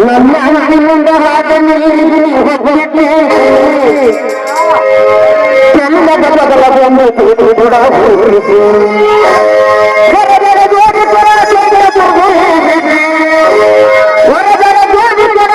ನಮ್ಮ ಮನೆಯಿಂದ ಹಾಗ ನೀರಿದ್ದೀನಿ ಹೋಗಲಿಕ್ಕೆ ಚಂದದ ಬದಲ ಬಂದು ಕೂಡ ಹೋಗಲಿಕ್ಕೆ ಹೊರಬರ ಜೋಡಿ ಕೊಡ ಚಂದ್ರ ಹೊರಬರ ಜೋಡಿ ಕೊಡ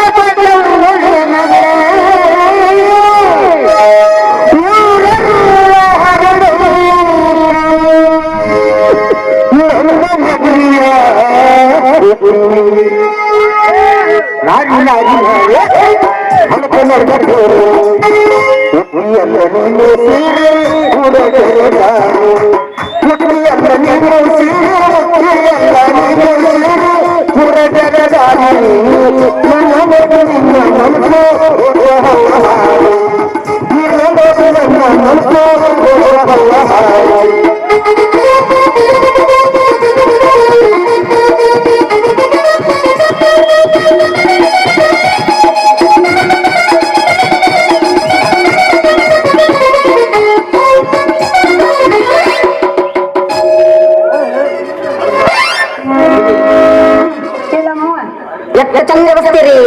ಚಂದ ಬಸ್ತೀರಿ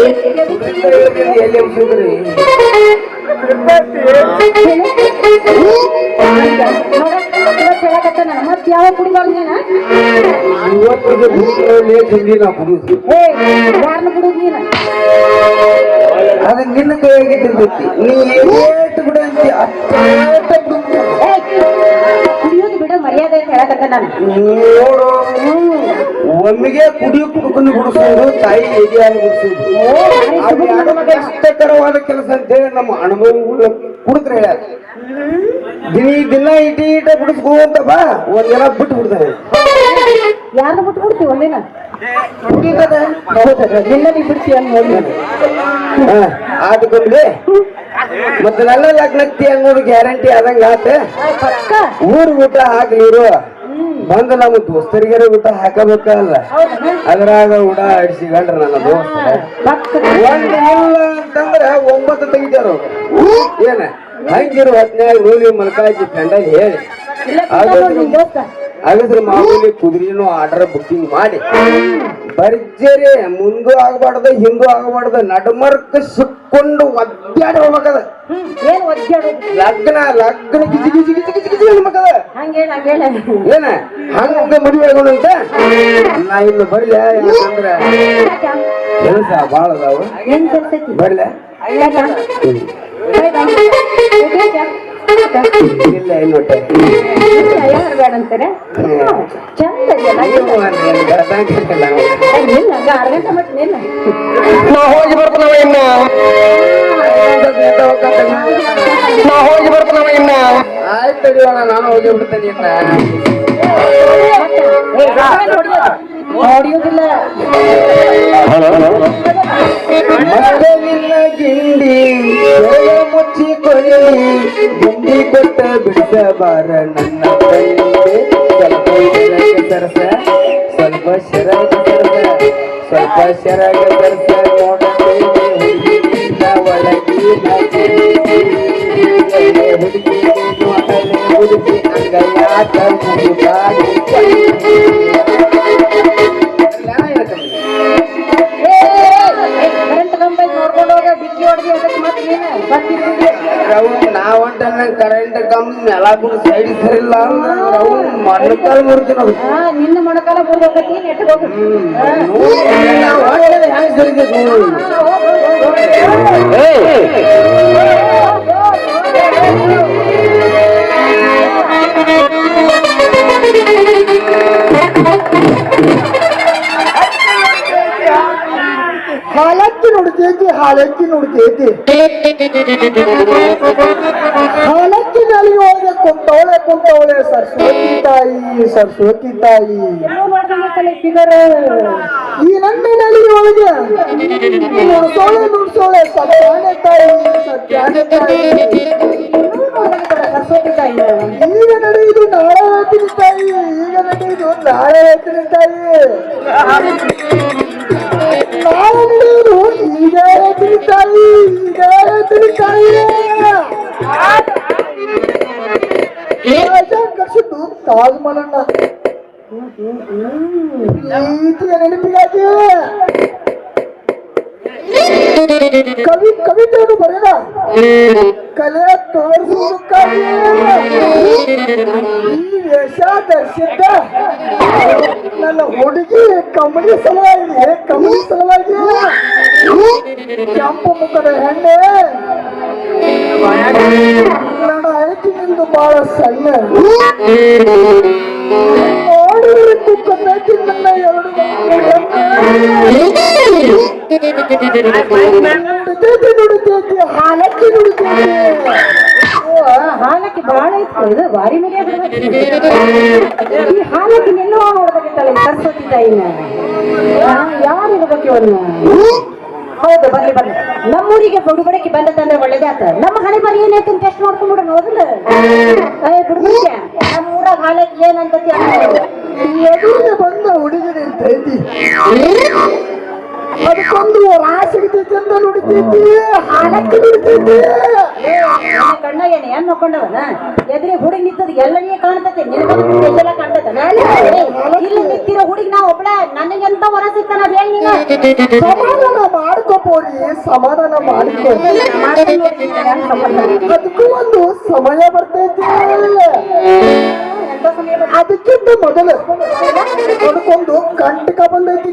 ಎಲ್ಲಿ ಹೋಗ್ರಿ ಮತ್ ಯಾವ ಕುಡಿಬಾರ್ದು ನೀನ ನಾ ಕುಡಿಯುದು ಯಾರನ್ನ ಬಿಡುದು ನೀನ ಅದ ನಿನ್ನ ಕೈಯಾಗಿ ತಿಂದೈತಿ ನೀ ಏಟ್ ಬಿಡ ಅಂತ ಕುಡಿಯೋದು ಬಿಡ ಮರ್ಯಾದೆ ಅಂತ ಹೇಳಕತ್ತ ನಾನು ನೋಡು ಒಮ್ಮಿಗೆ ಕುಡಿಯೋ ಕುಡುಕನ್ನು ಬಿಡಿಸೋದು ತಾಯಿ ಎದೆಯಾಗಿ ಬಿಡಿಸೋದು ಕಷ್ಟಕರವಾದ ಕೆಲಸ ಅಂತ ಹೇಳಿ ನಮ್ಮ ಅನುಭವಗಳು ಕುಡಿದ್ರೆ ಹೇಳ್ಯಾರ ದಿನ ಇಟ ಬಿಡಿಸ್ಕೊಂತ ಬಾ ಒಂದಿನ ಬಿಟ್ಟು ಬಿಡ್ತಾರೆ ಯಾರನ್ನ ಬಿಟ್ಟು ಬಿಡ್ತೀವಿ ಒಂದಿನ ಕುಡಿತದ ನಿನ್ನ ನೀ ಬಿಡ್ತೀವಿ ಅಂತ ನೋಡಿ ಆದ್ಕೊಂಡ್ಲಿ ಮತ್ತೆ ನನ್ನ ಲಗ್ನಕ್ತಿ ಅನ್ನೋದು ಗ್ಯಾರಂಟಿ ಆದಂಗ ಆತ ಪಕ್ಕ ಊರ್ ಊಟ ಹಾಕ್ಲಿರು ಬಂದು ನಮ್ಮ ದೋಸ್ತರಿಗಾರ ಊಟ ಹಾಕಬೇಕಲ್ಲ ಅದ್ರಾಗ ಊಟ ಅಡಿಸಿಕೊಂಡ್ರ ನನ್ನ ದೋಸ್ತರ ಒಂದ್ ಇಲ್ಲ ಅಂತಂದ್ರ 9 ತೆಗಿತಾರ ಏನ ಹಂಗಿರು 14 ರೂಲಿ ಮಲ್ಕಾಜಿ ಪೆಂಡಲ್ ಹೇಳಿ ಹಾಗಾದ್ರೆ ಮಾಮೂಲಿ ಕುದುರೆನೂ ಆರ್ಡರ್ ಬುಕ್ಕಿಂಗ್ ಮಾಡಿ ಭರ್ಜರಿ ಮುಂದೂ ಆಗಬಾರ್ದು ಹಿಂದೂ ಆಗಬಾರ್ದು ನಡುಮರ್ಕ ಸಿಕ್ಕೊಂಡು ಒದ್ದಾಡಿ ಹೋಗ್ಬೇಕದ ಏನ್ ಒದ್ದಾಡೋದು ಲಗ್ನ ಗಿಜಿ ಗಿಜಿ ಗಿಜಿ ಗಿಜಿ ಗಿಜಿ ಹೇಳ್ಬೇಕದ ಏನ ಹಂಗ ಮದುವೆ ಆಗೋಣಂತ ನಾ ಇನ್ನು ಬರ್ಲ ಯಾಕಂದ್ರ ಕೆಲಸ ಬಾಳ ಅದಾವ ಏನ್ ಕೆಲ್ಸೈತಿ ಬರ್ಲ ಇಲ್ಲ ಇನ್ನೊಟ್ಟೆ ಬೇಡ ಅಂತಾರೆ ಚಂದ ನಿಲ್ಲ 6 ಗಂಟೆ ಮಟ್ಟ ನಿಲ್ಲ ನಾ ಹೋಗಿ ಬರ್ತಾನವ ಇನ್ನ ನಾ ಹೋಗಿ ಬರ್ತಾನವ ಇನ್ನ ಆಯ್ತು ತಡಿಯೋಣ ನಾನು ಹೋಗಿ ಬಿಡ್ತೇನೆ ಇನ್ನ ಹೊಡಿಯೋದಿಲ್ಲ ಮಕ್ಕಳಿನ ಗಿಂಡಿ ಮುಚ್ಚಿಕೊಳ್ಳಿ ಗಿಂಡಿ ಕೊಟ್ಟ ಬಿಡಿಸಬಾರ ನನ್ನ ಸರಸ ಸ್ವಲ್ಪ ಶರಾಗ ಸ್ವಲ್ಪ ಶರಾಗ ಸರಸ ನೋಡಿನ ಒಳಗಿನ ಹುಡುಗಿ ಅಂಗಯ್ಯಾತ ಮುಗಿದಾಡಿ ನಾವಂಟ ಕರೆಂಟ್ ಕಮ್ ನೆಲ ಕೂಡ ಸೈಡ್ ಸರಿಲ್ಲ ಮಣ್ಣಕಾಲ ಮುರಿದು ನಾವು ನಿನ್ನ ಮೊಣಕಾಲ ಮುರಿದೋಗತಿ ನೆಟ್ಟು ಹೋಗಿ ಹೆಂಗ್ ಸರಿದೆ ಹಾಲಕ್ಕಿ ನುಡ್ತೈತಿ ಹಾಲಕ್ಕಿ ನುಡ್ತೈತಿ ಹಾಲಕ್ಕಿನಲ್ಲಿ ಹೋಗಿ ಕುಂತವಳೆ ಸರಸ್ವತಿ ತಾಯಿ ಫಿಗರ್ ಈ ನನ್ನಿನಲ್ಲಿ ಒಳಗೆ ನುಡ್ಸೋಳೆ ಸತ್ಯಾನೆ ತಾಯಿ ಸತ್ಯಾನೆ ತಾಯಿ ಸರಸ್ವತಿ ತಾಯಿ ಈಗ ನಡೆಯುವುದು ನಾಳೆ ಹೇಳ್ತೀನಿ ತಾಯಿ ಈಗ ನಡೆಯುವುದು ನಾಳೆ ಹೇಳ್ತೀನಿ ತಾಯಿ ನಾಳೆ ನಡೆಯುವುದು ಈಗ ಹೇಳ್ತೀನಿ ತಾಯಿ ಈಗ ಹೇಳ್ತೀನಿ ತಾಯಿ ಕರ್ಸಿದ್ದು ತಾಜ್ ಮಹಲನ್ನ ಪ್ರೀತಿಯ ನೆನಪಿಗಾಗಿ ಕವಿತೆಯನ್ನು ಬರೆದ ಕಲೆ ತೋರಿಸುವುದಕ್ಕಾಗಿ ಈ ವೇಷ ಧರಿಸಿದ್ದ ನನ್ನ ಹುಡುಗಿ ಕಮಲಿ ಸಲುವಾಗಿ ಕೆಂಪು ಮುಖದ ಹೆಣ್ಣೆ ನನ್ನ ಐತಿನಿಂದು ಬಹಳ ಸಣ್ಣ ನೋಡಿದರೆ ಕುಕ್ಕಬೇಕು ನನ್ನ ಎರಡು ನುಡಿತೈತಿ ಹಾಲಕ್ಕಿ ನುಡಿತೈತಿ ಹಾಲಕ್ಕಿ ಬಹಳ ಇತ್ತು ಇದು ಭಾರಿ ಮೇಲೆ ಈ ಹಾಲಕ್ಕಿ ಎಲ್ಲೋ ನೋಡ್ಬೇಕಿತ್ತಲ್ಲ ಸರಸ್ವತಿ ತಾಯಿನ ಯಾರು ಇರ್ಬೇಕು ಇವನ್ನ ಹೌದು ಬರ್ಲಿ ನಮ್ಮೂರಿಗೆ ಬುಡುಬಡಕ್ಕೆ ಬಂದತ್ತಂದ್ರೆ ಒಳ್ಳೇದಾತ ನಮ್ಮ ಹಣೆ ಬರಿ ಏನೈತೆ ಅಂತ ಟೆಸ್ಟ್ ಮಾಡ್ಕೊಂಡ್ಬಿಡೋಣ ಹೌದಿಲ್ಲ ಬಿಡ್ಬಿಡ್ಯ ನಮ್ಮ ಊರಾಗ ಹಾಲಕ್ಕಿ ಏನಂತತಿ ಎದುರಿಗೆ ಬಂದ ಹುಡುಗಿ ನಿಂತೈತಿ ಅದಕ್ಕೊಂದು ರಾಸಿಗತೈತಿ ಅಂತ ನುಡಿತೈತಿ ಹಾಲಕ್ಕಿ ನುಡಿತೈತಿ ಕಣ್ಣ ಏನ್ ಏನ್ ನೋಕೊಂಡವನ ಎದುರಿಗೆ ಹುಡುಗಿ ನಿಂತದ ಎಲ್ಲನೇ ಕಾಣ್ತತೆ ನಿನಗೆಲ್ಲ ಕಾಣ್ತದ ಇಲ್ಲಿ ನಿಂತಿರೋ ಹುಡುಗಿ ನಾ ಒಬ್ಳ ನನಗೆಂತ ಹೊರ ಸಿಗ್ತಾನ ಹೇಳಿ ನೀನು ಸಮಾಧಾನ ಮಾಡ್ಕೋಬೋರಿ ಸಮಾಧಾನ ಮಾಡ್ಕೋ ಅದಕ್ಕೂ ಒಂದು ಸಮಯ ಬರ್ತೈತಿ ಅದಕ್ಕಿಂತ ಮೊದಲು ಅದಕ್ಕೊಂದು ಕಂಟಕ ಬಂದೈತಿ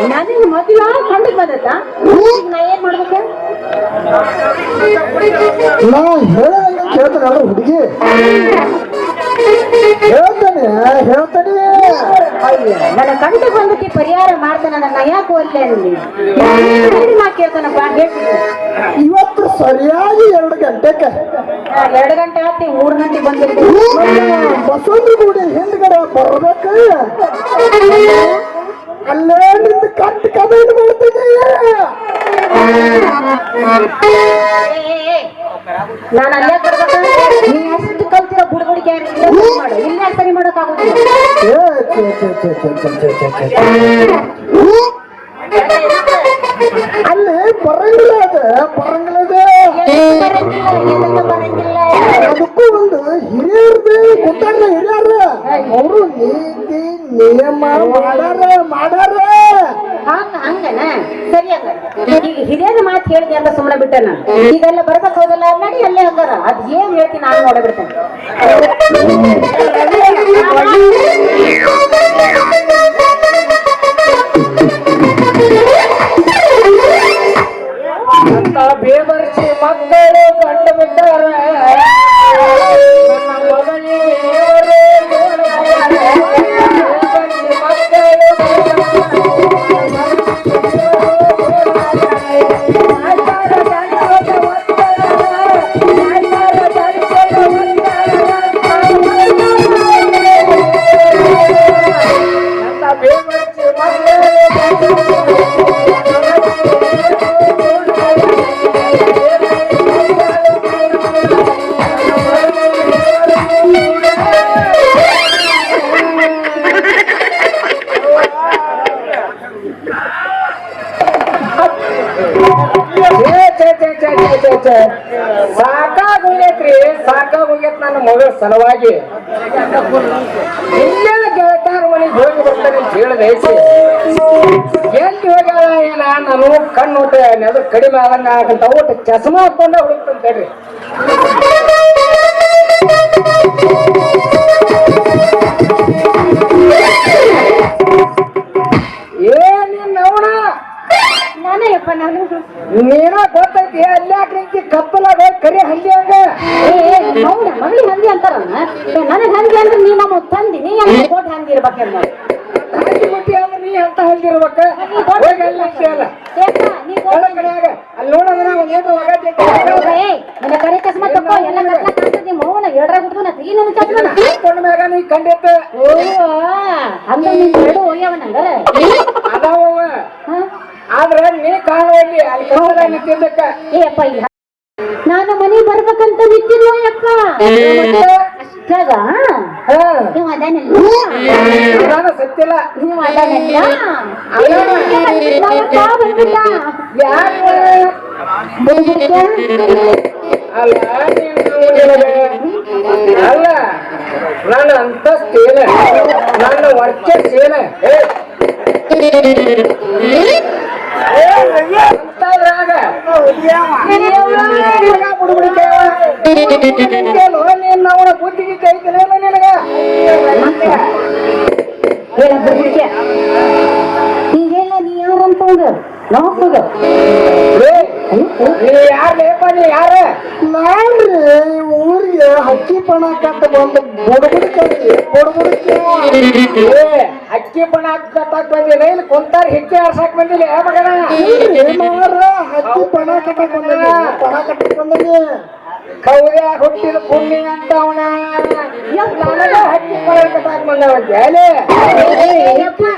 ನನಗೆ ಮೊದಲ ಕಂಡು ಬಂದತ್ತ ನಾ ಏನ್ ಮಾಡ್ಬೇಕು ನಾ ಹೇಳಂಗ ಕೇಳ್ತಾನ ಹುಡುಗಿ ಹೇಳ್ತಾನೆ ನನ್ನ ಕಂಡು ಬಂದಕ್ಕೆ ಪರಿಹಾರ ಮಾಡ್ತಾನ ನನ್ನ ಯಾಕೆ ಒಲ್ಲೆ ಅಲ್ಲಿ ನಾ ಕೇಳ್ತಾನಪ್ಪ ಹೇಳ್ತೀನಿ ಇವತ್ತು ಸರಿಯಾಗಿ 2 ಗಂಟೆಗೆ 2 ಗಂಟೆ ಆತಿ 3 ಗಂಟೆ ಬಂದಿರ್ತೀನಿ ಬಸವನ ಗುಡಿ ಹಿಂದ್ಗಡೆ ಬರ್ಬೇಕು ಅಲ್ಲೇ ನಿಂದು ಕಂಟಕ ಮಾಡ್ತೀನಿ ನಾನು ಅಲ್ಲೇ ಬರ್ಬೇಕು ನೀ ಎಷ್ಟು ಕಲ್ತಿರೋ ಬುಡಬುಡಿಕೆ ಮಾಡು ಇಲ್ಲೇ ಸರಿ ಮಾಡೋಕ್ಕಾಗೋದಿಲ್ಲ ಅಲ್ಲಿ ಬರಂಗಿಲ್ಲ ಅದಕ್ಕೂ ಒಂದು ಹಿರಿಯರ್ದು ಕುಟುಂಬ ಹಿರಿಯರ ಅವರು ನೀತಿ ನಿಯಮ ಮಾಡಾರ ಹಂಗನ ಸರಿ ಹಂಗ ಈಗ ಹಿರಿಯರ ಮಾತು ಹೇಳಿದೆ ಅಂತ ಸುಮ್ಮನೆ ಬಿಟ್ಟನ ಈಗೆಲ್ಲ ಬರ್ಬೇಕು ಹೋಗಲ್ಲ ನಡಿ ಅಲ್ಲೇ ಹಂಗಾರ ಅದ್ ಏನ್ ಹೇಳ್ತೀನಿ ನಾನು ನೋಡಬಿಡ್ತೇನೆ ಬೇಬರ್ಸಿ ಮಕ್ಕಳು ಕಂಡು ಬಿಟ್ಟಾರ ನನ್ನ ಮಗನಿಗೆ ಸಾಕಾಗೋಗೈತ್ ನನ್ನ ಮಗಳ ಸಲುವಾಗಿ ಇಲ್ಲೆಲ್ಲ ಗೆಳತಾರ ಮನೆಗೆ ಹೋಗಿ ಬರ್ತಾನೆ ಅಂತ ಹೇಳಿದೆ ಎಲ್ಲಿ ಹೋಗ್ಯಾಳ ಏನ ನಾನು ಕಣ್ಣು ಊಟ ನೆದ ಕಡಿಮೆ ಆದಂಗ ಆಗಂತ ಊಟ ಚಸ್ಮಾ ಹಾಕೊಂಡೆ ಹುಡುಕ್ತಂತ ಹೇಳ್ರಿ ಏನಿನ್ನವಣ ನಾನೇಯಪ್ಪ ನಾನು ನೀನ ಗೊತ್ತೈತಿ ಅಲ್ಲಿ ಯಾಕೆ ನಿಂತಿ ಕಪ್ಪಲಾಗ ಕರಿ ಹಲ್ಲಿ ಹಂಗ ಹೌದಾ ಮಗಳಿಗೆ ಹಂದಿ ಅಂತಾರಲ್ಲ ನನಗೆ ಹಂದಿ ಅಂದ್ರೆ ನೀ ನಮ್ಮ ತಂದಿ ನೀ ಅಂತ ಕೊಟ್ಟು ಹಂದಿ ಇರ್ಬೇಕಲ್ಲ ಹಂದಿ ಮುಟ್ಟಿ ಅಂದ್ರೆ ನೀ ಅಂತ ಹಲ್ಲಿ ಇರ್ಬೇಕ ಹೋಗಿ ಅಲ್ಲಿ ಅಲ್ಲ ಅಲ್ಲಿ ನೋಡೋದ್ರ ಒಂದೇನು ನನ್ನ ಕರೆ ಚಸ್ಮಾ ತಗೋ ಎಲ್ಲ ಕತ್ಲ ಮೌನ ಎಡ್ರ ಹುಡುಗನ ಈ ನನ್ನ ಚಸ್ಮನ ಕೊಂಡ ಮ್ಯಾಗ ನೀ ಕಂಡಿತ್ತ ಓ ಹಂಗ ನೀನ್ ಎರಡು ಹೋಗ್ಯಾವ ನಂಗ ಹೌದಾ ನಿಂತಿದ್ದಕ್ಕ ಏ ಅಪ್ಪ ಇಲ್ಲ ನಾನು ಮನೆ ಬರ್ಬೇಕಂತ ನಿಂತಿದ್ನೋ ಯಪ್ಪ ಅಷ್ಟಾಗ ನೀವು ಅದನ್ನೆಲ್ಲ ನಾನು ಸತ್ತಿಲ್ಲ ನೀವು ಅದನ್ನೆಲ್ಲ ಬಂದ್ಬಿಟ್ಟ ಯಾರು ಬುಡ್ಬುಡ್ಕೆ? ಅಲ್ಲ ಅಲ್ಲ ನನ್ನ ಅಂತಸ್ತೇನ ನನ್ನ ವರ್ಚಸ್ಸೇನ ಅಂತದ್ರಾಗ ನೀನ್ ಅವನ ಬುದ್ಧಿಗೆ ಕೈತಿಲ್ಲ ನಿನಗ ಹೇಳ ಬುಡ್ಬುಡ್ಕೆ ಹೀಗೆಲ್ಲ ನೀ ಯಾರು ಅಂತಂದ ನೋಡ್ತದ ನೀ ಯಾರ್ಲೇಪ ನೀ ಯಾರ ನಾನ್ರಿ ಊರಿಗೆ ಹಕ್ಕಿ ಪಣ ಕಟ್ಟ ಬಂದು ಬುಡಬುಡಕ್ಕೆ ಅಕ್ಕಿ ಬಣ ಕಟ್ಟಾಕ್ ಬಂದಿಲ್ಲ ಇಲ್ಲಿ ಕುಂತಾರ ಹಿಕ್ಕಿ ಆರ್ಸಾಕ್ ಬಂದಿಲ್ಲ ಮಗನ ಮಾರ ಹಕ್ಕಿ ಪಣ ಕಟ್ಟಕ್ ಬಂದೀನಿ ಪಣ ಕಟ್ಟಕ್ ಬಂದೀನಿ ಕೌರ್ಯ ಹುಟ್ಟಿದ ಪುಣ್ಯ ಅಂತ ಅವನ ಹಕ್ಕಿ ಪಣ ಕಟ್ಟಾಕ್ ಬಂದವಂತೆ ಅಲ್ಲೇ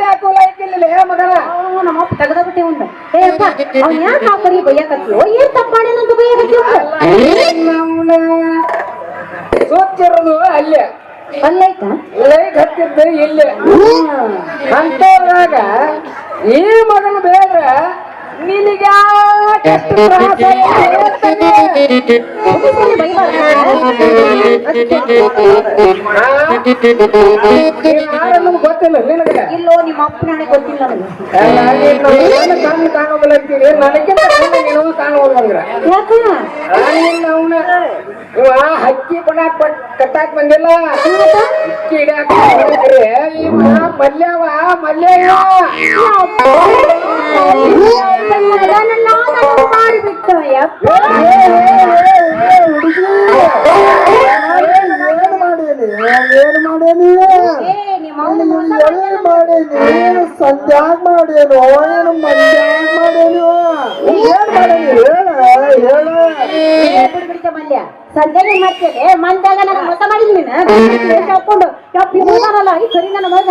ಹಾಕೋಲ್ಲ ಮಗನ ನಮ್ಮ ಅಪ್ಪ ತೆಗೆದ್ಬಿಟ್ಟೆ ಅವ್ನು ಏ ಅಪ್ಪ ಅವ್ನು ಯಾಕೆ ಹಾಕರಿ ಬೈಯಕತ್ತೀವೋ ಏನ್ ತಪ್ಪ ಮಾಡೇನಂತ ಬೈಯಕತ್ತೀವ ಸೋತಿರೋದು ಅಲ್ಲೇ ಅಲ್ಲೈತಾ ಲೈಟ್ ಹತ್ತಿದ್ದು ಇಲ್ಲೇ ಅಂತದ್ರಾಗ ಈ ಮಗನ ಬೇಡ ನಿನಗೆ ನಮ್ಗೆ ಗೊತ್ತಿಲ್ಲ ನಿನಗೆ ಇಲ್ಲೋ ನಿಮ್ಮ ಅಪ್ಪನೇ ಗೊತ್ತಿಲ್ಲ ನನಗೆ ಕಣ್ಣು ಕಾಣೋದಿಲ್ಲ ಅಂತೀರಿ ನನಗಿಂತ ಕಣ್ಣು ನೀನು ಕಾಣೋದಂದ್ರ ಯಾಕ ಅವನ ಇವ ಹಕ್ಕಿ ಬಣ ಕಟ್ಟಾಕ್ ಬಂದಿಲ್ಲ ಅಕ್ಕಿ ಹಿಡಿಯಾಕ ಇವ ಮಲ್ಯವ ಮಲ್ಯವ ಮಾಡಿಬಿಟ್ಟು ಯಪ್ಪ ಏನ್ ಮಾಡೇನಿ ಏ ನಿಮ್ಮ ಅವ್ನು ಎಲ್ಲಿ ಮಾಡೇನಿ ಸಂಧ್ಯಾಗ ಮಾಡೇನು ಏನು ಮಂದ್ಯಾಗ ಮಾಡೇನು ಏನ್ ಮಾಡೇನಿ ಹೇಳ ಬಿಡ್ಬಿಡ್ತೆ ಮಲ್ಯ ಸಂಜೆಗೆ ಮಾಡ್ತೇನೆ ಮಂದಾಗ ನಾನು ಮೋಸ ಮಾಡಿದ್ ನೀನು ಹಾಕೊಂಡು ಯಪ್ಪ ಹೋದಾರಲ್ಲ ಈ ಸರಿ ನನ್ನ ಮಗ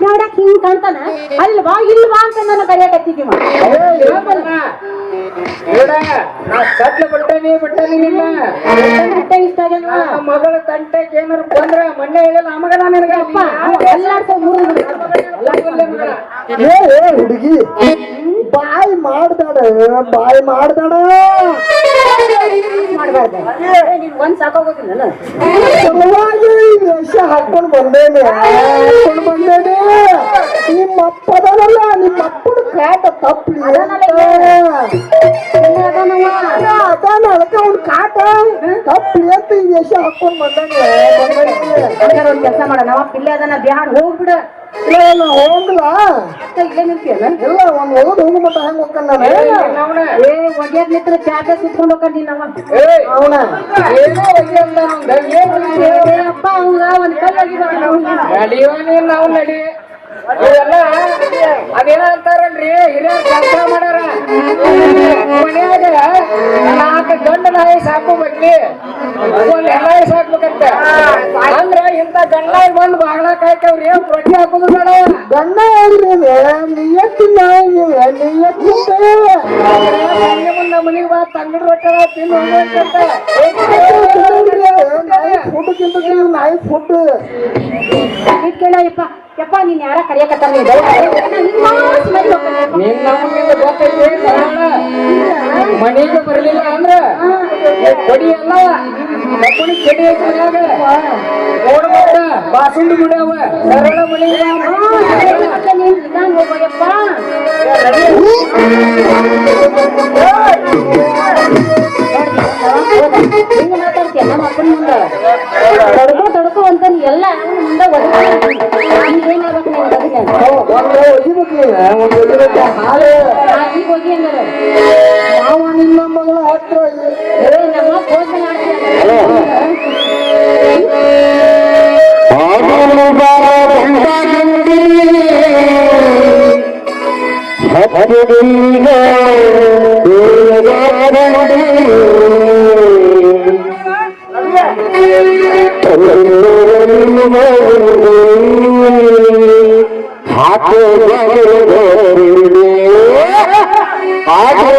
ನೋಡಕ್ ಹಿಂಗ್ ಕಾಣ್ತಾನ ಅಲ್ವಾ ಇಲ್ವಾ ಅಂತ ನಾನು ಕರೆಯಕತ್ತಿದ್ದೀವ ನಾ ಸಟ್ಲ ಬಿಟ್ಟನಿ ಇಲ್ಲ ಇಷ್ಟ ಆಗಲ್ವಾ ಮಗಳ ಕಂಟಕ್ಕೆ ಏನಾರು ಬಂದ್ರ ಮೊನ್ನೆ ಹೇಳಿಲ್ಲ ಆ ಮಗನ ನಿನಗೆ ಅಪ್ಪ ಎಲ್ಲಾಡ್ಸೋ ಮೂರು ಹುಡುಗಿ ಬಾಯಿ ಮಾಡ್ದಾಡ ಮಾಡ್ಬಾರ್ದ ನೀನ್ ಒಂದ್ ಸಾಕೋಗೋದಿಲ್ಲ ಸಲುವಾಗಿ ವೇಷ ಹಾಕೊಂಡು ಬಂದೇನೆ ನಿಮ್ಮ ಅಪ್ಪದಲ್ಲ ನಿಮ್ಮ ಅಪ್ಪನ ಕಾಟ ತಪ್ಪಲಿ ಅದಾನ ಅದಕ್ಕೆ ಅವ್ನ ಕಾಟ ತಪ್ಪಲಿ ಅಂತ ಈ ವೇಷ ಹಾಕೊಂಡು ಬಂದೇನೆ ಒಂದ್ ಕೆಲಸ ಮಾಡ ನಾವ ಪಿಲ್ಲೆ ಅದನ್ನ ಬ್ಯಾಡ ಹೋಗ್ಬಿಡ ಹೋಗ್ಲಾ ಇಲ್ಲೇ ನಿಂತಿಯಲ್ಲ ಇಲ್ಲ ಒಂದ್ ಹೋದ್ ಹೋಗು ಮಟ್ಟ ಹೆಂಗ್ ಹೋಗ್ತಾನ ನಾನು ಏ ಒಗ್ಯಾಕ್ ನಿಂತ್ರ ಚಾಪೆ ಸುತ್ಕೊಂಡು ಹೋಗ್ತಾನ ನೀನ್ ಅವನ ಅಪ್ಪ ಅವಂಗ ಒಂದ್ ಕಲ್ಲಾಗಿ ನಾವು ನಡಿ ಇವೆಲ್ಲ ಅದೇನ ಅಂತಾರಲ್ರಿ ಹಿರಿಯರ್ ಕೆಲಸ ಮಾಡ್ಯಾರ ಮನ್ಯಾಗ 4 ಗಂಡ ನಾಯಿ ಸಾಕೋಬೇಕ್ರಿ ಒಂದ್ ಹೆಣ್ಣಾಯಿ ಸಾಕ್ಬೇಕಂತ ಅಂದ್ರ ಇಂತ ಗಂಡಾಯಿ ಬಂದ್ ಬಾಗ್ಲ ಕಾಯ್ಕವ್ರಿ ರೊಟ್ಟಿ ಹಾಕೋದು ಬೇಡ ಗಂಡ ಹೇಳಿದ್ರೆ ನಿಯತ್ತಿನ ಸಂಜೆ ಮುಂದ ಮನಿಗೆ ಬಾ ತಂಗಡಿ ರೊಟ್ಟಿ ತಿಂದು ಫುಡ್ ತಿಂತ ನಾಯಿ ಫುಡ್ ಕೇಳ ಯಪ್ಪ ಯಪ್ಪ ನೀನ್ ಯಾರ ಕರಿಯಕತ್ತಾರ ನಿನ್ನ ಗೊತ್ತೈತಿ ಮನೆಗೆ ಬರ್ಲಿಲ್ಲ ಅಂದ್ರ ಕೊಡಿ ಎಲ್ಲ ಕಬ್ಬಣಿ ಚಡಿ ಐತಿ ಮನ್ಯಾಗ ನೋಡ್ಬೇಕ ಬಾಸುಂಡಿ ಗುಡ್ಯಾವ ಸರಳ ಮನೆಗೆ ನೀನ್ ಹೋಗೋಯಪ್ಪ ಹಿಂಗ ಮಾತಾಡ್ತೀಯ ನಮ್ಮ ಅಪ್ಪನ ಮುಂದೆ ತಡ್ಕೋ ಅಂತ ನೀ ಎಲ್ಲ ಮುಂದೆ ಏನಾಗ್ಬೇಕು ಈಗ ಹೋಗಿ ಹಂಗಾರ ಮಾವ ನಿನ್ನ ಮಗಳ ಹತ್ರ ನಮ್ಮ ಭೋಜನ Bye.